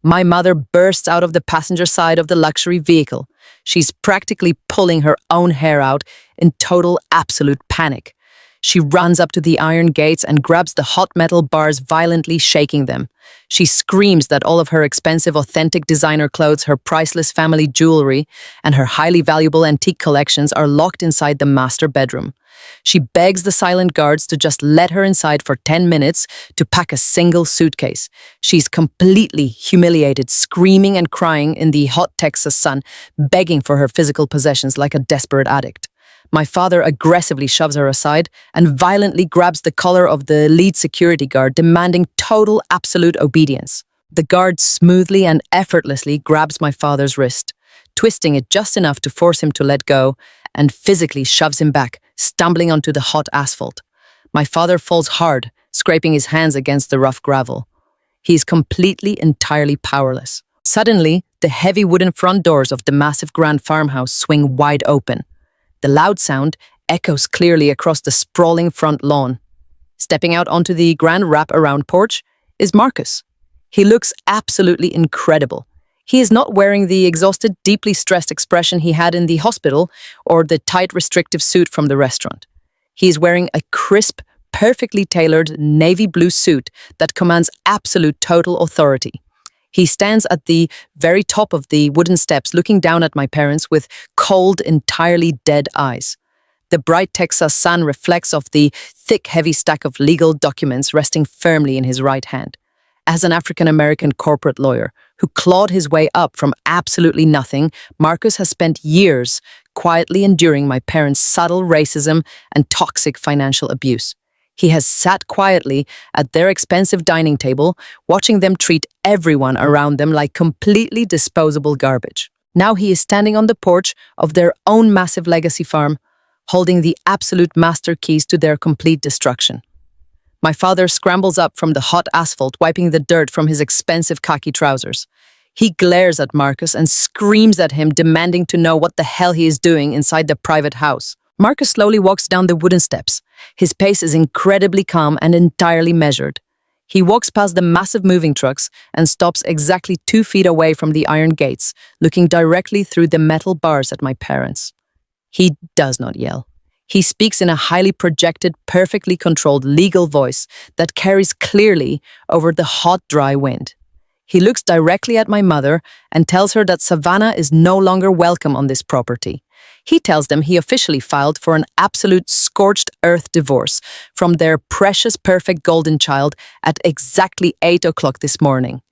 My mother bursts out of the passenger side of the luxury vehicle. She's practically pulling her own hair out in total absolute panic. She runs up to the iron gates and grabs the hot metal bars, violently shaking them. She screams that all of her expensive, authentic designer clothes, her priceless family jewelry, and her highly valuable antique collections are locked inside the master bedroom. She begs the silent guards to just let her inside for 10 minutes to pack a single suitcase. She's completely humiliated, screaming and crying in the hot Texas sun, begging for her physical possessions like a desperate addict. My father aggressively shoves her aside and violently grabs the collar of the lead security guard, demanding total, absolute obedience. The guard smoothly and effortlessly grabs my father's wrist, twisting it just enough to force him to let go, and physically shoves him back, stumbling onto the hot asphalt. My father falls hard, scraping his hands against the rough gravel. He is entirely powerless. Suddenly, the heavy wooden front doors of the massive grand farmhouse swing wide open. The loud sound echoes clearly across the sprawling front lawn. Stepping out onto the grand wrap-around porch is Marcus. He looks absolutely incredible. He is not wearing the exhausted, deeply stressed expression he had in the hospital or the tight, restrictive suit from the restaurant. He is wearing a crisp, perfectly tailored navy blue suit that commands absolute total authority. He stands at the very top of the wooden steps, looking down at my parents with cold, entirely dead eyes. The bright Texas sun reflects off the thick, heavy stack of legal documents resting firmly in his right hand. As an African-American corporate lawyer who clawed his way up from absolutely nothing, Marcus has spent years quietly enduring my parents' subtle racism and toxic financial abuse. He has sat quietly at their expensive dining table, watching them treat everyone around them like completely disposable garbage. Now he is standing on the porch of their own massive legacy farm, holding the absolute master keys to their complete destruction. My father scrambles up from the hot asphalt, wiping the dirt from his expensive khaki trousers. He glares at Marcus and screams at him, demanding to know what the hell he is doing inside the private house. Marcus slowly walks down the wooden steps. His pace is incredibly calm and entirely measured. He walks past the massive moving trucks and stops exactly 2 feet away from the iron gates, looking directly through the metal bars at my parents. He does not yell. He speaks in a highly projected, perfectly controlled legal voice that carries clearly over the hot, dry wind. He looks directly at my mother and tells her that Savannah is no longer welcome on this property. He tells them he officially filed for an absolute scorched earth divorce from their precious perfect golden child at exactly 8 o'clock this morning.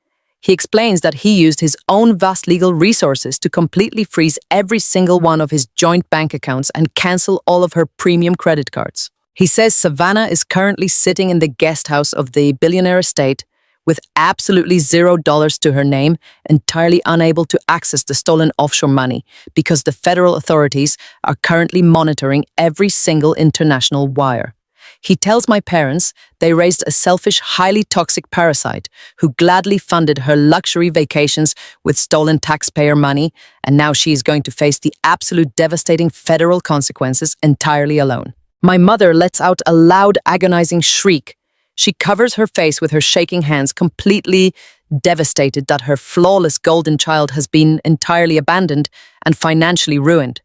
He explains that he used his own vast legal resources to completely freeze every single one of his joint bank accounts and cancel all of her premium credit cards. He says Savannah is currently sitting in the guest house of the billionaire estate with absolutely $0 to her name, entirely unable to access the stolen offshore money because the federal authorities are currently monitoring every single international wire. He tells my parents they raised a selfish, highly toxic parasite who gladly funded her luxury vacations with stolen taxpayer money, and now she is going to face the absolute devastating federal consequences entirely alone. My mother lets out a loud, agonizing shriek. She covers her face with her shaking hands, completely devastated that her flawless golden child has been entirely abandoned and financially ruined.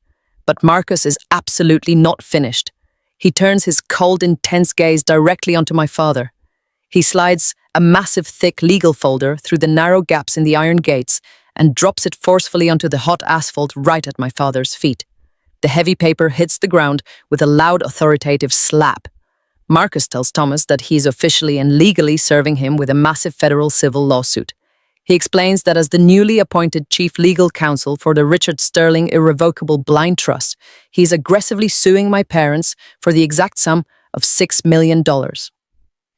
But Marcus is absolutely not finished. He turns his cold, intense gaze directly onto my father. He slides a massive, thick legal folder through the narrow gaps in the iron gates and drops it forcefully onto the hot asphalt right at my father's feet. The heavy paper hits the ground with a loud, authoritative slap. Marcus tells Thomas that he is officially and legally serving him with a massive federal civil lawsuit. He explains that as the newly appointed chief legal counsel for the Richard Sterling Irrevocable Blind Trust, he is aggressively suing my parents for the exact sum of $6 million.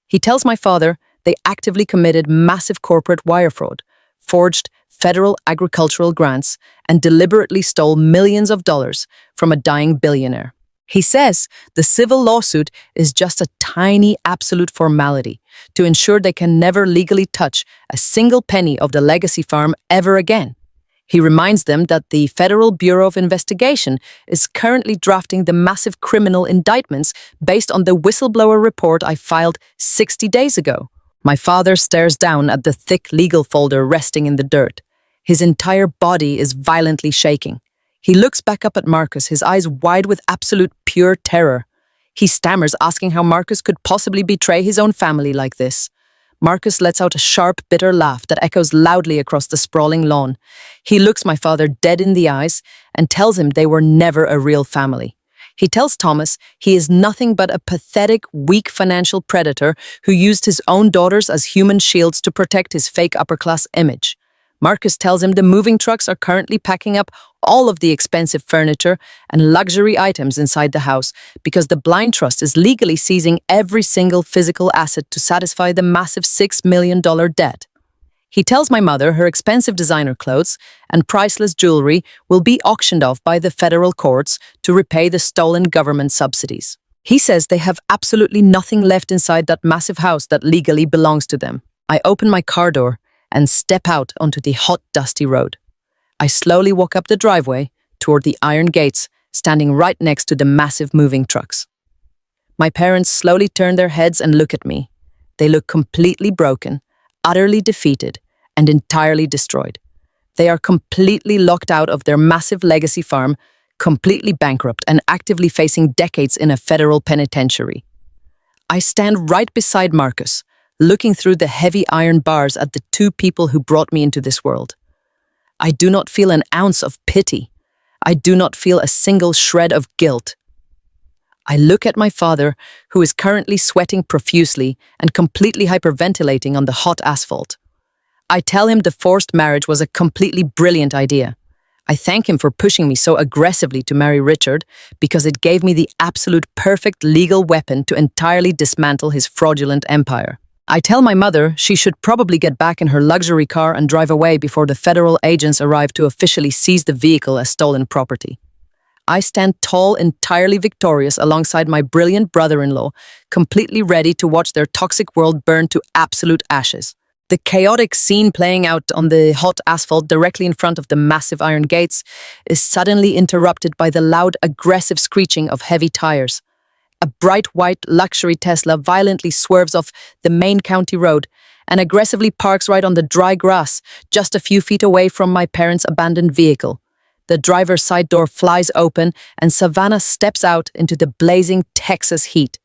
He tells my father they actively committed massive corporate wire fraud, forged federal agricultural grants, and deliberately stole millions of dollars from a dying billionaire. He says the civil lawsuit is just a tiny absolute formality to ensure they can never legally touch a single penny of the legacy farm ever again. He reminds them that the Federal Bureau of Investigation is currently drafting the massive criminal indictments based on the whistleblower report I filed 60 days ago. My father stares down at the thick legal folder resting in the dirt. His entire body is violently shaking. He looks back up at Marcus, his eyes wide with absolute pure terror. He stammers, asking how Marcus could possibly betray his own family like this. Marcus lets out a sharp, bitter laugh that echoes loudly across the sprawling lawn. He looks my father dead in the eyes and tells him they were never a real family. He tells Thomas he is nothing but a pathetic, weak financial predator who used his own daughters as human shields to protect his fake upper-class image. Marcus tells him the moving trucks are currently packing up all of the expensive furniture and luxury items inside the house because the Blind Trust is legally seizing every single physical asset to satisfy the massive $6 million debt. He tells my mother her expensive designer clothes and priceless jewelry will be auctioned off by the federal courts to repay the stolen government subsidies. He says they have absolutely nothing left inside that massive house that legally belongs to them. I open my car door and step out onto the hot, dusty road. I slowly walk up the driveway toward the iron gates, standing right next to the massive moving trucks. My parents slowly turn their heads and look at me. They look completely broken, utterly defeated, and entirely destroyed. They are completely locked out of their massive legacy farm, completely bankrupt and actively facing decades in a federal penitentiary. I stand right beside Marcus, looking through the heavy iron bars at the two people who brought me into this world. I do not feel an ounce of pity. I do not feel a single shred of guilt. I look at my father, who is currently sweating profusely and completely hyperventilating on the hot asphalt. I tell him the forced marriage was a completely brilliant idea. I thank him for pushing me so aggressively to marry Richard because it gave me the absolute perfect legal weapon to entirely dismantle his fraudulent empire. I tell my mother she should probably get back in her luxury car and drive away before the federal agents arrive to officially seize the vehicle as stolen property. I stand tall, entirely victorious alongside my brilliant brother-in-law, completely ready to watch their toxic world burn to absolute ashes. The chaotic scene playing out on the hot asphalt directly in front of the massive iron gates is suddenly interrupted by the loud, aggressive screeching of heavy tires. A bright white luxury Tesla violently swerves off the main county road and aggressively parks right on the dry grass, just a few feet away from my parents' abandoned vehicle. The driver's side door flies open and Savannah steps out into the blazing Texas heat.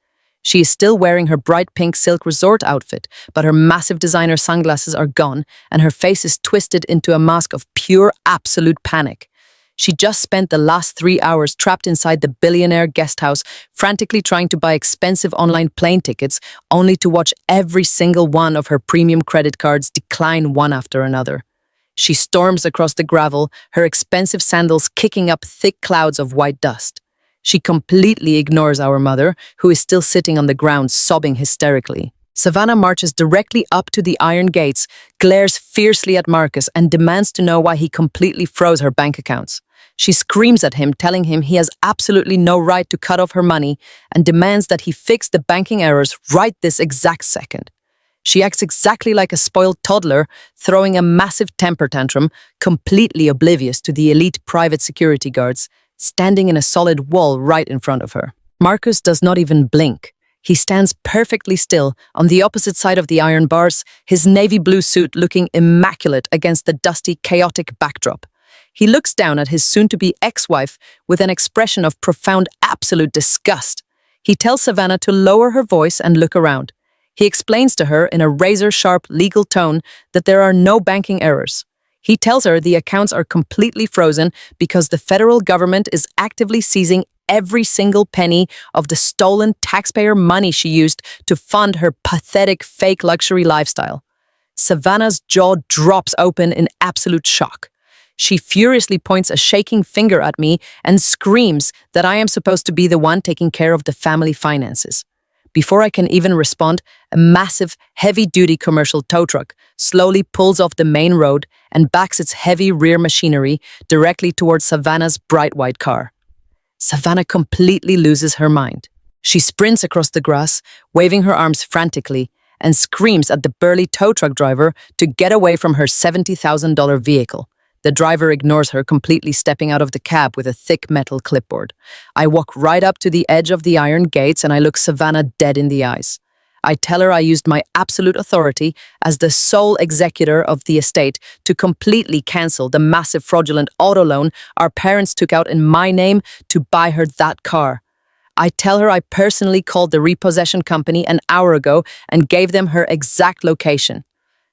She is still wearing her bright pink silk resort outfit, but her massive designer sunglasses are gone and her face is twisted into a mask of pure absolute panic. She just spent the last 3 hours trapped inside the billionaire guest house, frantically trying to buy expensive online plane tickets, only to watch every single one of her premium credit cards decline one after another. She storms across the gravel, her expensive sandals kicking up thick clouds of white dust. She completely ignores our mother, who is still sitting on the ground sobbing hysterically. Savannah marches directly up to the iron gates, glares fiercely at Marcus, and demands to know why he completely froze her bank accounts. She screams at him, telling him he has absolutely no right to cut off her money, and demands that he fix the banking errors right this exact second. She acts exactly like a spoiled toddler, throwing a massive temper tantrum, completely oblivious to the elite private security guards, standing in a solid wall right in front of her. Marcus does not even blink. He stands perfectly still on the opposite side of the iron bars, his navy blue suit looking immaculate against the dusty, chaotic backdrop. He looks down at his soon-to-be ex-wife with an expression of profound, absolute disgust. He tells Savannah to lower her voice and look around. He explains to her in a razor-sharp legal tone that there are no banking errors. He tells her the accounts are completely frozen because the federal government is actively seizing every single penny of the stolen taxpayer money she used to fund her pathetic fake luxury lifestyle. Savannah's jaw drops open in absolute shock. She furiously points a shaking finger at me and screams that I am supposed to be the one taking care of the family finances. Before I can even respond, a massive, heavy-duty commercial tow truck slowly pulls off the main road and backs its heavy rear machinery directly towards Savannah's bright white car. Savannah completely loses her mind. She sprints across the grass, waving her arms frantically, and screams at the burly tow truck driver to get away from her $70,000 vehicle. The driver ignores her, completely stepping out of the cab with a thick metal clipboard. I walk right up to the edge of the iron gates and I look Savannah dead in the eyes. I tell her I used my absolute authority as the sole executor of the estate to completely cancel the massive fraudulent auto loan our parents took out in my name to buy her that car. I tell her I personally called the repossession company an hour ago and gave them her exact location.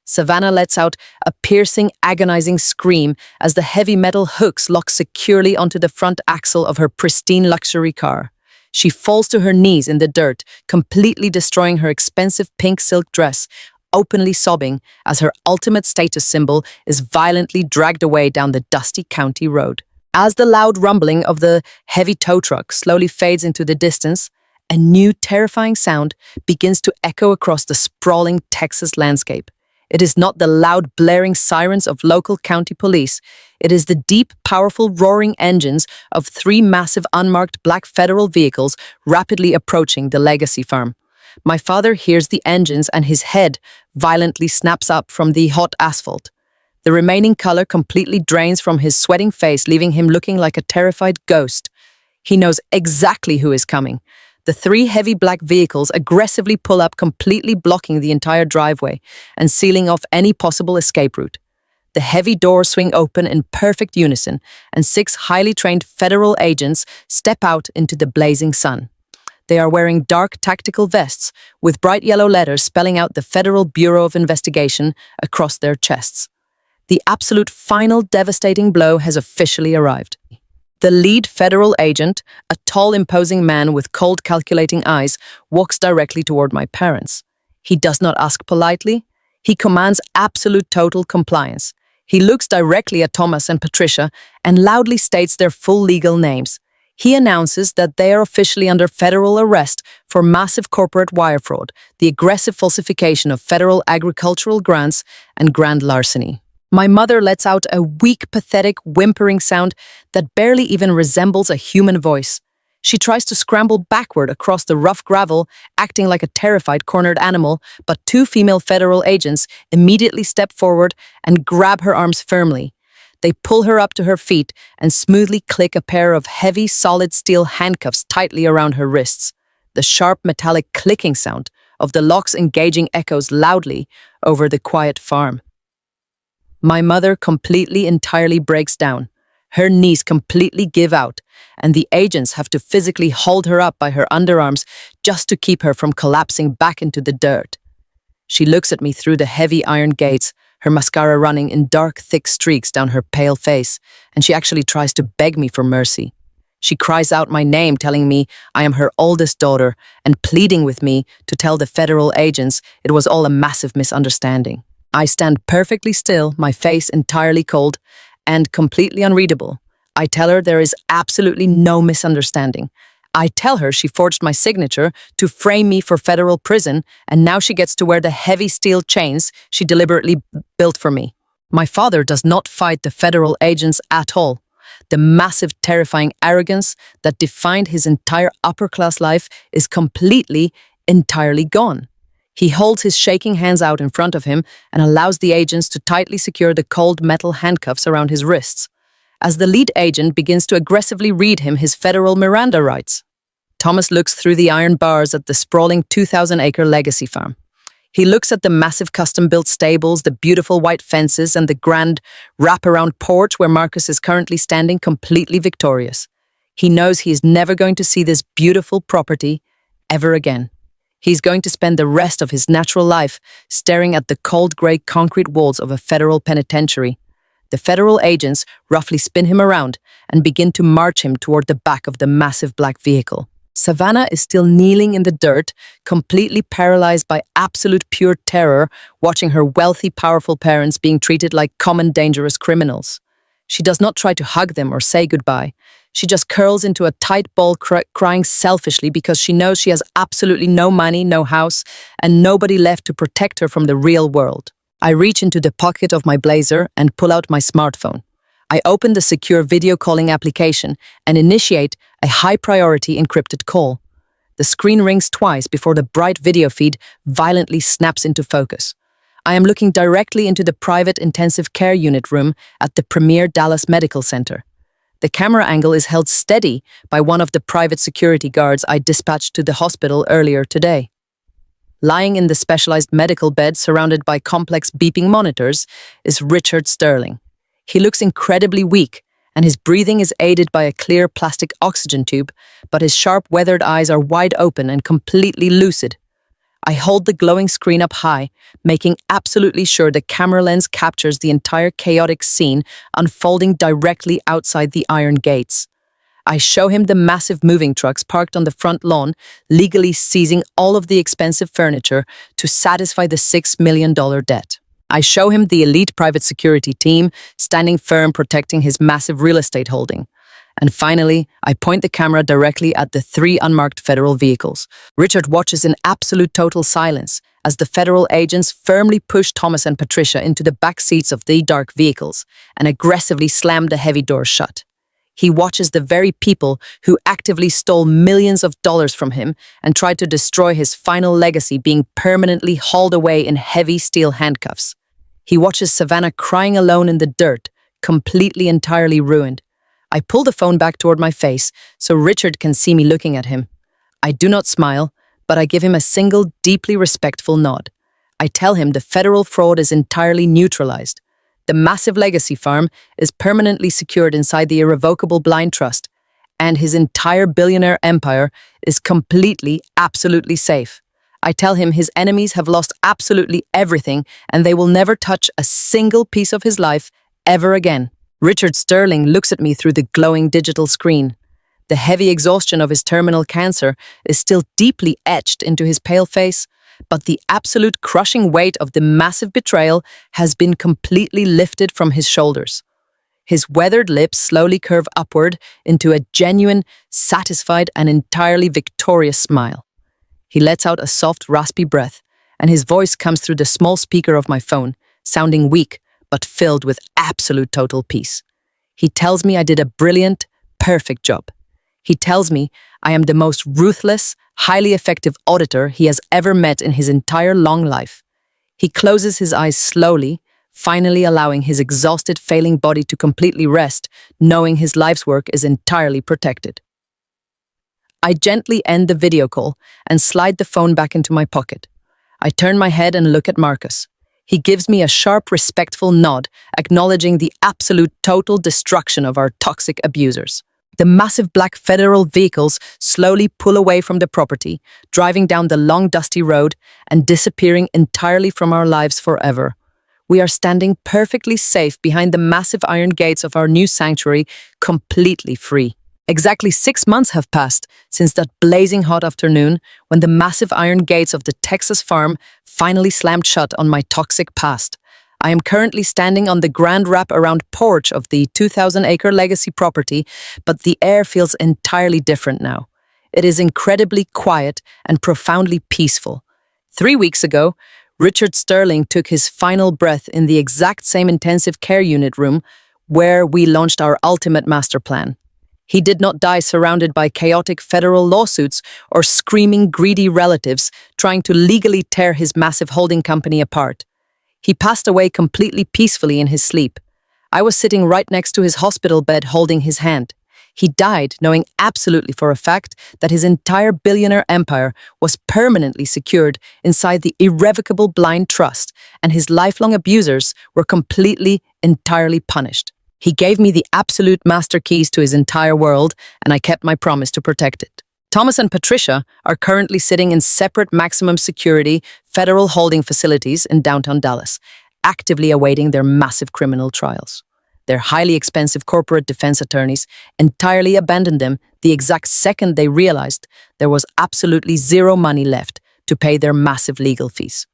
Savannah lets out a piercing, agonizing scream as the heavy metal hooks lock securely onto the front axle of her pristine luxury car. She falls to her knees in the dirt, completely destroying her expensive pink silk dress, openly sobbing as her ultimate status symbol is violently dragged away down the dusty county road. As the loud rumbling of the heavy tow truck slowly fades into the distance, a new terrifying sound begins to echo across the sprawling Texas landscape. It is not the loud blaring sirens of local county police. It is the deep, powerful roaring engines of 3 massive unmarked black federal vehicles rapidly approaching the legacy farm. My father hears the engines and his head violently snaps up from the hot asphalt. The remaining color completely drains from his sweating face, leaving him looking like a terrified ghost. He knows exactly who is coming. The 3 heavy black vehicles aggressively pull up, completely blocking the entire driveway and sealing off any possible escape route. The heavy doors swing open in perfect unison, and 6 highly trained federal agents step out into the blazing sun. They are wearing dark tactical vests with bright yellow letters spelling out the Federal Bureau of Investigation across their chests. The absolute final devastating blow has officially arrived. The lead federal agent, a tall, imposing man with cold, calculating eyes, walks directly toward my parents. He does not ask politely. He commands absolute total compliance. He looks directly at Thomas and Patricia and loudly states their full legal names. He announces that they are officially under federal arrest for massive corporate wire fraud, the aggressive falsification of federal agricultural grants, and grand larceny. My mother lets out a weak, pathetic, whimpering sound that barely even resembles a human voice. She tries to scramble backward across the rough gravel, acting like a terrified, cornered animal, but 2 female federal agents immediately step forward and grab her arms firmly. They pull her up to her feet and smoothly click a pair of heavy, solid steel handcuffs tightly around her wrists. The sharp, metallic clicking sound of the locks engaging echoes loudly over the quiet farm. My mother entirely breaks down. Her knees completely give out, and the agents have to physically hold her up by her underarms just to keep her from collapsing back into the dirt. She looks at me through the heavy iron gates, her mascara running in dark, thick streaks down her pale face, and she actually tries to beg me for mercy. She cries out my name, telling me I am her oldest daughter, and pleading with me to tell the federal agents it was all a massive misunderstanding. I stand perfectly still, my face entirely cold and completely unreadable. I tell her there is absolutely no misunderstanding. I tell her she forged my signature to frame me for federal prison, and now she gets to wear the heavy steel chains she deliberately built for me. My father does not fight the federal agents at all. The massive, terrifying arrogance that defined his entire upper-class life is entirely gone. He holds his shaking hands out in front of him and allows the agents to tightly secure the cold metal handcuffs around his wrists, as the lead agent begins to aggressively read him his federal Miranda rights. Thomas looks through the iron bars at the sprawling 2,000-acre legacy farm. He looks at the massive custom-built stables, the beautiful white fences, and the grand wraparound porch where Marcus is currently standing completely victorious. He knows he is never going to see this beautiful property ever again. He's going to spend the rest of his natural life staring at the cold grey concrete walls of a federal penitentiary. The federal agents roughly spin him around and begin to march him toward the back of the massive black vehicle. Savannah is still kneeling in the dirt, completely paralyzed by absolute pure terror, watching her wealthy, powerful parents being treated like common dangerous criminals. She does not try to hug them or say goodbye. She just curls into a tight ball, crying selfishly because she knows she has absolutely no money, no house, and nobody left to protect her from the real world. I reach into the pocket of my blazer and pull out my smartphone. I open the secure video calling application and initiate a high-priority encrypted call. The screen rings twice before the bright video feed violently snaps into focus. I am looking directly into the private intensive care unit room at the premier Dallas Medical Center. The camera angle is held steady by one of the private security guards I dispatched to the hospital earlier today. Lying in the specialized medical bed surrounded by complex beeping monitors is Richard Sterling. He looks incredibly weak, and his breathing is aided by a clear plastic oxygen tube, but his sharp, weathered eyes are wide open and completely lucid. I hold the glowing screen up high, making absolutely sure the camera lens captures the entire chaotic scene unfolding directly outside the iron gates. I show him the massive moving trucks parked on the front lawn, legally seizing all of the expensive furniture to satisfy the $6 million debt. I show him the elite private security team standing firm protecting his massive real estate holding. And finally, I point the camera directly at the 3 unmarked federal vehicles. Richard watches in absolute total silence as the federal agents firmly push Thomas and Patricia into the back seats of the dark vehicles and aggressively slam the heavy doors shut. He watches the very people who actively stole millions of dollars from him and tried to destroy his final legacy being permanently hauled away in heavy steel handcuffs. He watches Savannah crying alone in the dirt, completely entirely ruined. I pull the phone back toward my face so Richard can see me looking at him. I do not smile, but I give him a single, deeply respectful nod. I tell him the federal fraud is entirely neutralized. The massive legacy farm is permanently secured inside the irrevocable blind trust, and his entire billionaire empire is completely, absolutely safe. I tell him his enemies have lost absolutely everything, and they will never touch a single piece of his life ever again. Richard Sterling looks at me through the glowing digital screen. The heavy exhaustion of his terminal cancer is still deeply etched into his pale face, but the absolute crushing weight of the massive betrayal has been completely lifted from his shoulders. His weathered lips slowly curve upward into a genuine, satisfied, and entirely victorious smile. He lets out a soft, raspy breath, and his voice comes through the small speaker of my phone, sounding weak, but filled with absolute total peace. He tells me I did a brilliant, perfect job. He tells me I am the most ruthless, highly effective auditor he has ever met in his entire long life. He closes his eyes slowly, finally allowing his exhausted, failing body to completely rest, knowing his life's work is entirely protected. I gently end the video call and slide the phone back into my pocket. I turn my head and look at Marcus. He gives me a sharp, respectful nod, acknowledging the absolute total destruction of our toxic abusers. The massive black federal vehicles slowly pull away from the property, driving down the long, dusty road and disappearing entirely from our lives forever. We are standing perfectly safe behind the massive iron gates of our new sanctuary, completely free. Exactly 6 months have passed since that blazing hot afternoon when the massive iron gates of the Texas farm finally slammed shut on my toxic past. I am currently standing on the grand wrap-around porch of the 2,000-acre legacy property, but the air feels entirely different now. It is incredibly quiet and profoundly peaceful. 3 weeks ago, Richard Sterling took his final breath in the exact same intensive care unit room where we launched our ultimate master plan. He did not die surrounded by chaotic federal lawsuits or screaming greedy relatives trying to legally tear his massive holding company apart. He passed away completely peacefully in his sleep. I was sitting right next to his hospital bed holding his hand. He died knowing absolutely for a fact that his entire billionaire empire was permanently secured inside the irrevocable blind trust, and his lifelong abusers were completely, entirely punished. He gave me the absolute master keys to his entire world, and I kept my promise to protect it. Thomas and Patricia are currently sitting in separate maximum security federal holding facilities in downtown Dallas, actively awaiting their massive criminal trials. Their highly expensive corporate defense attorneys entirely abandoned them the exact second they realized there was absolutely zero money left to pay their massive legal fees.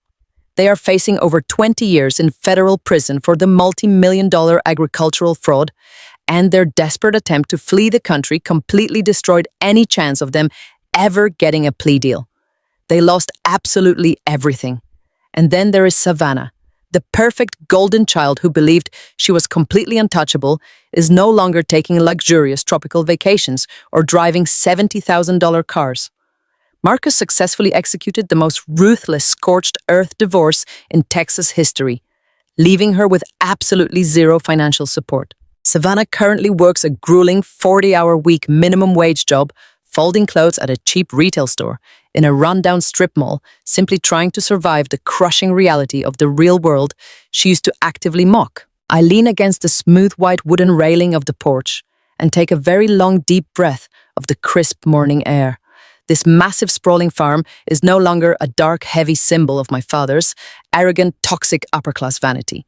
They are facing over 20 years in federal prison for the multi-million-dollar agricultural fraud, and their desperate attempt to flee the country completely destroyed any chance of them ever getting a plea deal. They lost absolutely everything. And then there is Savannah. The perfect golden child who believed she was completely untouchable is no longer taking luxurious tropical vacations or driving $70,000 cars. Marcus successfully executed the most ruthless scorched earth divorce in Texas history, leaving her with absolutely zero financial support. Savannah currently works a grueling 40-hour-week minimum wage job folding clothes at a cheap retail store in a rundown strip mall, simply trying to survive the crushing reality of the real world she used to actively mock. I lean against the smooth white wooden railing of the porch and take a very long deep breath of the crisp morning air. This massive sprawling farm is no longer a dark, heavy symbol of my father's arrogant, toxic upper-class vanity.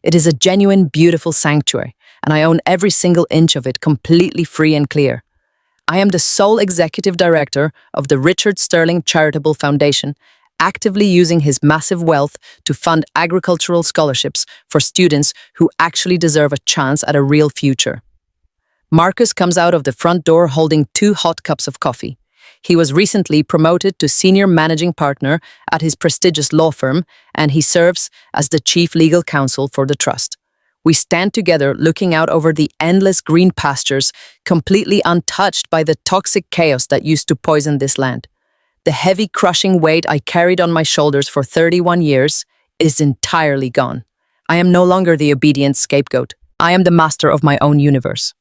It is a genuine, beautiful sanctuary, and I own every single inch of it completely free and clear. I am the sole executive director of the Richard Sterling Charitable Foundation, actively using his massive wealth to fund agricultural scholarships for students who actually deserve a chance at a real future. Marcus comes out of the front door holding 2 hot cups of coffee. He was recently promoted to senior managing partner at his prestigious law firm, and he serves as the chief legal counsel for the trust. We stand together looking out over the endless green pastures, completely untouched by the toxic chaos that used to poison this land. The heavy, crushing weight I carried on my shoulders for 31 years is entirely gone. I am no longer the obedient scapegoat. I am the master of my own universe.